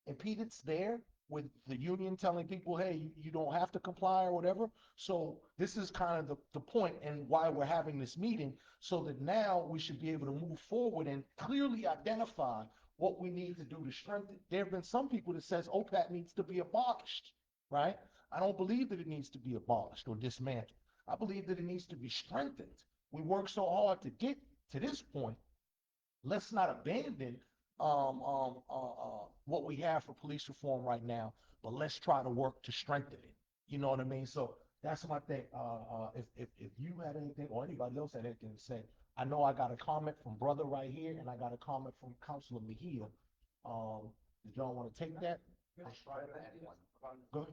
impedance there with the union telling people, hey, you don't have to comply or whatever. So this is kind of the point and why we're having this meeting, so that now we should be able to move forward and clearly identify what we need to do to strengthen. There have been some people that says OPAT needs to be abolished, right? I don't believe that it needs to be abolished or dismantled. I believe that it needs to be strengthened. We worked so hard to get to this point. Let's not abandon what we have for police reform right now, but let's try to work to strengthen it. You know what I mean? So that's my thing. If you had anything or anybody else had anything to say, I know I got a comment from brother right here, and I got a comment from Councilor Mejia. Did y'all want to take that? Go.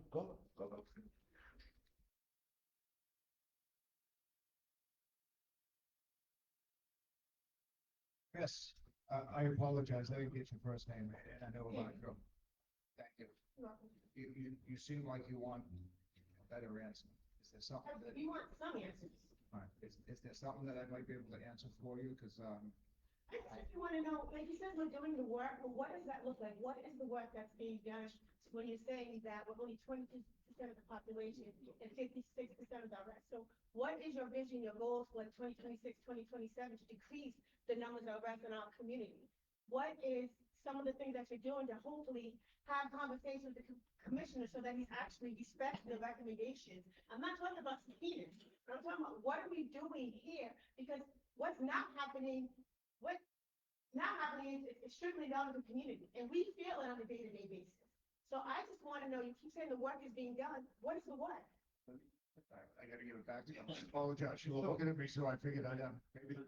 Yes, I apologize, I didn't get your first name, and I know about you. Thank you. You seem like you want a better answer. Is there something that? We want some answers. All right, is there something that I might be able to answer for you? Because, I just want to know, like you said, we're doing the work, but what does that look like? What is the work that's being done when you're saying that we're only 22% of the population and 56% of the arrests? So what is your vision, your goals for 2026, 2027 to decrease the numbers of arrests in our community? What is some of the things that you're doing to hopefully have conversations with the commissioner so that he's actually respecting the recommendations? I'm not talking about subpoenas. I'm talking about what are we doing here? Because what's not happening is strictly down to the community, and we feel it on a day-to-day basis. So I just want to know, you keep saying the work is being done. What is the work? I gotta give it back to you. I apologize, you were looking at me, so I figured I'd maybe.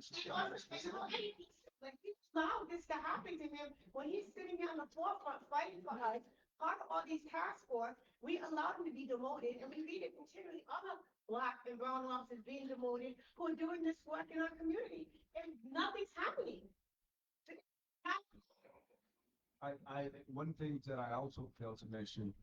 Like, he allowed this to happen to him when he's sitting here on the forefront fighting for us. Part of all these task force, we allowed him to be demoted, and we read it continually. Other black and brown officers being demoted who are doing this work in our community, and nothing's happening. One thing that I also failed to mention,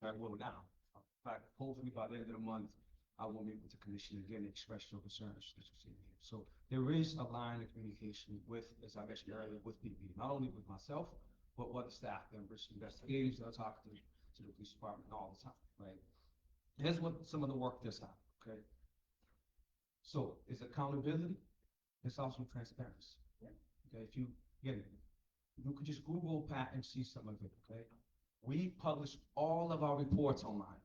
I will now. In fact, hopefully by the end of the month, I will meet with the commission again and express your concerns that you see here. So there is a line of communication with, as I mentioned earlier, with PP, not only with myself, but with the staff members, investigators that I talk to the police department all the time, right? Here's what some of the work that's happened, okay? So it's accountability, it's also transparency. Okay, if you could just Google Pat and see some of it, okay? We publish all of our reports online,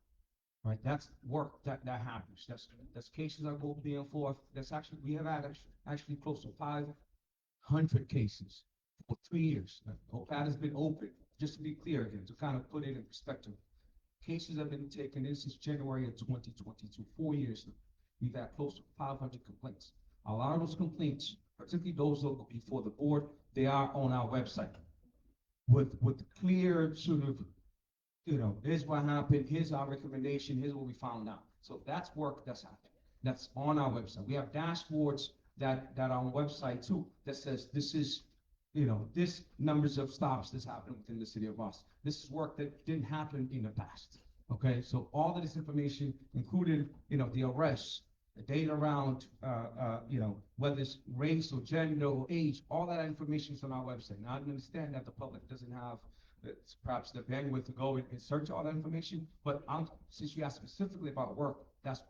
right? That's work that happens. That's cases that go being forth. That's actually, we have actually close to 500 cases for 3 years. Pat has been open, just to be clear again, to kind of put it in perspective. Cases have been taken in since January of 2022, 4 years now. We've had close to 500 complaints. A lot of those complaints, particularly those that go before the board, they are on our website with clear sort of, here's what happened, here's our recommendation, here's what we found out. So that's work that's happening. That's on our website. We have dashboards that are on the website too, that says this is, this numbers of stops that's happening within the city of Boston. This is work that didn't happen in the past. Okay, so all of this information, including, the arrests, the data around, whether it's race or gender or age, all that information is on our website. Now, I understand that the public doesn't have perhaps the bandwidth to go and search all that information, but since you asked specifically about work that's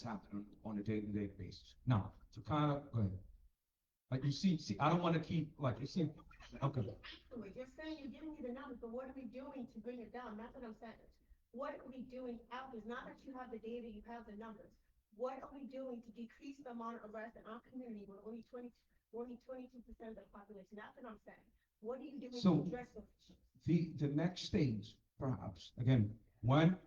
happening on a day-to-day basis. Now, to kind of, go ahead. Like you see, I don't want to keep, like, you see, okay. Actually, you're saying you're giving me the numbers, but what are we doing to bring it down? That's what I'm saying. What are we doing out there? Not that you have the data, you have the numbers. What are we doing to decrease the amount of arrests in our community where only 22% of the population? That's what I'm saying. What are you doing So, to address those issues? the next stage, perhaps, again, one,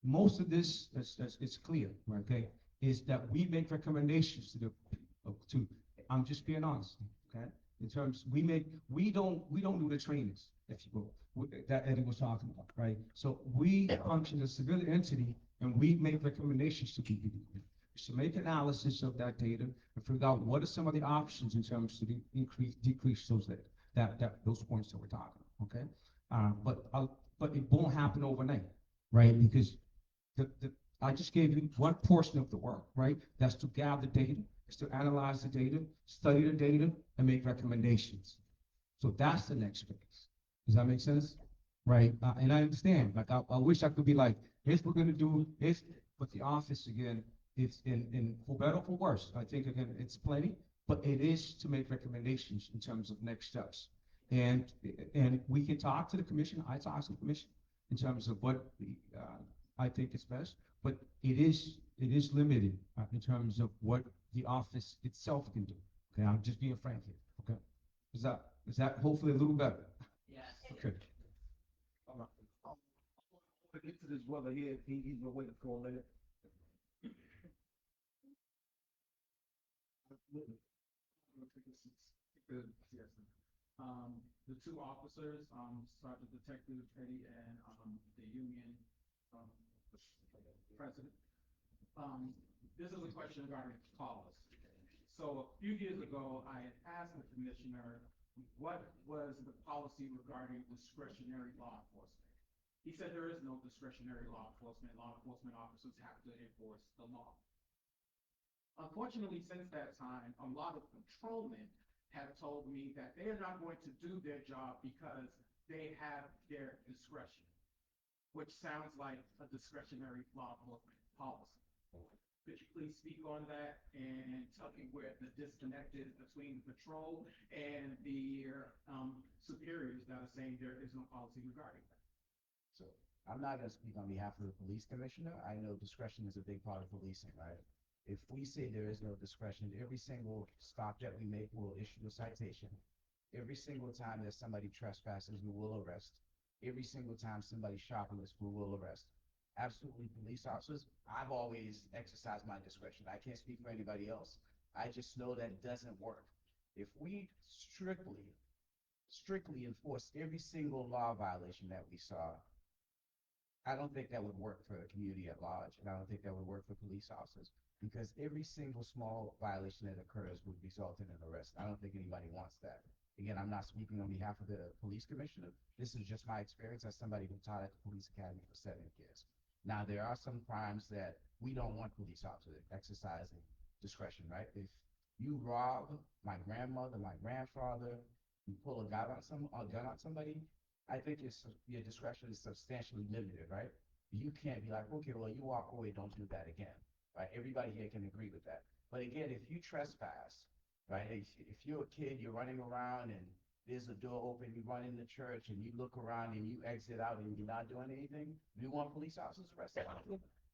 most of this is clear, okay, is that we make recommendations to, I'm just being honest, okay? In terms, we don't do the trainings, if you will, that Eddie was talking about, right? So we function as a civil entity and we make recommendations to people. So make analysis of that data and figure out what are some of the options in terms of decrease those points that we're talking, okay? But it won't happen overnight, right? Because I just gave you one portion of the work, right? That's to gather data, is to analyze the data, study the data, and make recommendations. So that's the next phase. Does that make sense? Right? And I understand. Like I wish I could be like, here's what we're gonna do. But the office again, it's in for better or for worse. I think again, it's plenty, but it is to make recommendations in terms of next steps. And we can talk to the commission. I talk to the commission in terms of what I think is best, but it is limited in terms of what the office itself can do. Okay, I'm just being frank here. Okay, is that hopefully a little better? Yes. Okay. To get to this brother here, he's been waiting for a minute. The two officers, Sergeant Detective Eddie and the union president. This is a question regarding callers. So a few years ago, I had asked the commissioner what was the policy regarding discretionary law enforcement. He said there is no discretionary law enforcement. Law enforcement officers have to enforce the law. Unfortunately, since that time, a lot of patrolmen have told me that they are not going to do their job because they have their discretion, which sounds like a discretionary law enforcement policy. Could you please speak on that and tell me where the disconnect is between the patrol and the superiors that are saying there is no policy regarding that? So I'm not going to speak on behalf of the police commissioner. I know discretion is a big part of policing, right? If we say there is no discretion, every single stop that we make will issue a citation. Every single time that somebody trespasses, we will arrest. Every single time somebody shoplifts, we will arrest. Absolutely, police officers, I've always exercised my discretion. I can't speak for anybody else. I just know that doesn't work. If we strictly enforce every single law violation that we saw, I don't think that would work for the community at large, and I don't think that would work for police officers, because every single small violation that occurs would result in an arrest. I don't think anybody wants that. Again, I'm not speaking on behalf of the police commissioner. This is just my experience as somebody who taught at the police academy for 7 years. Now, there are some crimes that we don't want police officers exercising discretion, right? If you rob my grandmother, my grandfather, you pull a gun on somebody, I think your discretion is substantially limited, right? You can't be like, okay, well, you walk away, don't do that again, right? Everybody here can agree with that. But again, if you trespass, right? If you're a kid, you're running around and there's a door open, you run in the church and you look around and you exit out and you're not doing anything, do you want police officers arrested?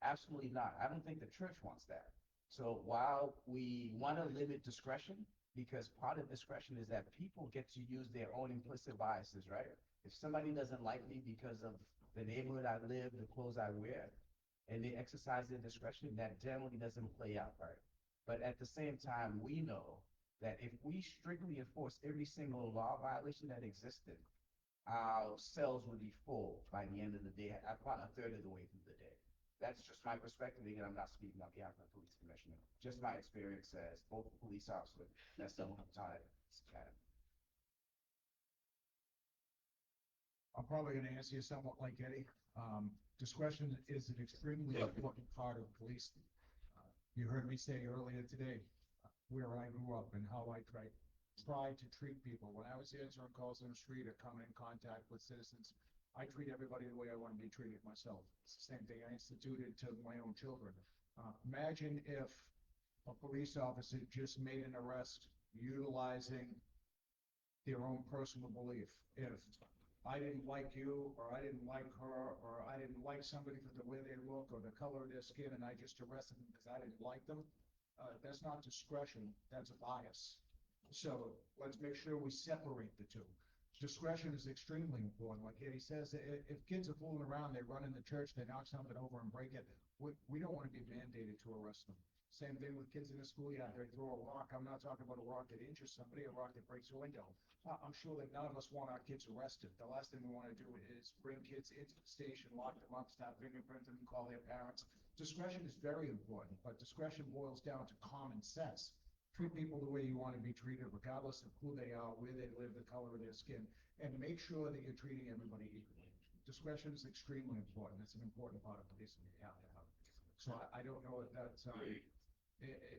Absolutely not. I don't think the church wants that. So while we want to limit discretion, because part of discretion is that people get to use their own implicit biases, right? If somebody doesn't like me because of the neighborhood I live, the clothes I wear, and they exercise their discretion, that generally doesn't play out right. But at the same time, we know that if we strictly enforce every single law violation that existed, our cells would be full by the end of the day, about a third of the way through the day. That's just my perspective. Again, I'm not speaking on behalf of the police commissioner. Just my experience as both a police officer and someone who taught at this academy. I'm probably going to answer you somewhat like Eddie. Discretion is an extremely important part of policing. You heard me say earlier today where I grew up and how I tried try to treat people. When I was answering calls on the street or coming in contact with citizens, I treat everybody the way I want to be treated myself. It's the same thing I instituted to my own children. Imagine if a police officer just made an arrest utilizing their own personal belief. If I didn't like you, or I didn't like her, or I didn't like somebody for the way they look or the color of their skin, and I just arrested them because I didn't like them, that's not discretion, that's a bias. So let's make sure we separate the two. Discretion is extremely important. Like Eddie says, if kids are fooling around, they run in the church, they knock something over and break it, we don't want to be mandated to arrest them. Same thing with kids in the schoolyard, they throw a rock. I'm not talking about a rock that injures somebody, a rock that breaks a window. I'm sure that none of us want our kids arrested. The last thing we want to do is bring kids into the station, lock them up, stop fingerprinting them, call their parents. Discretion is very important, but discretion boils down to common sense. Treat people the way you want to be treated, regardless of who they are, where they live, the color of their skin, and make sure that you're treating everybody equally. Discretion is extremely important. It's an important part of policing you have to have. So I don't know if that's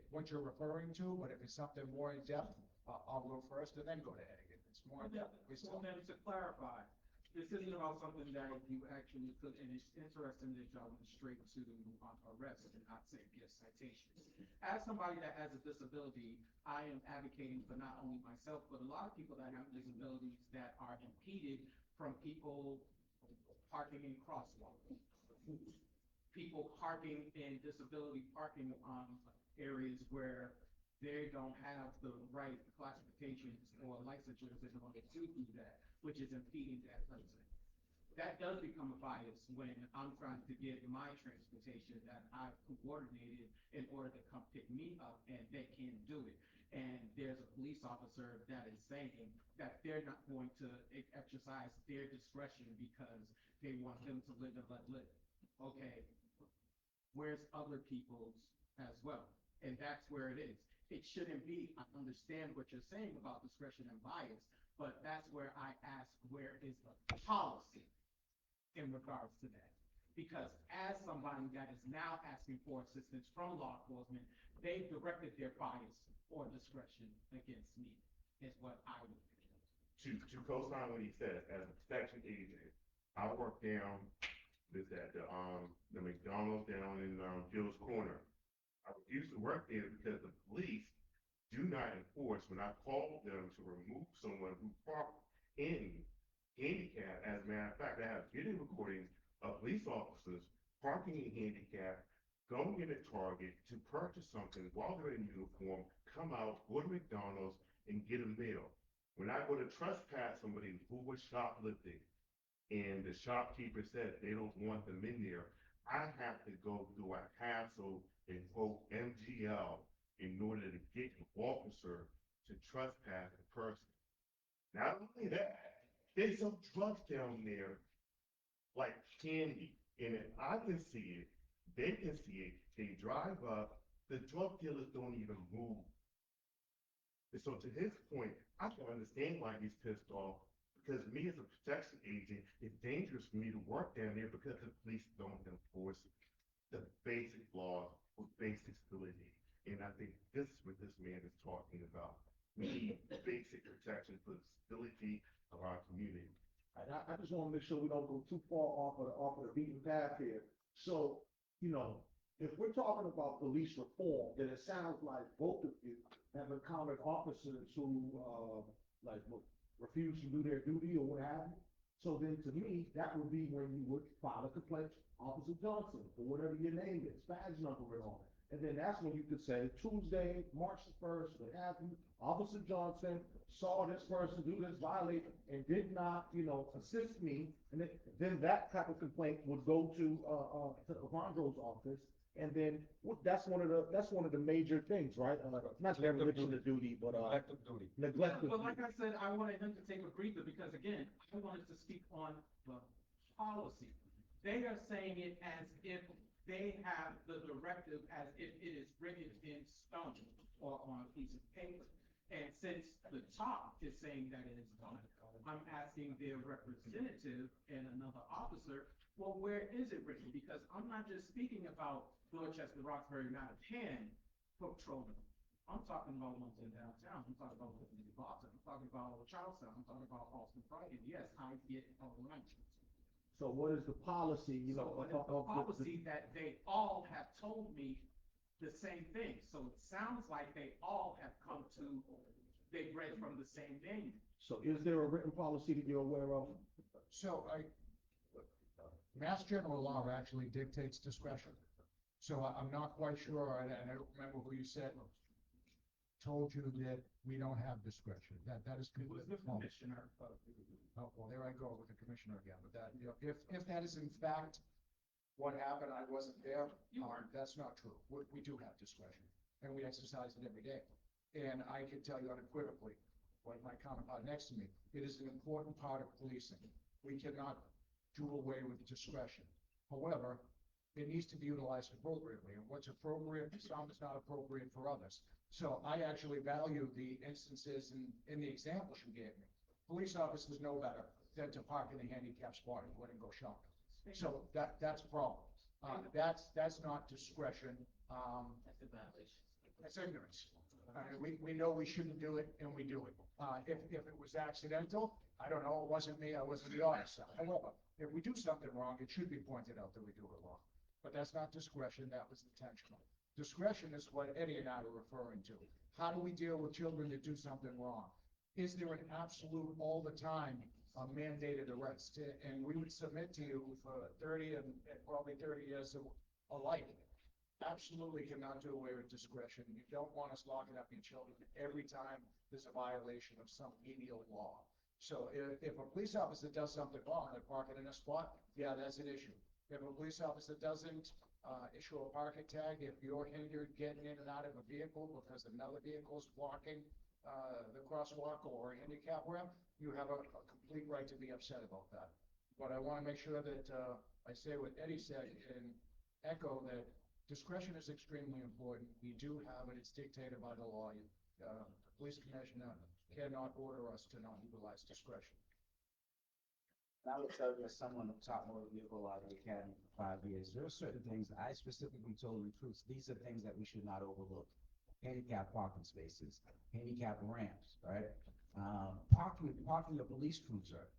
what you're referring to, but if it's something more in depth, I'll go first and then go to Eddie. It's more in depth. So then to clarify, this isn't about something that you actually put, and it's interesting that y'all went straight to arrest and not say get citations. As somebody that has a disability, I am advocating for not only myself, but a lot of people that have disabilities that are impeded from people parking in crosswalks, people parking in disability parking areas where they don't have the right classifications or licensures in order to do that, which is impeding that person. That does become a bias when I'm trying to get my transportation that I've coordinated in order to come pick me up and they can't do it. And there's a police officer that is saying that they're not going to exercise their discretion because they want them to live and let live. Okay, where's other people's as well? And that's where it is. It shouldn't be. I understand what you're saying about discretion and bias, but that's where I ask, where is the policy in regards to that? Because as somebody that is now asking for assistance from law enforcement, they've directed their bias or discretion against me, is what I would do. To co-sign what he said, as a protection agent, I work down this at the McDonald's down in Gill's Corner. I refuse to work there because the police do not enforce. When I called them to remove someone who parked in handicap, as a matter of fact, I have video recordings of police officers parking in handicap, going in at Target to purchase something while they're in uniform, come out, go to McDonald's, and get a meal. When I go to trespass somebody who was shoplifting, and the shopkeeper said they don't want them in there, I have to go through a hassle and quote MGL in order to get an officer to trespass the person. Not only that, they sell drugs down there like candy. And if I can see it, they can see it, they drive up, the drug dealers don't even move. And so to his point, I can understand why he's pissed off, because me as a protection agent, it's dangerous for me to work down there because the police don't enforce the basic laws with basic civility. And I think this is what this man is talking about. We need basic protection for the civility of our community. And I just want to make sure we don't go too far off of the beaten path here. So, you know, if we're talking about police reform, then it sounds like both of you have encountered officers who, refuse to do their duty or what have you. So then to me, that would be when you would file a complaint, Officer Johnson, or whatever your name is, badge number and all. And then that's when you could say, Tuesday, March the 1st, what have you, Officer Johnson saw this person do this, violate, and did not, assist me. And then that type of complaint would go to Evandro's office. And then that's one of the major things, right? Not dereliction of duty, but Neglect of duty. neglect of But duty. like I said, I wanted him to take a breather because again, I wanted to speak on the policy. They are saying it as if they have the directive as if it is written in stone or on a piece of paper. And since the top is saying that it is done, I'm asking their representative and another officer, well, where is it written? Because I'm not just speaking about Dorchester, Roxbury, Mattapan patrolling. I'm talking about ones in downtown, I'm talking about in Boston, I'm talking about Charlestown, I'm talking about Austin Friday, yes, I get around. So what is the policy, you So know? what is the policy that they all have told me the same thing? So it sounds like they all have come to, they read from the same manual. So is there a written policy that you're aware of? So Mass General Law actually dictates discretion. So I'm not quite sure, and I don't remember who you said told you that we don't have discretion. That is. It was the commissioner. Oh, well, there I go with the commissioner again, but that, you know, if that is in fact what happened, I wasn't there, that's not true. We do have discretion, and we exercise it every day. And I can tell you unequivocally, like my counterpart next to me, it is an important part of policing. We cannot do away with discretion. However, it needs to be utilized appropriately, and what's appropriate for some is not appropriate for others. So I actually value the instances in the examples you gave me. Police officers know better than to park in a handicapped spot and go in and go shopping. So that's a problem. That's not discretion. That's a violation. That's ignorance. We know we shouldn't do it, and we do it. If it was accidental, I don't know, it wasn't me, I wasn't the officer. However, if we do something wrong, it should be pointed out that we do it wrong. But that's not discretion, that was intentional. Discretion is what Eddie and I were referring to. How do we deal with children that do something wrong? Is there an absolute, all the time, mandated arrest? And we would submit to you for 30 and probably 30 years of life. Absolutely cannot do away with discretion. You don't want us locking up your children every time there's a violation of some menial law. So if a police officer does something wrong, like parking in a spot, yeah, that's an issue. If a police officer doesn't issue a parking tag, if you're hindered getting in and out of a vehicle because another vehicle is blocking the crosswalk or a handicap ramp, you have a complete right to be upset about that. But I want to make sure that I say what Eddie said and echo that discretion is extremely important. We do have it. It's dictated by the law. The police commissioner cannot order us to not utilize discretion. And I would tell you, as someone who taught motor vehicle out of the academy for 5 years, there are certain things I specifically told recruits, these are things that we should not overlook. Handicap parking spaces, handicap ramps, right? Parking a police cruiser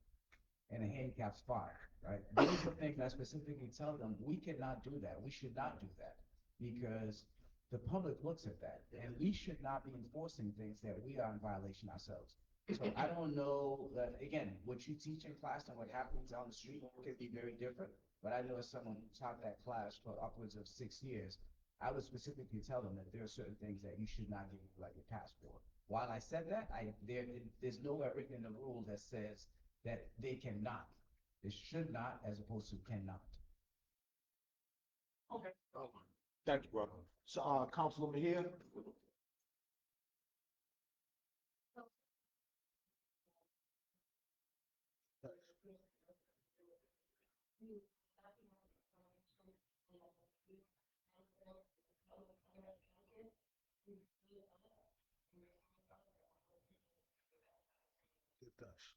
in a handicap spot, right? These are things I specifically tell them, we cannot do that. We should not do that because the public looks at that, and we should not be enforcing things that we are in violation ourselves. So I don't know that, again, what you teach in class and what happens on the street could be very different. But I know as someone who taught that class for upwards of 6 years, I would specifically tell them that there are certain things that you should not give like a passport. While I said that, there's nowhere written in the rule that says that they cannot. They should not, as opposed to cannot. Okay. Thank you, brother. So, Councilwoman here. It does.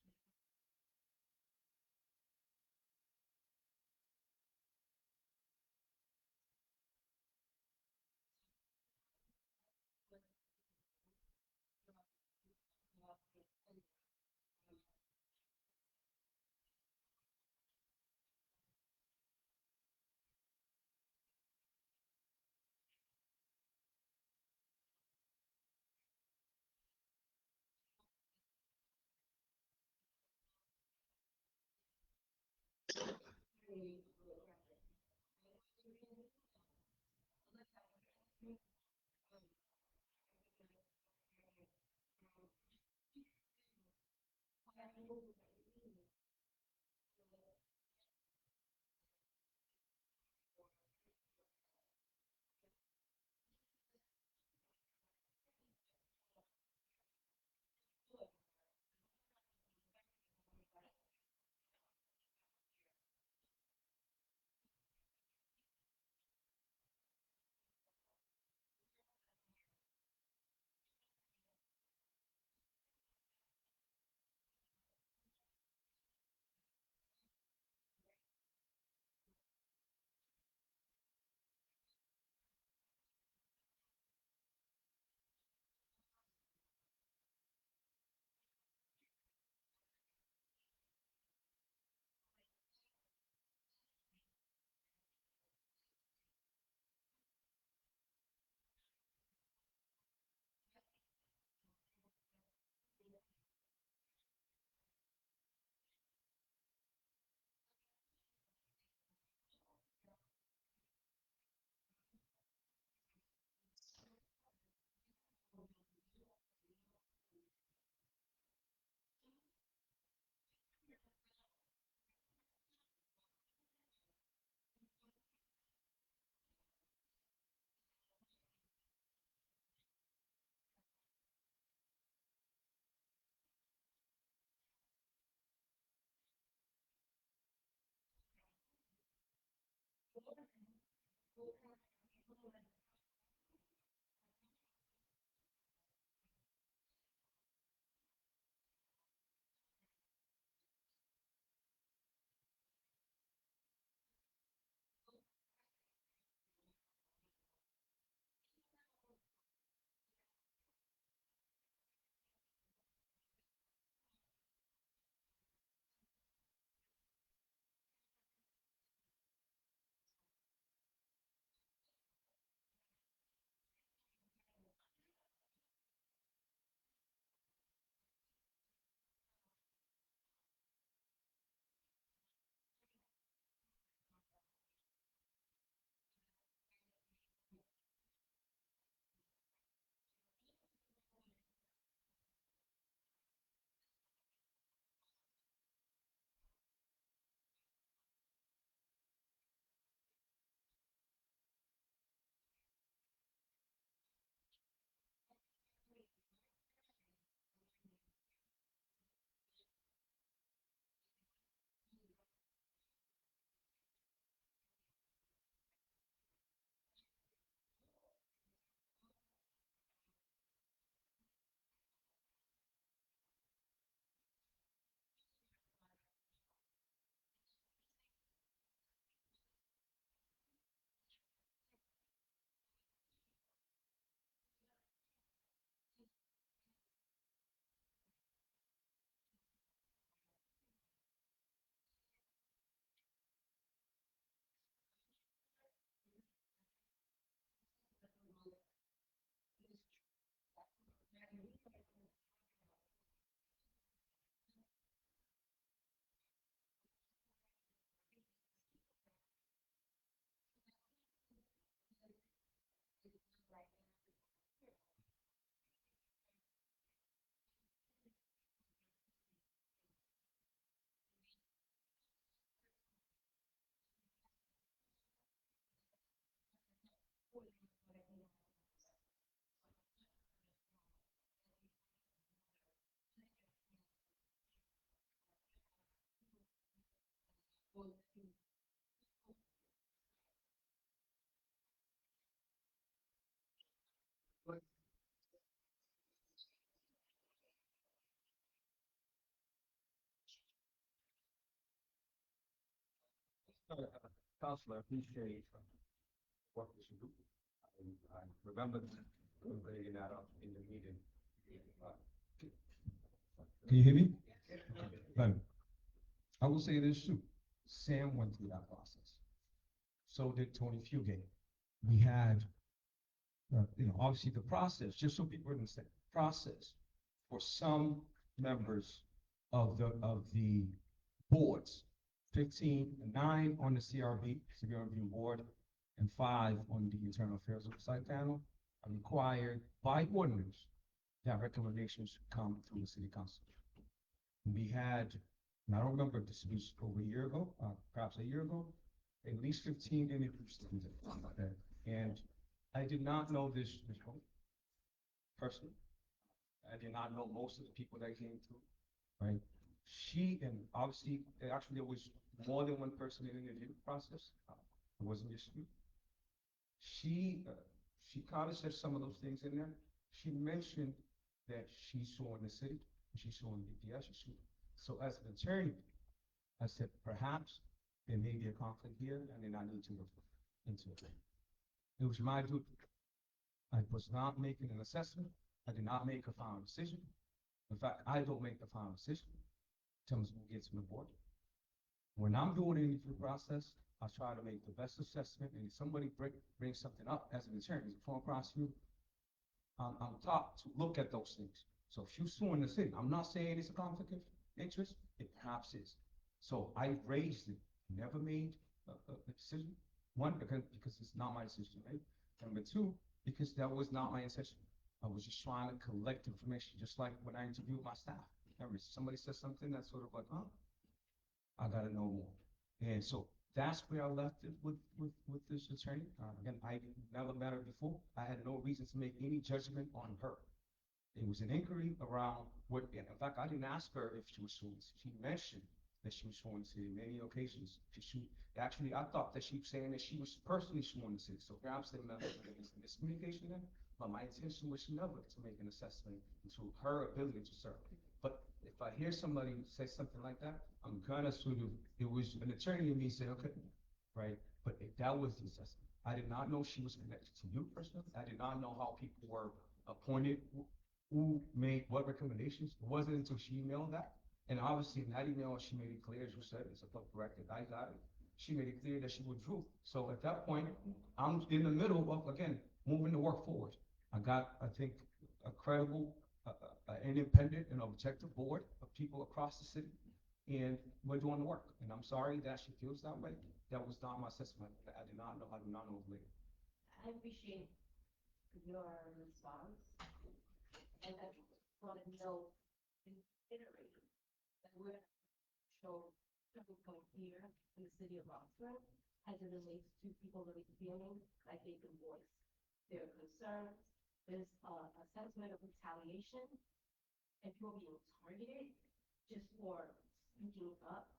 Counselor, I appreciate what you do. I remember bringing that up in the meeting. Uh, Can you hear me? Better. I will say this too. Sam went through that process. So did Tony Fugate. We had, obviously the process, just so people understand, process for some members of the boards, 15, 9 on the CRB board, and 5 on the Internal Affairs Oversight Panel, are required by ordinance that recommendations come through the city council. We had, and I don't remember if this was over a year ago, perhaps a year ago, at least 15 interviews. And I did not know this person. I did not know most of the people that came through, right? She, and obviously, actually, there was more than one person in the interview process. It wasn't just you. She kind of said some of those things in there. She mentioned that she saw in the city, she saw in DPS, so as an attorney, I said, perhaps there may be a conflict here, and then I need to look into it. It was my duty. I was not making an assessment. I did not make a final decision. In fact, I don't make the final decision in terms of who gets on the board. When I'm doing the interview process, I try to make the best assessment, and if somebody brings something up as an attorney, as a former prosecutor, I'm taught to look at those things. So if you're suing the city, I'm not saying it's a conflict of interest, it perhaps is. So I raised it, never made a decision. One, because it's not my decision, right? Number two, because that was not my intention. I was just trying to collect information, just like when I interviewed my staff. Remember, somebody says something that's sort of like, huh? I gotta know more. And so that's where I left it with this attorney. Again, I never met her before. I had no reason to make any judgment on her. It was an inquiry around what, and in fact, I didn't ask her if she was suing. She mentioned that she was suing the city on many occasions. Actually, I thought that she was saying that she was personally suing the city. So perhaps there was a miscommunication there, but my intention was never to make an assessment into her ability to serve. But if I hear somebody say something like that, I'm gonna sort of, it was an attorney in me said, okay, right? But if that was the assessment. I did not know she was connected to you personally. I did not know how people were appointed, who made what recommendations. It wasn't until she emailed that. And obviously in that email, she made it clear, as you said, it's a public record, I got it. She made it clear that she withdrew. So at that point, I'm in the middle of, again, moving the work forward. I got, I think, a credible, independent and objective board of people across the city, and we're doing the work. And I'm sorry that she feels that way. That was not my assessment. I do not know later. I appreciate your response, and I want to know, reiterate, that we're show turning point here in the city of Roxbury as it relates to people really feeling like they can voice their concerns. There's a sentiment of retaliation and people being targeted just for speaking up.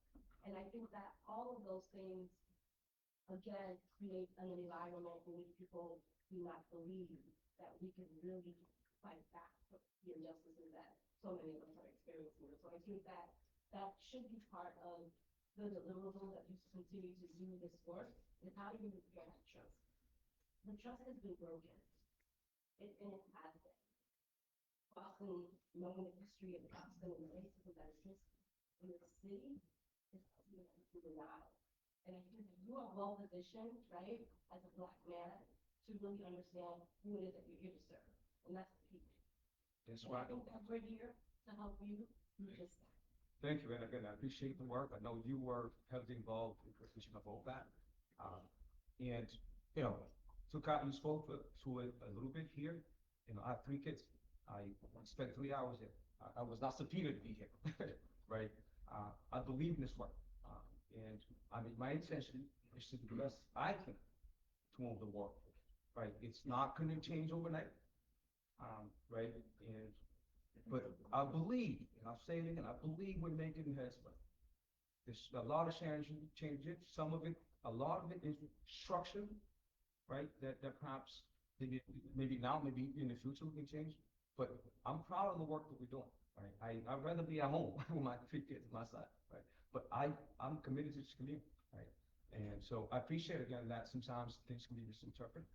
And I think that all of those things, again, create an environment in which people do not believe that we can really fight back for the injustices that so many of us are experiencing. So I think that that should be part of the deliverable that you continue to do this work, is how do you repair that trust? The trust has been broken. It has been. Boston, knowing the history of Boston and the racism that exists in the city, is denial. And I think that you are well positioned, right, as a Black man, to really understand who it is that you're here to serve. And that's the people. That's And why I think that we're here to help you do just that. Thank you, and again, I appreciate the work. I know you were heavily involved in the creation of OVAT. And, you spoke to it a little bit here. I have 3 kids. I spent 3 hours there. I was not subpoenaed to be here, right? I believe in this work. And my intention is to do the best I can to move the work, right? It's not going to change overnight, right? But I believe, and I'll say it again, I believe we're making headway. There's a lot of changes. Some of it, a lot of it is structure, right? That perhaps maybe now, maybe in the future we can change. But I'm proud of the work that we're doing, right? I'd rather be at home with my 3 kids on my side, right? But I'm committed to this community, right? And so I appreciate again that sometimes things can be misinterpreted,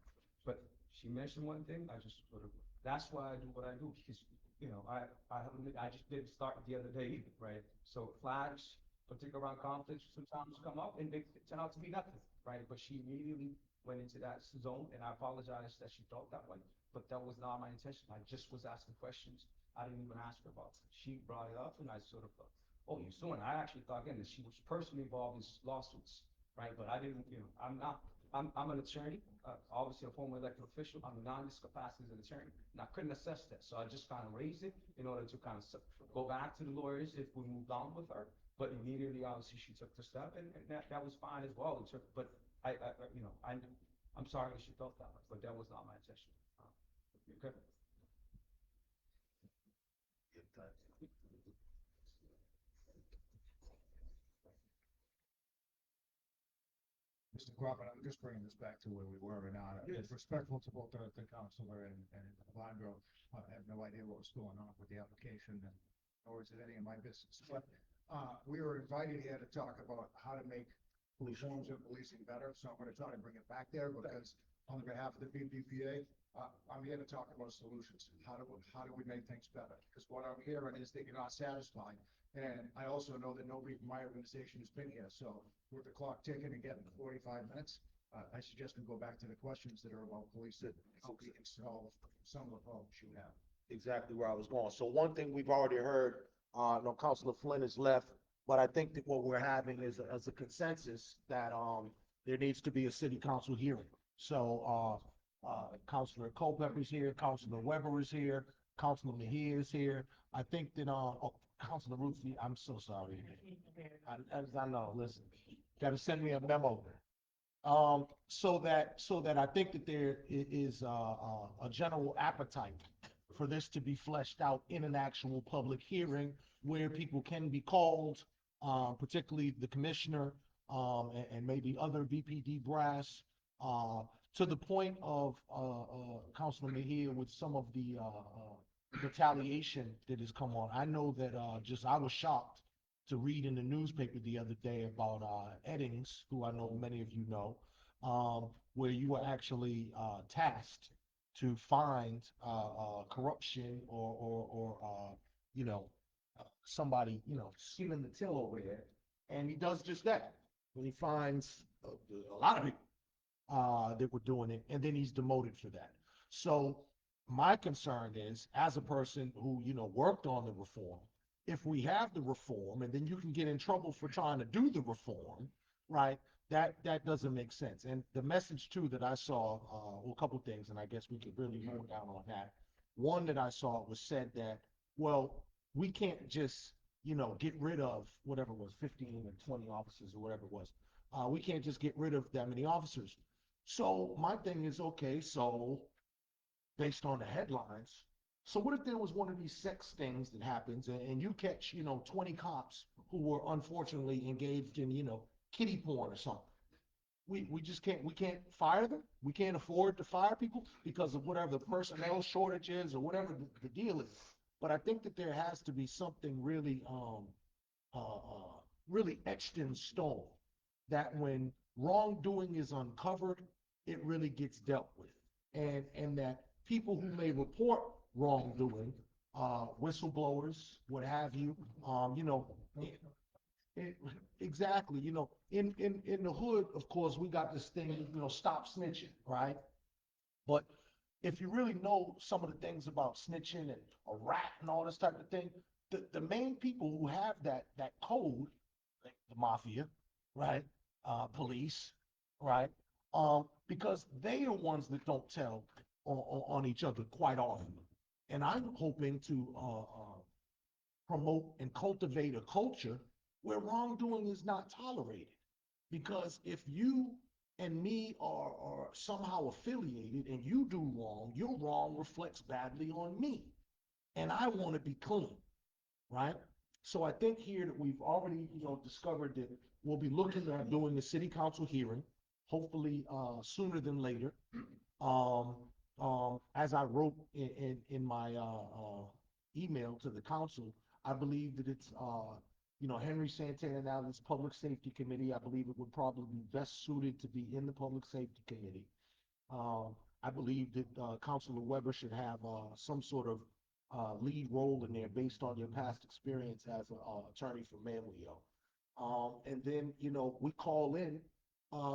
but she mentioned one thing, I just sort of, that's why I do what I do, because, you know, I just didn't start the other day either, right? So flags, particularly around conflicts, sometimes come up and they turn out to be nothing, right? But she immediately went into that zone, and I apologize that she felt that way, but that was not my intention. I just was asking questions. I didn't even ask her about it. She brought it up, and I sort of thought, oh, you're suing. I actually thought again that she was personally involved in lawsuits, right? But I didn't, you know, I'm not. I'm an attorney, obviously a former elected official. I'm not in this capacity as an attorney, and I couldn't assess that. So I just kind of raised it in order to kind of go back to the lawyers if we moved on with her. But immediately, obviously, she took the step, and that was fine as well. But you know, I'm sorry that she felt that way, but that was not my intention. Okay. Mr. Crawford, I'm just bringing this back to where we were, and it's respectful to both the counselor and Alondra. I have no idea what was going on with the application, and nor is it any of my business. But we were invited here to talk about how to make police homes and policing better, so I'm going to try to bring it back there because on behalf of the BPPA, I'm here to talk about solutions. How do we make things better? Because what I'm hearing is that you're not satisfied. And I also know that nobody from my organization has been here. So with the clock ticking and getting 45 minutes, I suggest we go back to the questions that are about police that help we can solve some of the problems you have. Exactly where I was going. So one thing we've already heard, no, Councilor Flynn has left, but I think that what we're having is a consensus that, there needs to be a city council hearing. So, Councilor Culpepper's here, Councilor Weber is here, Councilor Mejia is here. I think that, Councilor Ruthie, I'm so sorry. I know, listen, gotta send me a memo. So that I think that there is a general appetite for this to be fleshed out in an actual public hearing where people can be called, particularly the commissioner, and maybe other VPD brass, to the point of, Councilor Mejia with some of the, retaliation that has come on. I know that, I was shocked to read in the newspaper the other day about, Eddings, who I know many of you know, where you were actually, tasked to find, corruption or you know, somebody, you know, skimming the till over there. And he does just that. When he finds a lot of people, that were doing it, and then he's demoted for that. So my concern is, as a person who, you know, worked on the reform, if we have the reform and then you can get in trouble for trying to do the reform, right? That doesn't make sense. And the message too that I saw, well, a couple things, and I guess we could really move down on that. One that I saw was said that, well, we can't just, you know, get rid of whatever it was, 15 or 20 officers or whatever it was. We can't just get rid of that many officers. So my thing is, okay, so based on the headlines, so what if there was one of these sex things that happens and you catch, you know, 20 cops who were unfortunately engaged in, you know, kiddie porn or something? We just we can't fire them. We can't afford to fire people because of whatever the personnel shortage is or whatever the deal is. But I think that there has to be something really, really etched in stone that when wrongdoing is uncovered, it really gets dealt with. And that people who may report wrongdoing, whistleblowers, what have you, you know, exactly, you know, in the hood, of course, we got this thing, you know, stop snitching, right? But if you really know some of the things about snitching and a rat and all this type of thing, the main people who have that code, like the mafia, right? Police, right? Because they are ones that don't tell on each other quite often. And I'm hoping to promote and cultivate a culture where wrongdoing is not tolerated. Because if you and me are somehow affiliated and you do wrong, your wrong reflects badly on me. And I want to be clean, right? So I think here that we've already, you know, discovered that we'll be looking at doing a city council hearing, hopefully sooner than later. As I wrote in my email to the council, I believe that it's Henry Santana now in this Public Safety Committee, I believe it would probably be best suited to be in the Public Safety Committee. I believe that Councilor Weber should have some sort of lead role in there based on your past experience as an attorney for Manlio. And then, we call in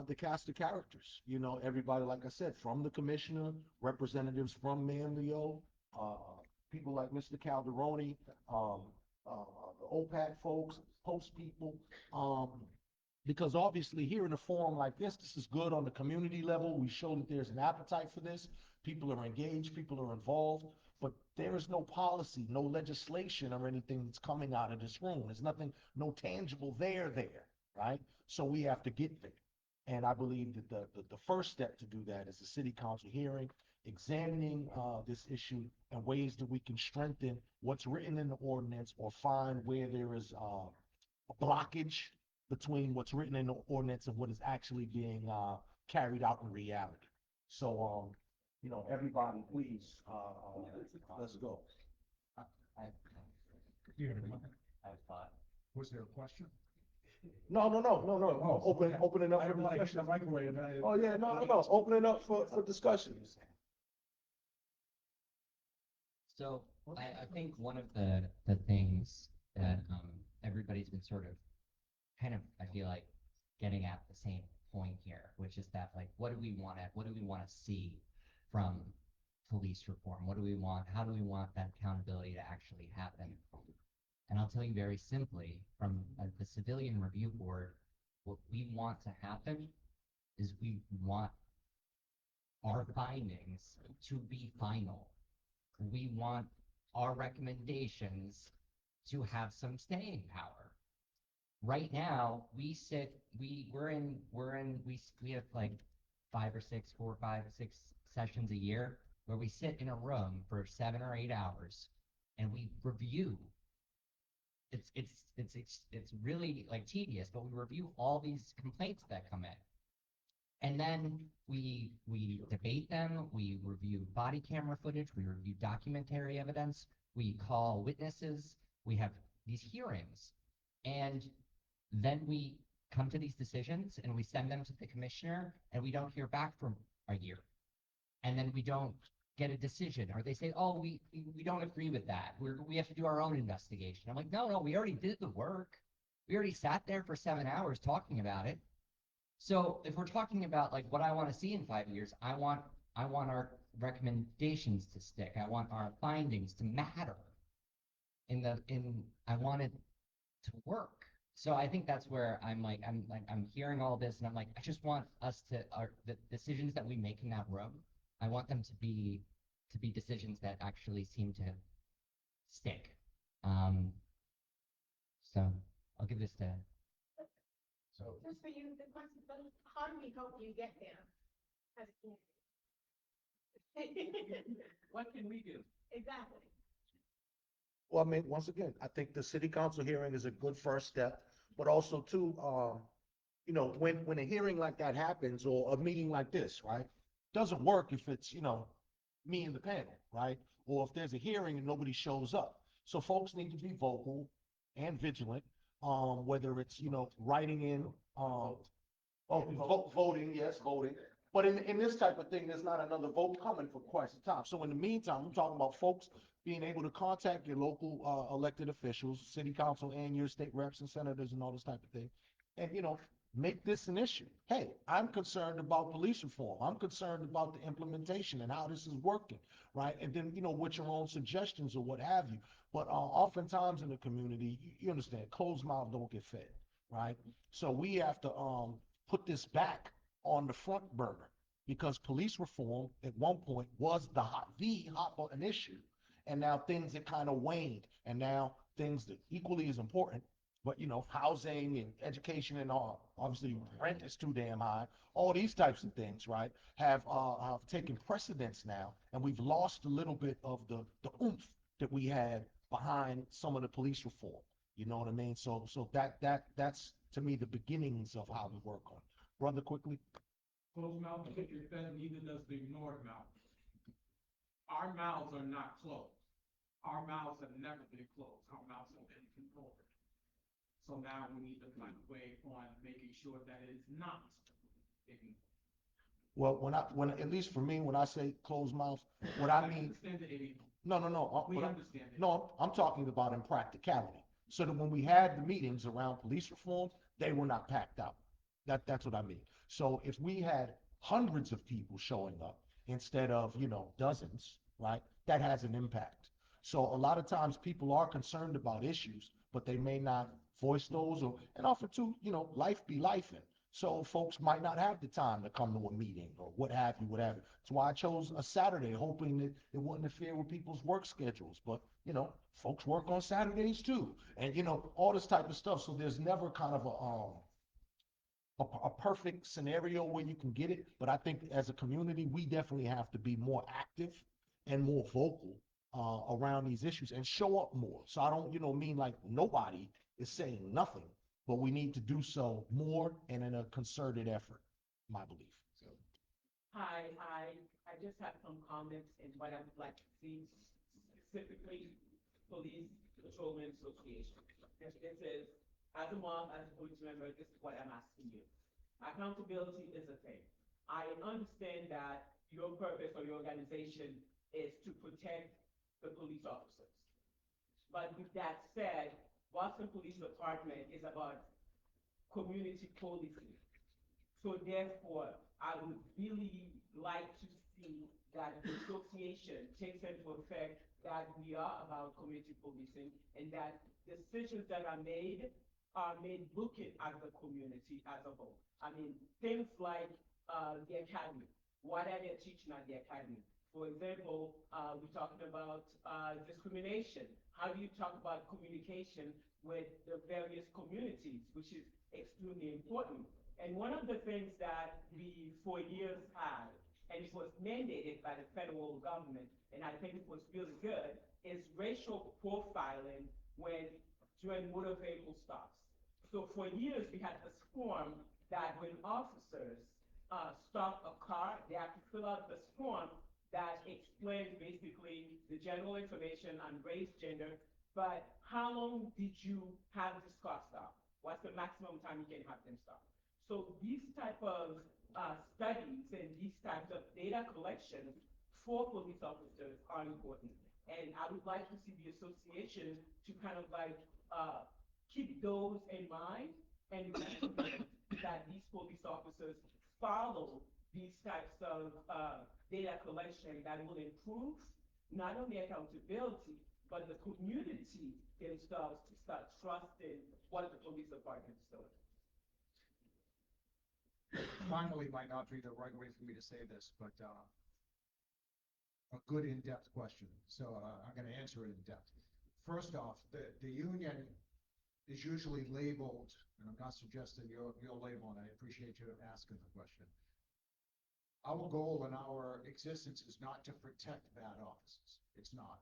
the cast of characters, everybody, like I said, from the commissioner, representatives from Manlio, people like Mr. Calderoni, the OPAC folks, post people, because obviously here in a forum like this is good on the community level. We show that there's an appetite for this. People are engaged, people are involved, but there is no policy, no legislation or anything that's coming out of this room. There's nothing, no tangible there, right? So we have to get there. And I believe that the first step to do that is a city council hearing, examining this issue and ways that we can strengthen what's written in the ordinance or find where there is a blockage between what's written in the ordinance and what is actually being carried out in reality. So, everybody, please, let's go. I have thought. Was there a question? No. Open it up for discussion. Oh, yeah, no. Open it up for discussion. So I think one of the things that everybody's been sort of kind of, I feel like, getting at the same point here, which is that, like, what do we want to see from police reform? What do we want? How do we want that accountability to actually happen? And I'll tell you very simply, from the Civilian Review Board, what we want to happen is we want our findings to be final. We want our recommendations to have some staying power. Right now, we have like 4 or 5 or 6 sessions a year where we sit in a room for 7 or 8 hours and we review. It's really like tedious, but we review all these complaints that come in. And then we debate them, we review body camera footage, we review documentary evidence, we call witnesses, we have these hearings. And then we come to these decisions and we send them to the commissioner and we don't hear back for a year. And then we don't get a decision, or they say, oh, we don't agree with that. We have to do our own investigation. I'm like, no, we already did the work. We already sat there for 7 hours talking about it. So if we're talking about like what I want to see in 5 years, I want our recommendations to stick. I want our findings to matter. I want it to work. So I think that's where I'm hearing all this and I'm like, I just want us to, the decisions that we make in that room, I want them to be decisions that actually seem to stick. So I'll give this to. So just for you, the question, how do we help you get there as a community? What can we do? Exactly. Well, I mean, once again, I think the city council hearing is a good first step, but also too, when a hearing like that happens or a meeting like this, right? Doesn't work if it's, me and the panel, right? Or if there's a hearing and nobody shows up. So folks need to be vocal and vigilant, whether it's, writing in, voting, yes, voting. But in this type of thing, there's not another vote coming for quite some time. So in the meantime, I'm talking about folks being able to contact your local elected officials, city council and your state reps and senators and all this type of thing. And, make this an issue. Hey, I'm concerned about police reform. I'm concerned about the implementation and how this is working, right? And then, with your own suggestions or what have you. But oftentimes in the community, you understand, closed mouth don't get fed, right? So we have to put this back on the front burner because police reform at one point was the hot button issue. And now things have kind of waned. And now things that equally as important, but housing and education and all, obviously rent is too damn high. All these types of things, right, have taken precedence now, and we've lost a little bit of the oomph that we had behind some of the police reform. You know what I mean? So that's to me the beginnings of how we work on it. Brother, quickly. Closed mouth don't get fed, neither does the ignored mouth. Our mouths are not closed. Our mouths have never been closed. Our mouths have been controlled. So now we need to find a way on making sure that it is not taking. Well, at least for me, when I say closed mouth, what I mean, Understand it, Eddie. no, no, no. We understand it. No, I'm talking about in practicality. So that when we had the meetings around police reform, they were not packed out. That's what I mean. So if we had hundreds of people showing up instead of, dozens, right, that has an impact. So a lot of times people are concerned about issues, but they may not voice those and often too, life be life. So folks might not have the time to come to a meeting or what have you, whatever. That's why I chose a Saturday, hoping that it wouldn't interfere with people's work schedules. But, folks work on Saturdays too. And, all this type of stuff. So there's never kind of a perfect scenario where you can get it. But I think as a community, we definitely have to be more active and more vocal around these issues and show up more. So I don't, mean like nobody is saying nothing, but we need to do so more and in a concerted effort, my belief. So. Hi, I just have some comments in what I would like to see, specifically Police Patrolman Association. This is, as a mom, as a police member, this is what I'm asking you. Accountability is a thing. I understand that your purpose or your organization is to protect the police officers. But with that said, Boston Police Department is about community policing. So therefore, I would really like to see that the association takes into effect that we are about community policing and that decisions that are made looking at the community as a whole. I mean, things like the academy. What are they teaching at the academy? For example, we're talking about discrimination. How do you talk about communication with the various communities, which is extremely important. And one of the things that we for years had, and it was mandated by the federal government, and I think it was really good, is racial profiling during motor vehicle stops. So for years we had this form that when officers stop a car, they have to fill out this form that explains basically the general information on race, gender, but how long did you have this car stop? What's the maximum time you can have them stop? So these type of studies and these types of data collection for police officers are important. And I would like to see the association to kind of like keep those in mind and that these police officers follow these types of data collection that will improve not only accountability, but the community themselves to start trusting what the police department is doing. Finally, might not be the right way for me to say this, but a good in-depth question. So I'm going to answer it in depth. First off, the union is usually labeled, and I'm not suggesting your label, and I appreciate you asking the question. Our goal in our existence is not to protect bad offices. It's not.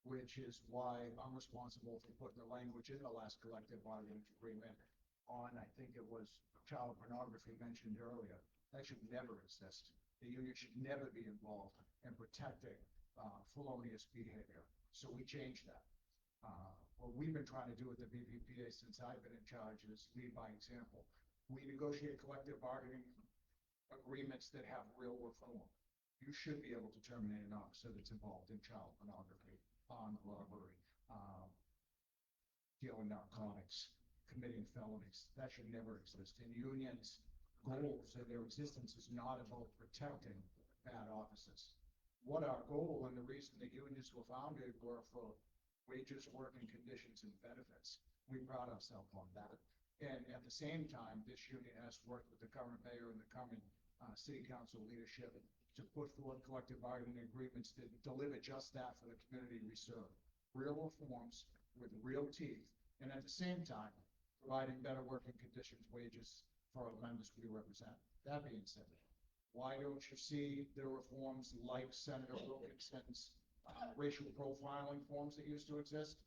Which is why I'm responsible for putting the language in the last collective bargaining agreement on, I think it was child pornography mentioned earlier. That should never exist. The union should never be involved in protecting felonious behavior. So we changed that. What we've been trying to do with the BPPA since I've been in charge is lead by example. We negotiate collective bargaining agreements that have real reform. You should be able to terminate an officer that's involved in child pornography, armed robbery, dealing narcotics, committing felonies. That should never exist. And unions' goals and their existence is not about protecting bad officers. What our goal and the reason the unions were founded were for wages, working conditions, and benefits. We pride ourselves on that. And at the same time, this union has worked with the current mayor and the current city council leadership to put forward collective bargaining agreements that deliver just that for the community we serve. Real reforms with real teeth, and at the same time, providing better working conditions, wages for our members we represent. That being said, why don't you see the reforms like Senator Wilkinson's racial profiling forms that used to exist?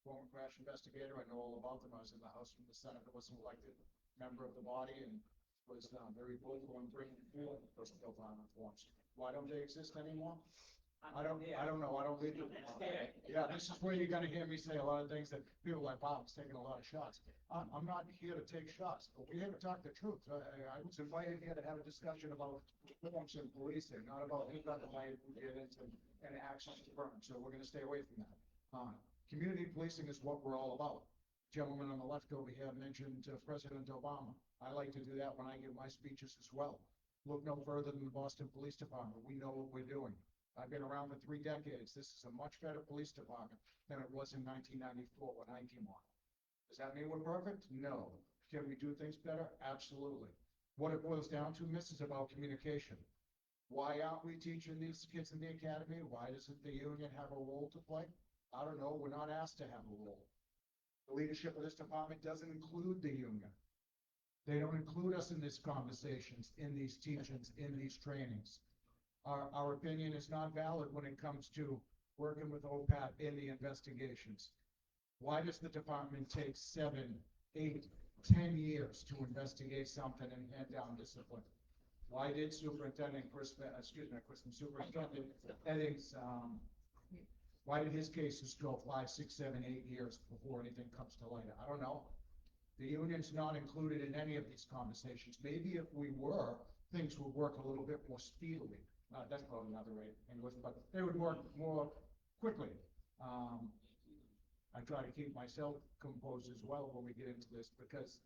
Former crash investigator, I know all about them. I was in the House when the Senator was an elected member of the body and was very vocal on bringing forward those profiling forms. Why don't they exist anymore? I don't know, I don't lead the department. Yeah, this is where you're gonna hear me say a lot of things that people like, Bob is taking a lot of shots. I'm not here to take shots, but we're here to talk the truth. I was invited here to have a discussion about reforms in policing, not about who got the money to get into an action firm, so we're gonna stay away from that. Community policing is what we're all about. Gentleman on the left over here mentioned President Obama. I like to do that when I give my speeches as well. Look no further than the Boston Police Department. We know what we're doing. I've been around for 3 decades. This is a much better police department than it was in 1994 when I came on. Does that mean we're perfect? No. Can we do things better? Absolutely. What it boils down to, Miss, is about communication. Why aren't we teaching these kids in the academy? Why doesn't the union have a role to play? I don't know. We're not asked to have a role. The leadership of this department doesn't include the union. They don't include us in these conversations, in these teachings, in these trainings. Our opinion is not valid when it comes to working with OPAT in the investigations. Why does the department take 7, 8, 10 years to investigate something and hand down discipline? Why did Superintendent Eddings, why did his cases go 5, 6, 7, 8 years before anything comes to light? I don't know. The union's not included in any of these conversations. Maybe if we were, things would work a little bit more speedily. That's probably not the right English, but they would work more quickly. I try to keep myself composed as well when we get into this, because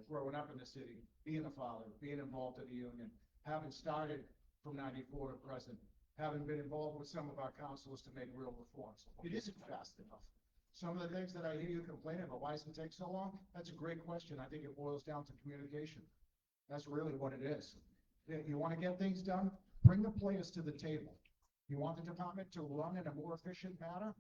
growing up in the city, being a father, being involved in the union, having started from 94 to present, having been involved with some of our councils to make real reforms, it isn't fast enough. Some of the things that I hear you complaining about, why does it take so long? That's a great question. I think it boils down to communication. That's really what it is. If you want to get things done, bring the players to the table. You want the department to run in a more efficient manner?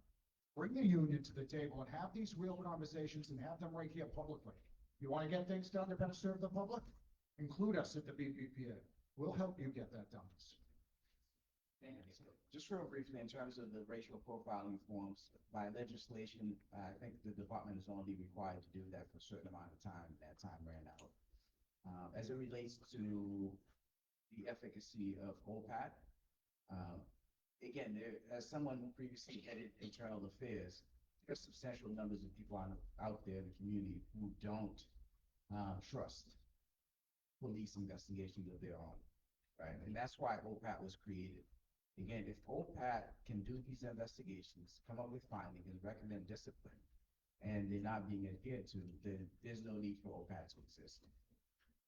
Bring the union to the table and have these real conversations and have them right here publicly. You want to get things done to better serve the public? Include us at the BPPA. We'll help you get that done. Thank you. Just real briefly, in terms of the racial profiling forms, by legislation, I think the department is only required to do that for a certain amount of time. That time ran out. As it relates to the efficacy of OPAT, again, as someone who previously headed internal affairs, there's substantial numbers of people out there in the community who don't trust police investigations of their own, right? And that's why OPAT was created. Again, if OPAT can do these investigations, come up with findings, and recommend discipline, and they're not being adhered to, then there's no need for OPAT to exist.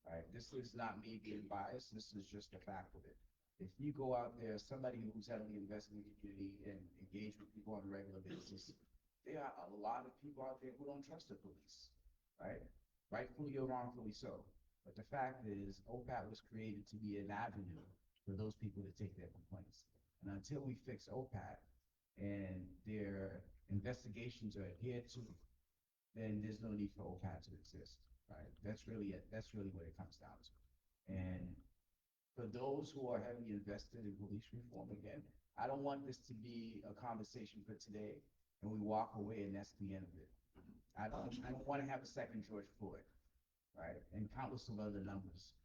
Right? This is not me being biased. This is just a fact of it. If you go out there, somebody who's heavily invested in the community and engage with people on a regular basis, there are a lot of people out there who don't trust the police, right? Rightfully or wrongfully so. But the fact is, OPAT was created to be an avenue for those people to take their complaints. And until we fix OPAT and their investigations are adhered to, then there's no need for OPAT to exist, right? That's really it. That's really what it comes down to. And for those who are heavily invested in police reform, again, I don't want this to be a conversation for today and we walk away and that's the end of it. I don't want to have a second George Floyd, right? And countless of other numbers.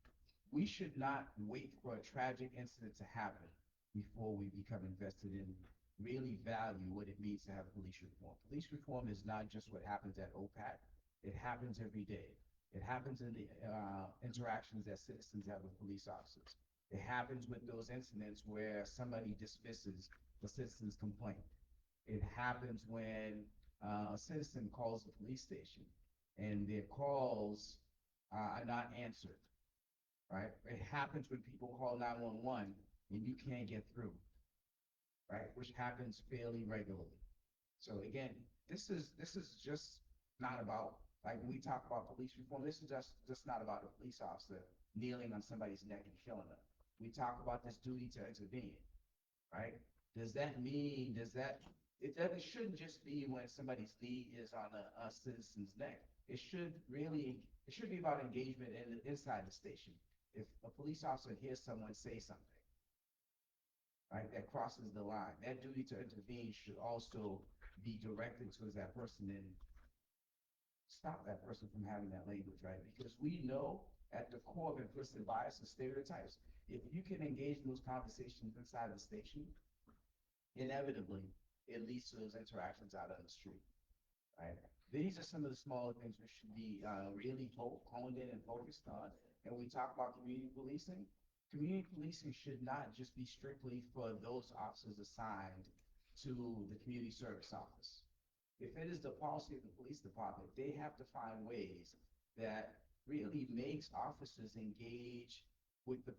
We should not wait for a tragic incident to happen before we become invested in really value what it means to have police reform. Police reform is not just what happens at OPAT. It happens every day. It happens in the interactions that citizens have with police officers. It happens with those incidents where somebody dismisses the citizen's complaint. It happens when a citizen calls the police station and their calls are not answered, right? It happens when people call 911 and you can't get through, right? Which happens fairly regularly. So again, this is just not about, like when we talk about police reform, this is just not about a police officer kneeling on somebody's neck and killing them. We talk about this duty to intervene, right? Does that mean, it shouldn't just be when somebody's knee is on a citizen's neck. It should be about engagement inside the station. If a police officer hears someone say something, right, that crosses the line, that duty to intervene should also be directed towards that person and stop that person from having that language, right? Because we know at the core of implicit bias and stereotypes, if you can engage in those conversations inside the station, inevitably, it leads to those interactions out on the street, right? These are some of the smaller things we should be really honed in and focused on. And we talk about community policing. Community policing should not just be strictly for those officers assigned to the community service office. If it is the policy of the police department, they have to find ways that really makes officers engage with the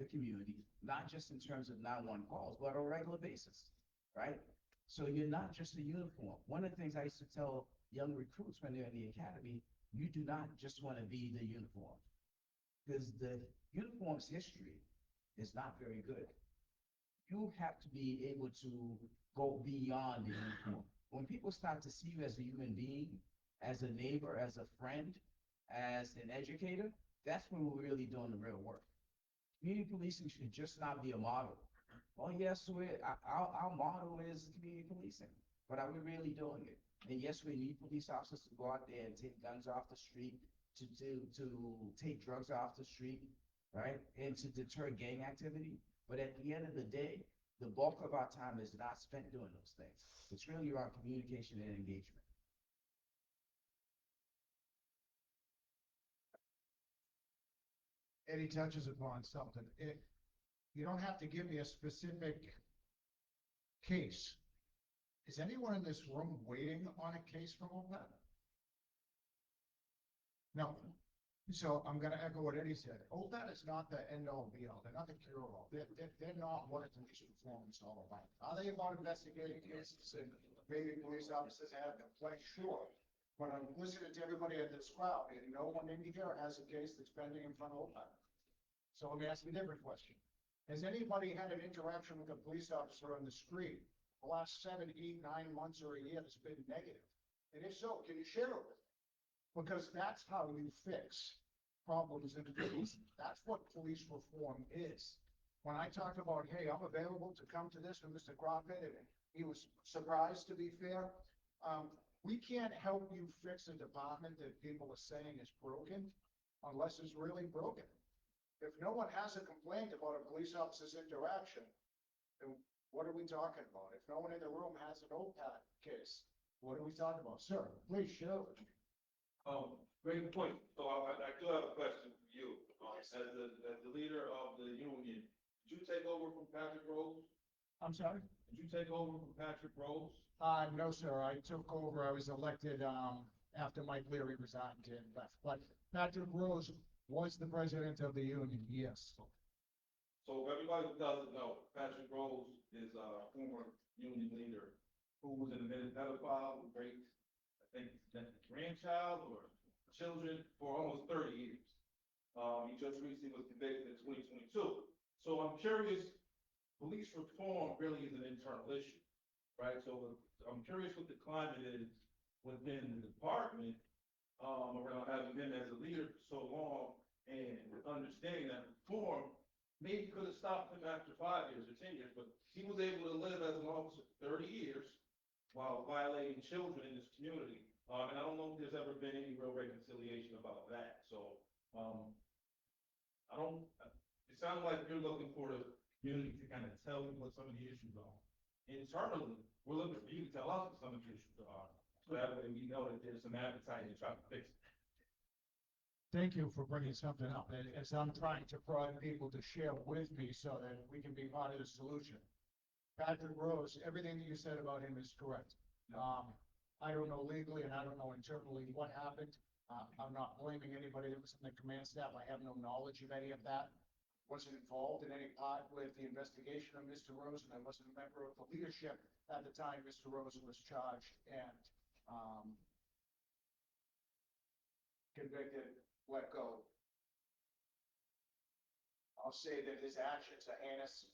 community, not just in terms of 911 calls, but on a regular basis, right? So you're not just a uniform. One of the things I used to tell young recruits when they're in the academy, you do not just want to be the uniform, because the uniform's history is not very good. You have to be able to go beyond the uniform. When people start to see you as a human being, as a neighbor, as a friend, as an educator, that's when we're really doing the real work. Community policing should just not be a model. Oh, yes, our motto is community policing, but are we really doing it? And yes, we need police officers to go out there and take guns off the street, to take drugs off the street, right? And to deter gang activity. But at the end of the day, the bulk of our time is not spent doing those things. It's really around communication and engagement. Eddie touches upon something. You don't have to give me a specific case. Is anyone in this room waiting on a case from OPEB? No. So I'm gonna echo what Eddie said. OPEB is not the end all be all. They're not the cure all. They're not what a police reform is all about. Are they about investigating cases and maybe police officers have complaints? Sure. But I'm listening to everybody in this crowd, and no one in here has a case that's pending in front of OPEB. So let me ask you a different question. Has anybody had an interaction with a police officer on the street the last 7, 8, 9 months or a year that's been negative? And if so, can you share it with me? Because that's how you fix problems in the police. That's what police reform is. When I talk about, hey, I'm available to come to this with Mr. Crawford, and he was surprised, to be fair. We can't help you fix a department that people are saying is broken unless it's really broken. If no one has a complaint about a police officer's interaction, then what are we talking about? If no one in the room has an OPAC case, what are we talking about? Sir, please share with me. Great point. So I do have a question for you. As the leader of the union, did you take over from Patrick Rose? I'm sorry? Did you take over from Patrick Rose? No, sir. I took over. I was elected after Mike Leary resigned and left. But Patrick Rose was the president of the union, yes. So everybody who doesn't know, Patrick Rose is a former union leader who was in the minute pedophile, who raped, I think, the grandchild or children for almost 30 years. He just recently was convicted in 2022. So I'm curious, police reform really is an internal issue, right? So I'm curious what the climate is within the department around having been as a leader for so long and understanding that reform maybe could have stopped him after 5 years or 10 years, but he was able to live as an officer for 30 years while violating children in this community. And I don't know if there's ever been any real reconciliation about that. So it sounds like you're looking for the community to kind of tell you what some of the issues are. Internally, we're looking for you to tell us what some of the issues are. So that way we know that there's some appetite to try to fix it. Thank you for bringing something up. As I'm trying to prod people to share with me so that we can be part of the solution. Patrick Rose, everything that you said about him is correct. I don't know legally and I don't know internally what happened. I'm not blaming anybody that was in the command staff. I have no knowledge of any of that. Wasn't involved in any part with the investigation of Mr. Rose, and I wasn't a member of the leadership at the time Mr. Rose was charged and convicted, let go. I'll say that his actions are heinous.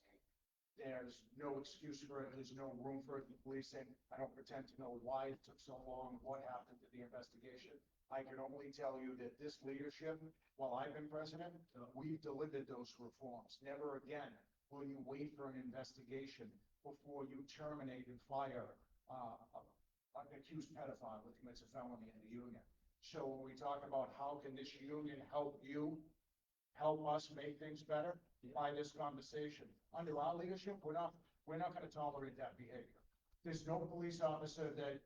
There's no excuse for it. There's no room for it in policing. I don't pretend to know why it took so long, what happened to the investigation. I can only tell you that this leadership, while I've been president, we've delivered those reforms. Never again will you wait for an investigation before you terminate and fire an accused pedophile who commits a felony in the union. So when we talk about how can this union help you, help us make things better, by this conversation. Under our leadership, we're we're not gonna tolerate that behavior. There's no police officer that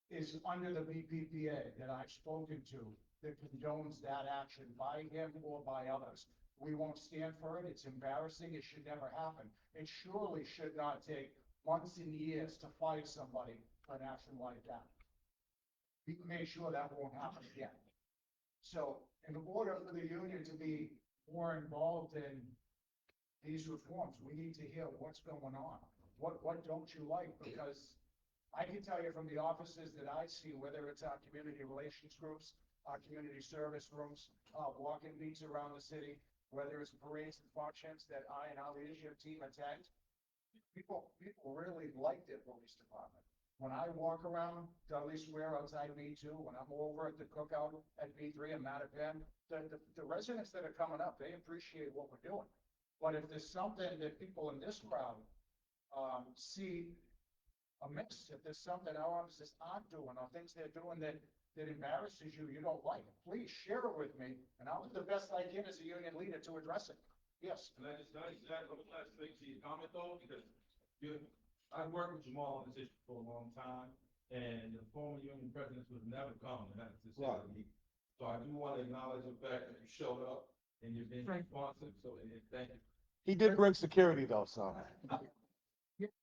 is under the BPPA that I've spoken to that condones that action by him or by others. We won't stand for it. It's embarrassing. It should never happen. It surely should not take months and years to fire somebody for an action like that. We can make sure that won't happen again. So in order for the union to be more involved in these reforms, we need to hear what's going on. What don't you like? Because I can tell you from the offices that I see, whether it's our community relations groups, our community service rooms, walking beats around the city, whether it's parades and functions that I and our leadership team attend, people really like their police department. When I walk around Dudley Square outside B2, when I'm over at the cookout at B3 and Mattapan, the residents that are coming up, they appreciate what we're doing. But if there's something that people in this crowd see amiss, if there's something our officers aren't doing or things they're doing that embarrasses you, you don't like, please share it with me, and I'll do the best I can as a union leader to address it. Yes. And I just think to your comment though, because I've worked with Jamal on this issue for a long time, and the former union presidents would never come and have this issue. So I do want to acknowledge the fact that you showed up and you've been responsive, so thank you. He did bring security though, so.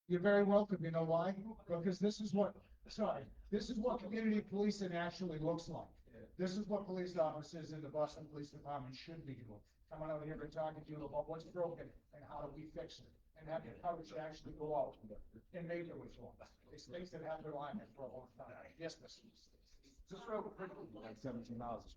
You're very welcome. You know why? Because this is what community policing actually looks like. This is what police officers in the Boston Police Department should be doing. Coming out here and talking to you about what's broken and how do we fix it, and having the courage to actually go out and make the reforms. It's things that have been lying there for a long time. Yes, Mr. Just real quick. Like 17 miles.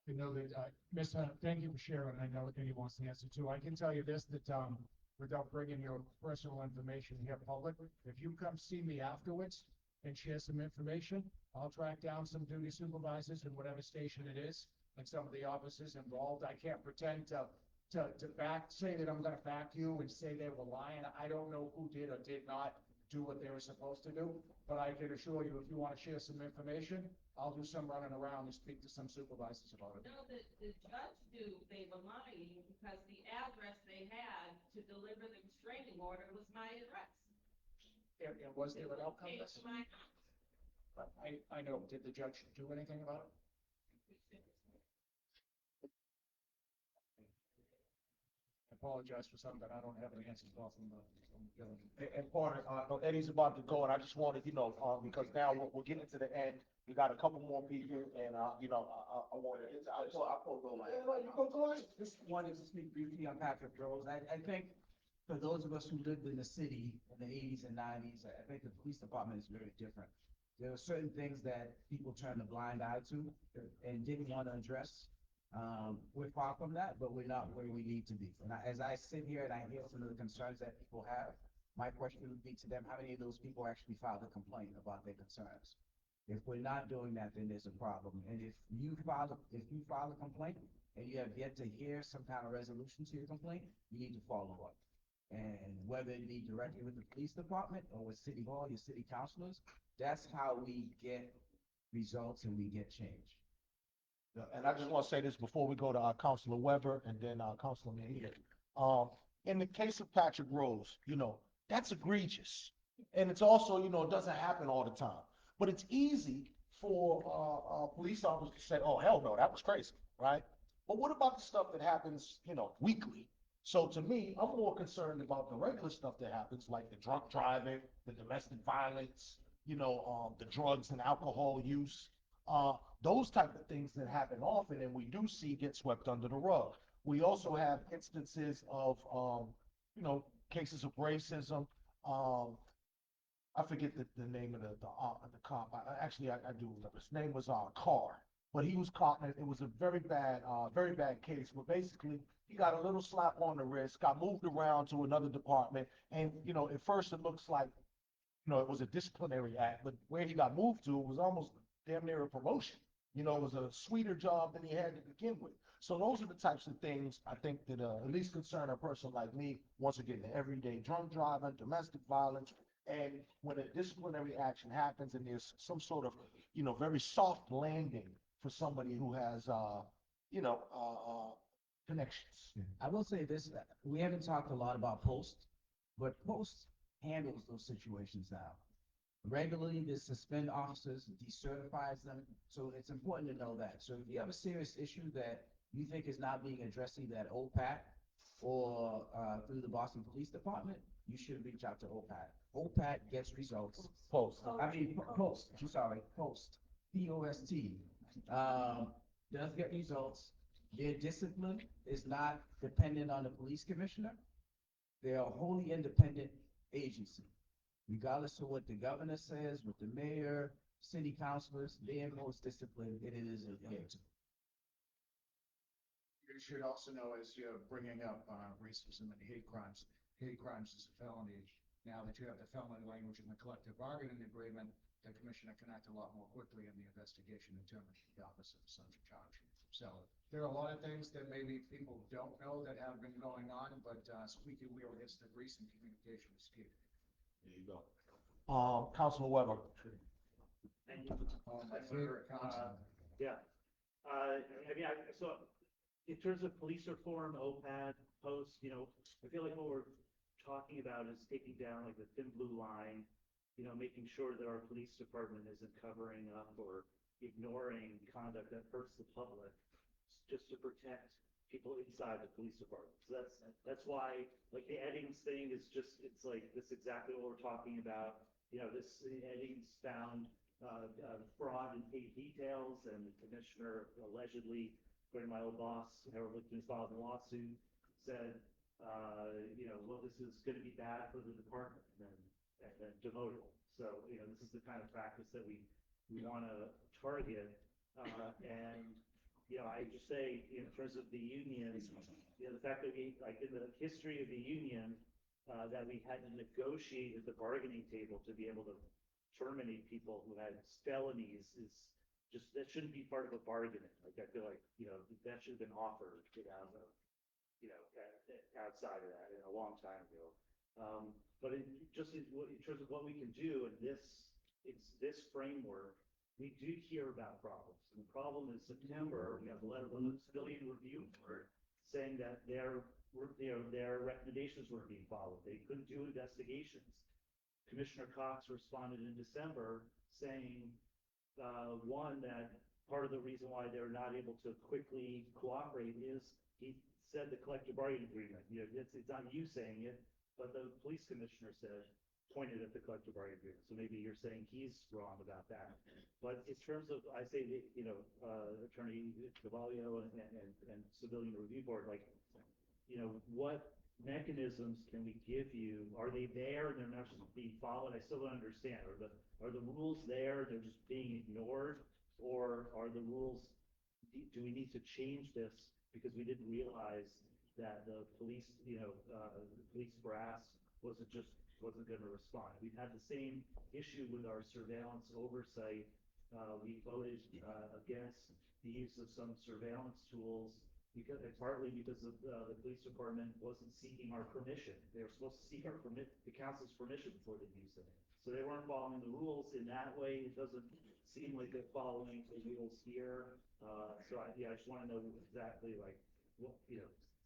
You know that, Ms. Hunt, thank you for sharing. I know Eddie wants to answer too. I can tell you this, that, without bringing your personal information here public, if you come see me afterwards and share some information, I'll track down some duty supervisors in whatever station it is and some of the officers involved. I can't pretend to say that I'm gonna back you and say they were lying. I don't know who did or did not do what they were supposed to do, but I can assure you, if you want to share some information, I'll do some running around and speak to some supervisors about it. No, the judge knew they were lying because the address they had to deliver the restraining order was my address. And was there an outcome? It was my house. But I know, did the judge do anything about it? I apologize for something that I don't have an answer for from the. And Porter, Eddie's about to go, and I just wanted, because now we're getting to the end. We got a couple more people, and I wanted. I'll go my. You go ahead. Just wanted to speak briefly on Patrick Rose. I think for those of us who lived in the city in the 80s and 90s, I think the police department is very different. There are certain things that people turn a blind eye to and didn't want to address. We're far from that, but we're not where we need to be. And as I sit here and I hear some of the concerns that people have, my question would be to them, how many of those people actually filed a complaint about their concerns? If we're not doing that, then there's a problem. And if you file a complaint and you have yet to hear some kind of resolution to your complaint, you need to follow up. And whether it be directly with the police department or with City Hall, your city councilors, that's how we get results and we get change. Yeah, and I just want to say this before we go to Councilor Weber and then Councilor Mejia. In the case of Patrick Rose, that's egregious. And it's also, it doesn't happen all the time. But it's easy for police officers to say, oh, hell no, that was crazy, right? But what about the stuff that happens, weekly? So to me, I'm more concerned about the regular stuff that happens, like the drunk driving, the domestic violence, the drugs and alcohol use. Those type of things that happen often and we do see get swept under the rug. We also have instances of, cases of racism. I forget the name of the cop. I do remember. His name was Carr, but he was caught. And it was a very bad case. But basically, he got a little slap on the wrist, got moved around to another department, and at first it looks like it was a disciplinary act, but where he got moved to was almost damn near a promotion. It was a sweeter job than he had to begin with. So those are the types of things I think that at least concern a person like me. Once again, the everyday drunk driving, domestic violence, and when a disciplinary action happens and there's some sort of, very soft landing for somebody who has, connections. I will say this, we haven't talked a lot about Post, but Post handles those situations now. Regularly, they suspend officers, decertifies them, so it's important to know that. So if you have a serious issue that you think is not being addressed either at OPAT or through the Boston Police Department, you should reach out to OPAT. OPAT gets results. Post, I'm sorry, Post, P-O-S-T, does get results. Their discipline is not dependent on the police commissioner. They are a wholly independent agency. Regardless of what the governor says, what the mayor, city councilors, they impose discipline, and it is adhered to. You should also know, as you're bringing up racism and hate crimes is a felony. Now that you have the felony language in the collective bargaining agreement, the commissioner can act a lot more quickly in the investigation and terminate the officer under charge. So there are a lot of things that maybe people don't know that have been going on, but squeaky wheel hits the grease and communication is key. There you go. Councilor Weber. Thank you. My favorite councilman. Yeah. So in terms of police reform, OPAD, Post, I feel like what we're talking about is taking down like the thin blue line, making sure that our police department isn't covering up or ignoring conduct that hurts the public just to protect people inside the police department. So that's why like the Eddings thing is just, it's like this exactly what we're talking about. This Eddings found fraud in paid details, and the commissioner allegedly, according to my old boss, Harold Lichtman filed a lawsuit, said, well, this is going to be bad for the department, and then demoted. So, this is the kind of practice that we want to target. I just say, in terms of the union, the fact that we, like in the history of the union, that we had to negotiate at the bargaining table to be able to terminate people who had felonies is just, that shouldn't be part of a bargaining. Like, I feel like, that should have been offered, outside of that a long time ago. But in terms of what we can do in this framework, we do hear about problems. And the problem is September, we have a letter from the Civilian Review Board saying that their recommendations weren't being followed. They couldn't do investigations. Commissioner Cox responded in December saying, one, that part of the reason why they're not able to quickly cooperate is he said the collective bargaining agreement. It's not you saying it, but the police commissioner pointed at the collective bargaining agreement. So maybe you're saying he's wrong about that. But in terms of, I say, Attorney Cavallo and Civilian Review Board, like, what mechanisms can we give you? Are they there and they're not just being followed? I still don't understand. Are the rules there, they're just being ignored? Or are the rules, do we need to change this because we didn't realize that the police, the police brass wasn't going to respond? We've had the same issue with our surveillance oversight. We voted against the use of some surveillance tools partly because the police department wasn't seeking our permission. They were supposed to seek the council's permission before they used it. So they weren't following the rules in that way. It doesn't seem like they're following the rules here. So I just wanna know exactly like, what,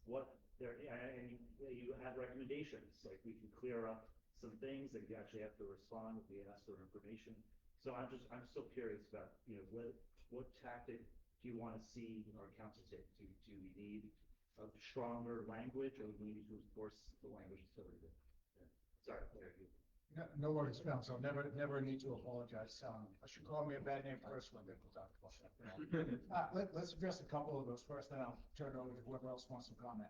what they're, and you have recommendations, like we can clear up some things that you actually have to respond if we ask for information. So I'm still curious about, what tactic do you wanna see our council take? Do we need a stronger language, or do we need to enforce the language? Sorry, there you. No worries, Council. Never need to apologize. I should call me a bad name first when we'll talk about that. Let's address a couple of those first, then I'll turn it over to whoever else wants to comment.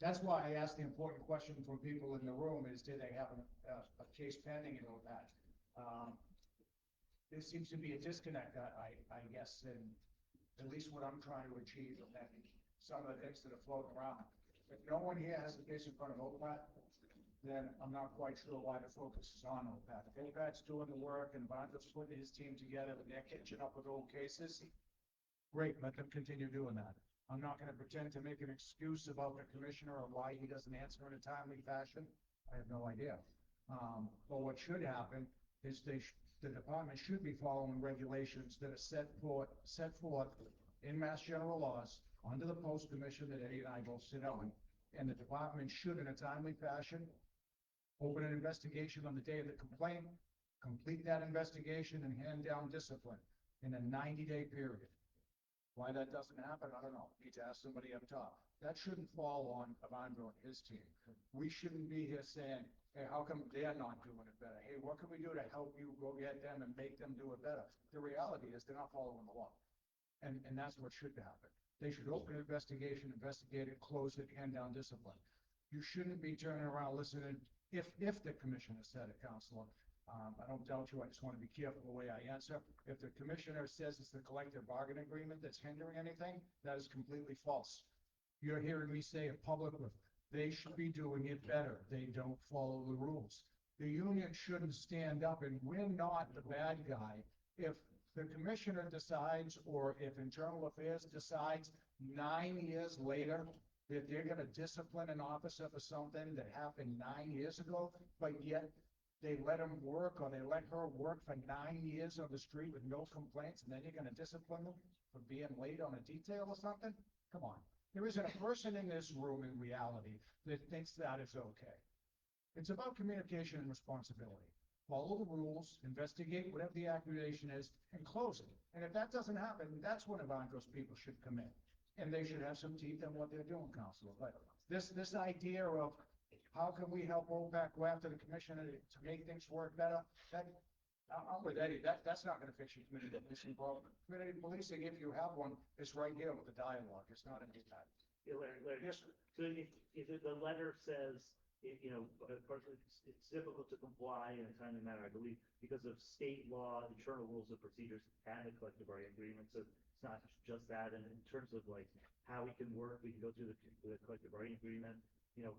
That's why I asked the important question from people in the room is, do they have a case pending and all that? There seems to be a disconnect, I guess, in at least what I'm trying to achieve, and some of the things that are floating around. If no one here has a case in front of OPAT, then I'm not quite sure why the focus is on OPAT. If OPAT's doing the work and Bondra's putting his team together and they're catching up with old cases, great, let them continue doing that. I'm not gonna pretend to make an excuse about the commissioner or why he doesn't answer in a timely fashion. I have no idea. But what should happen is the department should be following regulations that are set forth in Mass General laws under the post commission that Eddie and I both sit on. And the department should, in a timely fashion, open an investigation on the day of the complaint, complete that investigation, and hand down discipline in a 90-day period. Why that doesn't happen, I don't know. Need to ask somebody up top. That shouldn't fall on Evandro and his team. We shouldn't be here saying, hey, how come they're not doing it better? Hey, what can we do to help you go get them and make them do it better? The reality is they're not following the law. And that's what should happen. They should open an investigation, investigate it, close it, hand down discipline. You shouldn't be turning around listening, if the commissioner said it, Counselor, I don't doubt you, I just want to be careful the way I answer. If the commissioner says it's the collective bargaining agreement that's hindering anything, that is completely false. You're hearing me say it publicly. They should be doing it better. They don't follow the rules. The union shouldn't stand up, and we're not the bad guy. If the commissioner decides, or if Internal Affairs decides 9 years later that they're gonna discipline an officer for something that happened 9 years ago, but yet they let him work, or they let her work for 9 years on the street with no complaints, and then you're gonna discipline them for being late on a detail or something? Come on. There isn't a person in this room in reality that thinks that is okay. It's about communication and responsibility. Follow the rules, investigate whatever the accusation is, and close it. And if that doesn't happen, that's when Evandro's people should come in. And they should have some teeth in what they're doing, Counselor. But this idea of how can we help OPAC go after the commissioner to make things work better, I'm with Eddie. That's not gonna fix your community policing problem. Community policing, if you have one, is right here with the dialogue. It's not in that. Yeah, Larry, so if the letter says, it's difficult to comply in a timely manner, I believe, because of state law, internal rules and procedures, and the collective bargaining agreement. So it's not just that. And in terms of like how we can work, we can go through the collective bargaining agreement,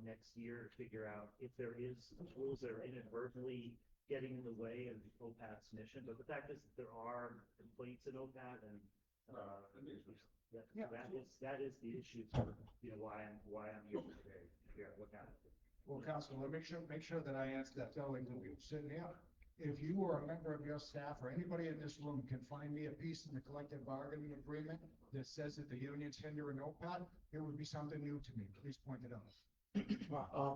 next year to figure out if there is rules that are inadvertently getting in the way of OPAT's mission. But the fact is that there are complaints in OPAT, and that is the issue. Why I'm here today. Figure out what happened. Well, Counselor, make sure that I answer that telling that we sitting here. If you or a member of your staff or anybody in this room can find me a piece in the collective bargaining agreement that says that the union's hindering OPAT, it would be something new to me. Please point it out.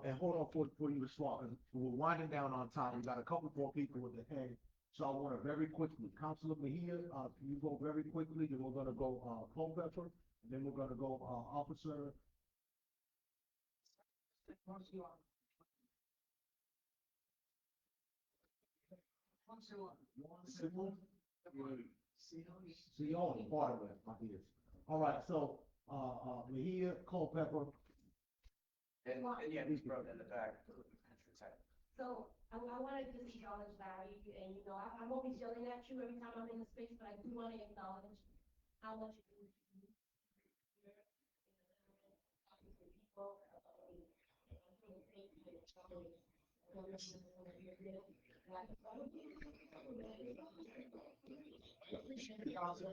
And hold on before you respond. We're winding down on time. We got a couple more people with the hand. So I want to very quickly, Councilor Mejia, can you go very quickly? Then we're gonna go, Culpepper, and then we're gonna go, Officer. Sione, part of it, my dear. All right, so, Mejia, Culpepper. And yeah, he's brought in the back. So I want to just acknowledge Larry, and I'm always yelling at you every time I'm in the space, but I do want to acknowledge how much you do here. People, I appreciate it, Council.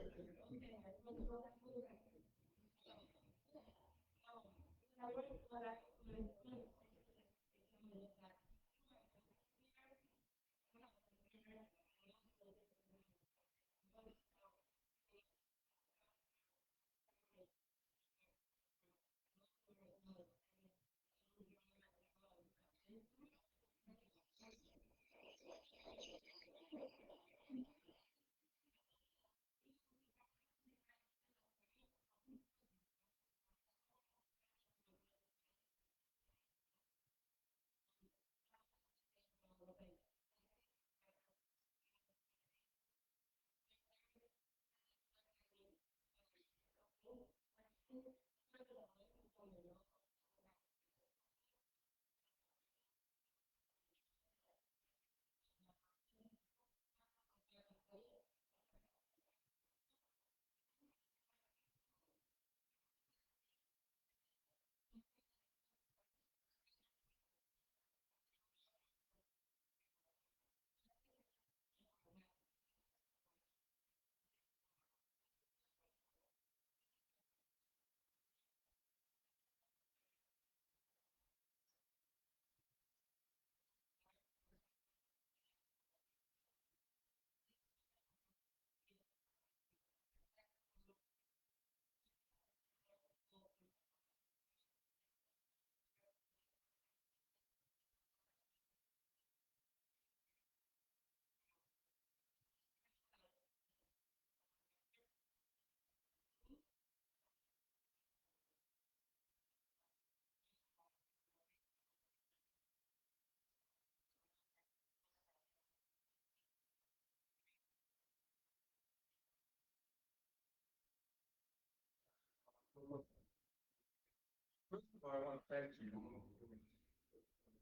First of all, I want to thank you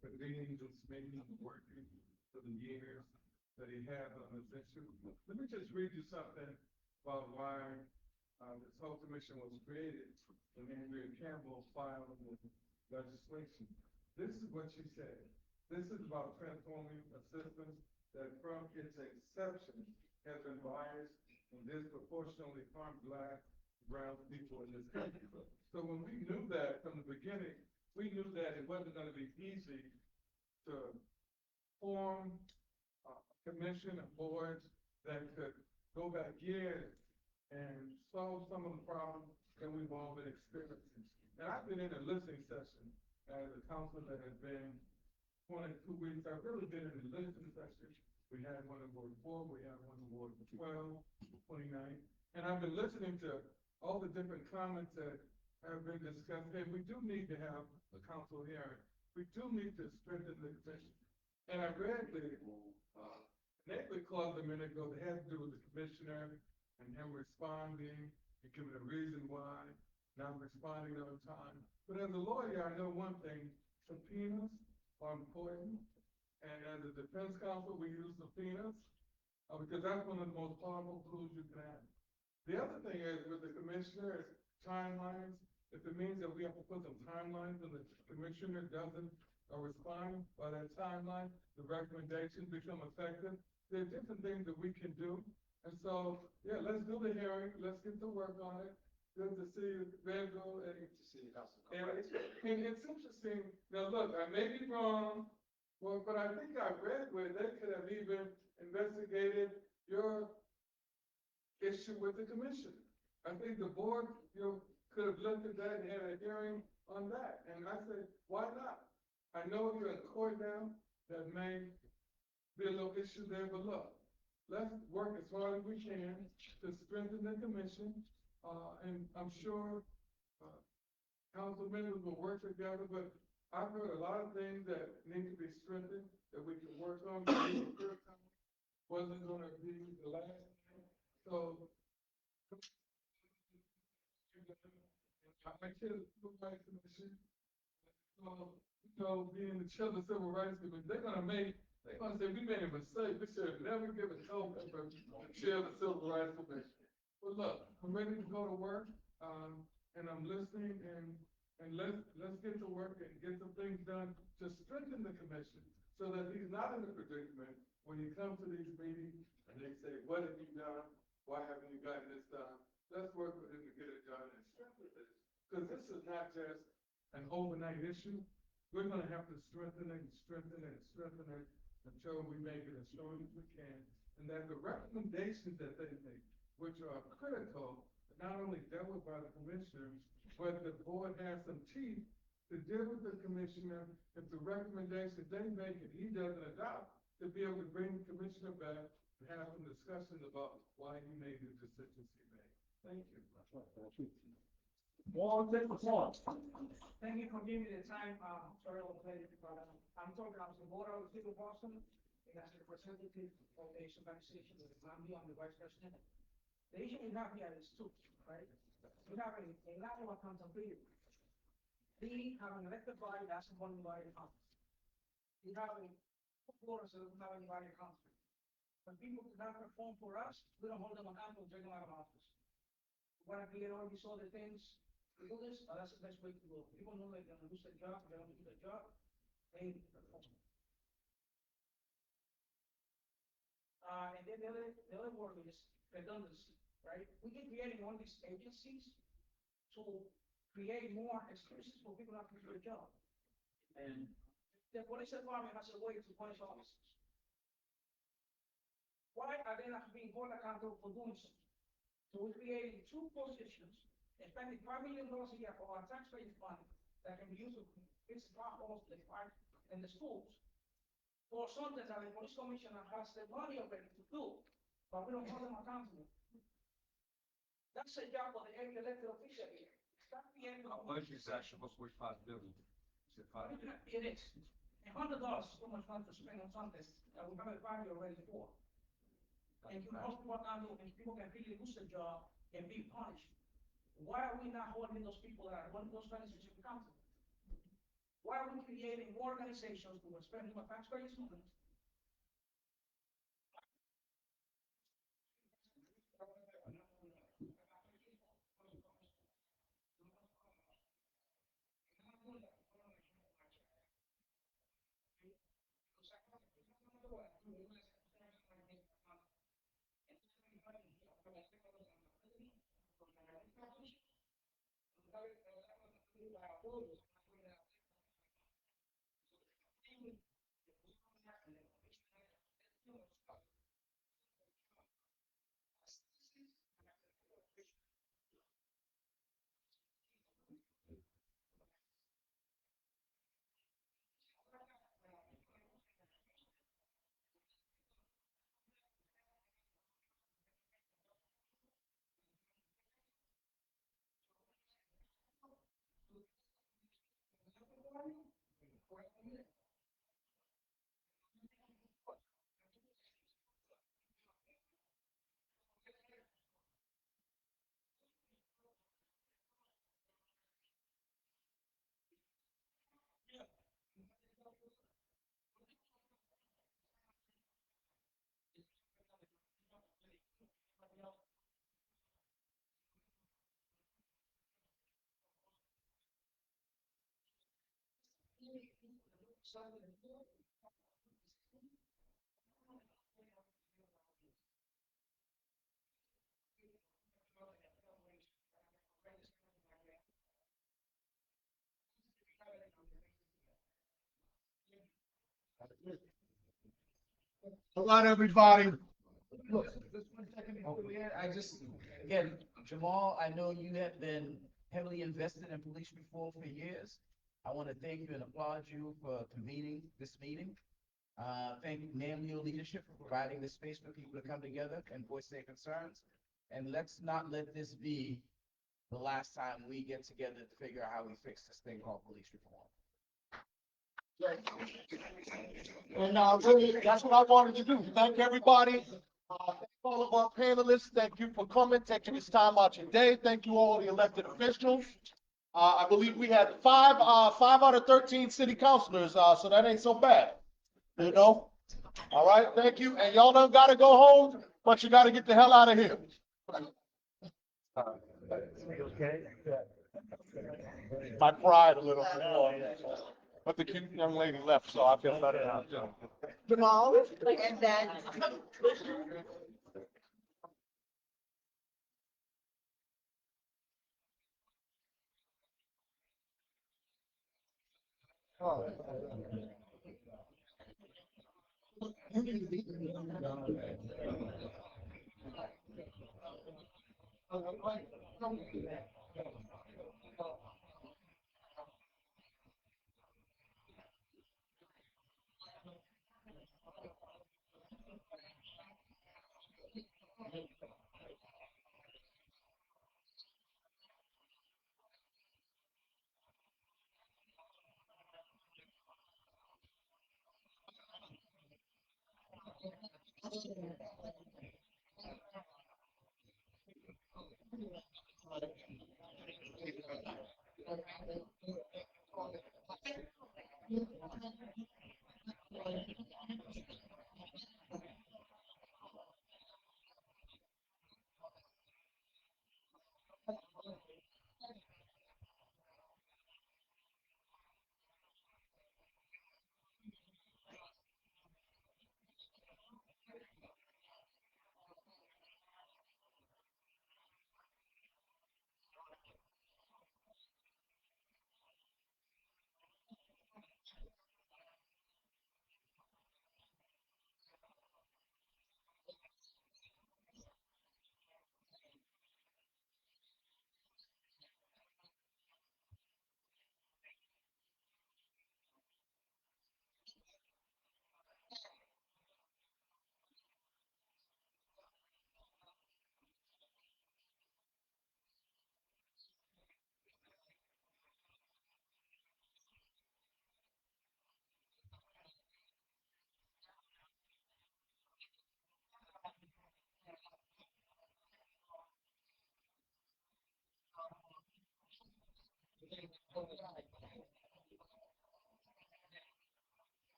for being this meeting, working for the years that he had on this issue. Let me just read you something about why this whole commission was created when Andrea Campbell filed the legislation. This is what she said. This is about transforming a system that from its inception has been biased and disproportionately harmed Black, brown people in this country. So when we knew that from the beginning, we knew that it wasn't going to be easy to form a commission of boards that could go back years and solve some of the problems that we've all been experiencing. And I've been in a listening session as a counselor that has been 22 weeks. I've really been in a listening session. We had one in Ward 4, we had one in Ward 12, 29. And I've been listening to all the different comments that have been discussed. And we do need to have a council hearing. We do need to strengthen the commission. And I read the enabling clause a minute ago that has to do with the commissioner and him responding and giving a reason why, not responding on time. But as a lawyer, I know one thing, subpoenas are important. And as a defense counsel, we use subpoenas because that's one of the most powerful tools you can have. The other thing is with the commissioner is timelines. If it means that we have to put some timelines and the commissioner doesn't respond by that timeline, the recommendations become effective. There are different things that we can do. And so, yeah, let's do the hearing. Let's get to work on it. Good to see you, Vandal. And to see you, and it's interesting. Now, look, I may be wrong, but I think I read where they could have even investigated your issue with the commission. I think the board, could have looked at that and had a hearing on that. And I said, why not? I know you're in court now. That may be a little issue there, but look, let's work as hard as we can to strengthen the commission. And I'm sure council members will work together, but I've heard a lot of things that need to be strengthened that we can work on. The first time wasn't going to be the last time. So, I chair the Civil Rights Commission. So, being the chair of the Civil Rights Commission, they're gonna say we made a mistake. We should have never given Culpepper the chair of the Civil Rights Commission. But look, I'm ready to go to work, and I'm listening, and let's get to work and get some things done to strengthen the commission so that he's not in a predicament when he comes to these meetings and they say, what have you done? Why haven't you gotten this done? Let's work with him to get it done and strengthen this. Because this is not just an overnight issue. We're going to have to strengthen it and strengthen it and strengthen it until we make it as strong as we can. And that the recommendations that they make, which are critical, not only dealt with by the commissioners, but the board has some teeth to deal with the commissioner if the recommendations they make and he doesn't adopt, to be able to bring the commissioner back and have some discussions about why he made the decisions he made. Thank you. Well, take the floor. Thank you for giving me the time. Sorry, I was late, but I'm talking as the board of the city of Boston and as a representative of the organization that is Zambia, I'm the vice president. The issue we have here is two, right? We have a level of accountability. We have an elected body that's appointed by the council. We have a board of having by the council. When people do not perform for us, we don't hold them accountable, take them out of office. We want to create all these other things. To do this, that's the best way to go. People know they're gonna lose their job, they're gonna do their job, they perform. And then the other word is redundancy, right? We keep creating all these agencies to create more excuses for people not to do their job. And the police department has a way to punish officers. Why are they not being held accountable for doing so? So we're creating two positions and spending $5 million a year for our taxpayers' money that can be used to fix potholes in the schools. For something that the police commissioner has the money already to do, but we don't hold them accountable. That's a job for the elected official here. Stop creating. Our budget is actually supposed to be $5 billion. Is it $5 billion? It is. $100 is too much money to spend on something that we have a value already for. And you hold people accountable, and people can really lose their job and be punished. Why are we not holding those people that are holding those organizations accountable? Why are we creating more organizations who are spending our taxpayers' money? All right, everybody. Look, just 1 second before we end, I just, again, Jamal, I know you have been heavily invested in police reform for years. I want to thank you and applaud you for convening this meeting. Thank NAMU leadership for providing this space for people to come together and voice their concerns. And let's not let this be the last time we get together to figure out how we fix this thing called police reform. And really, that's what I wanted to do. Thank everybody. Thank all of our panelists. Thank you for coming, taking this time out your day. Thank you all the elected officials. I believe we had five out of 13 city councilors, so that ain't so bad. You know? All right, thank you. And y'all don't gotta go home, but you gotta get the hell out of here. My pride a little bit more. But the cute young lady left, so I feel better now. Jamal, and then. Okay.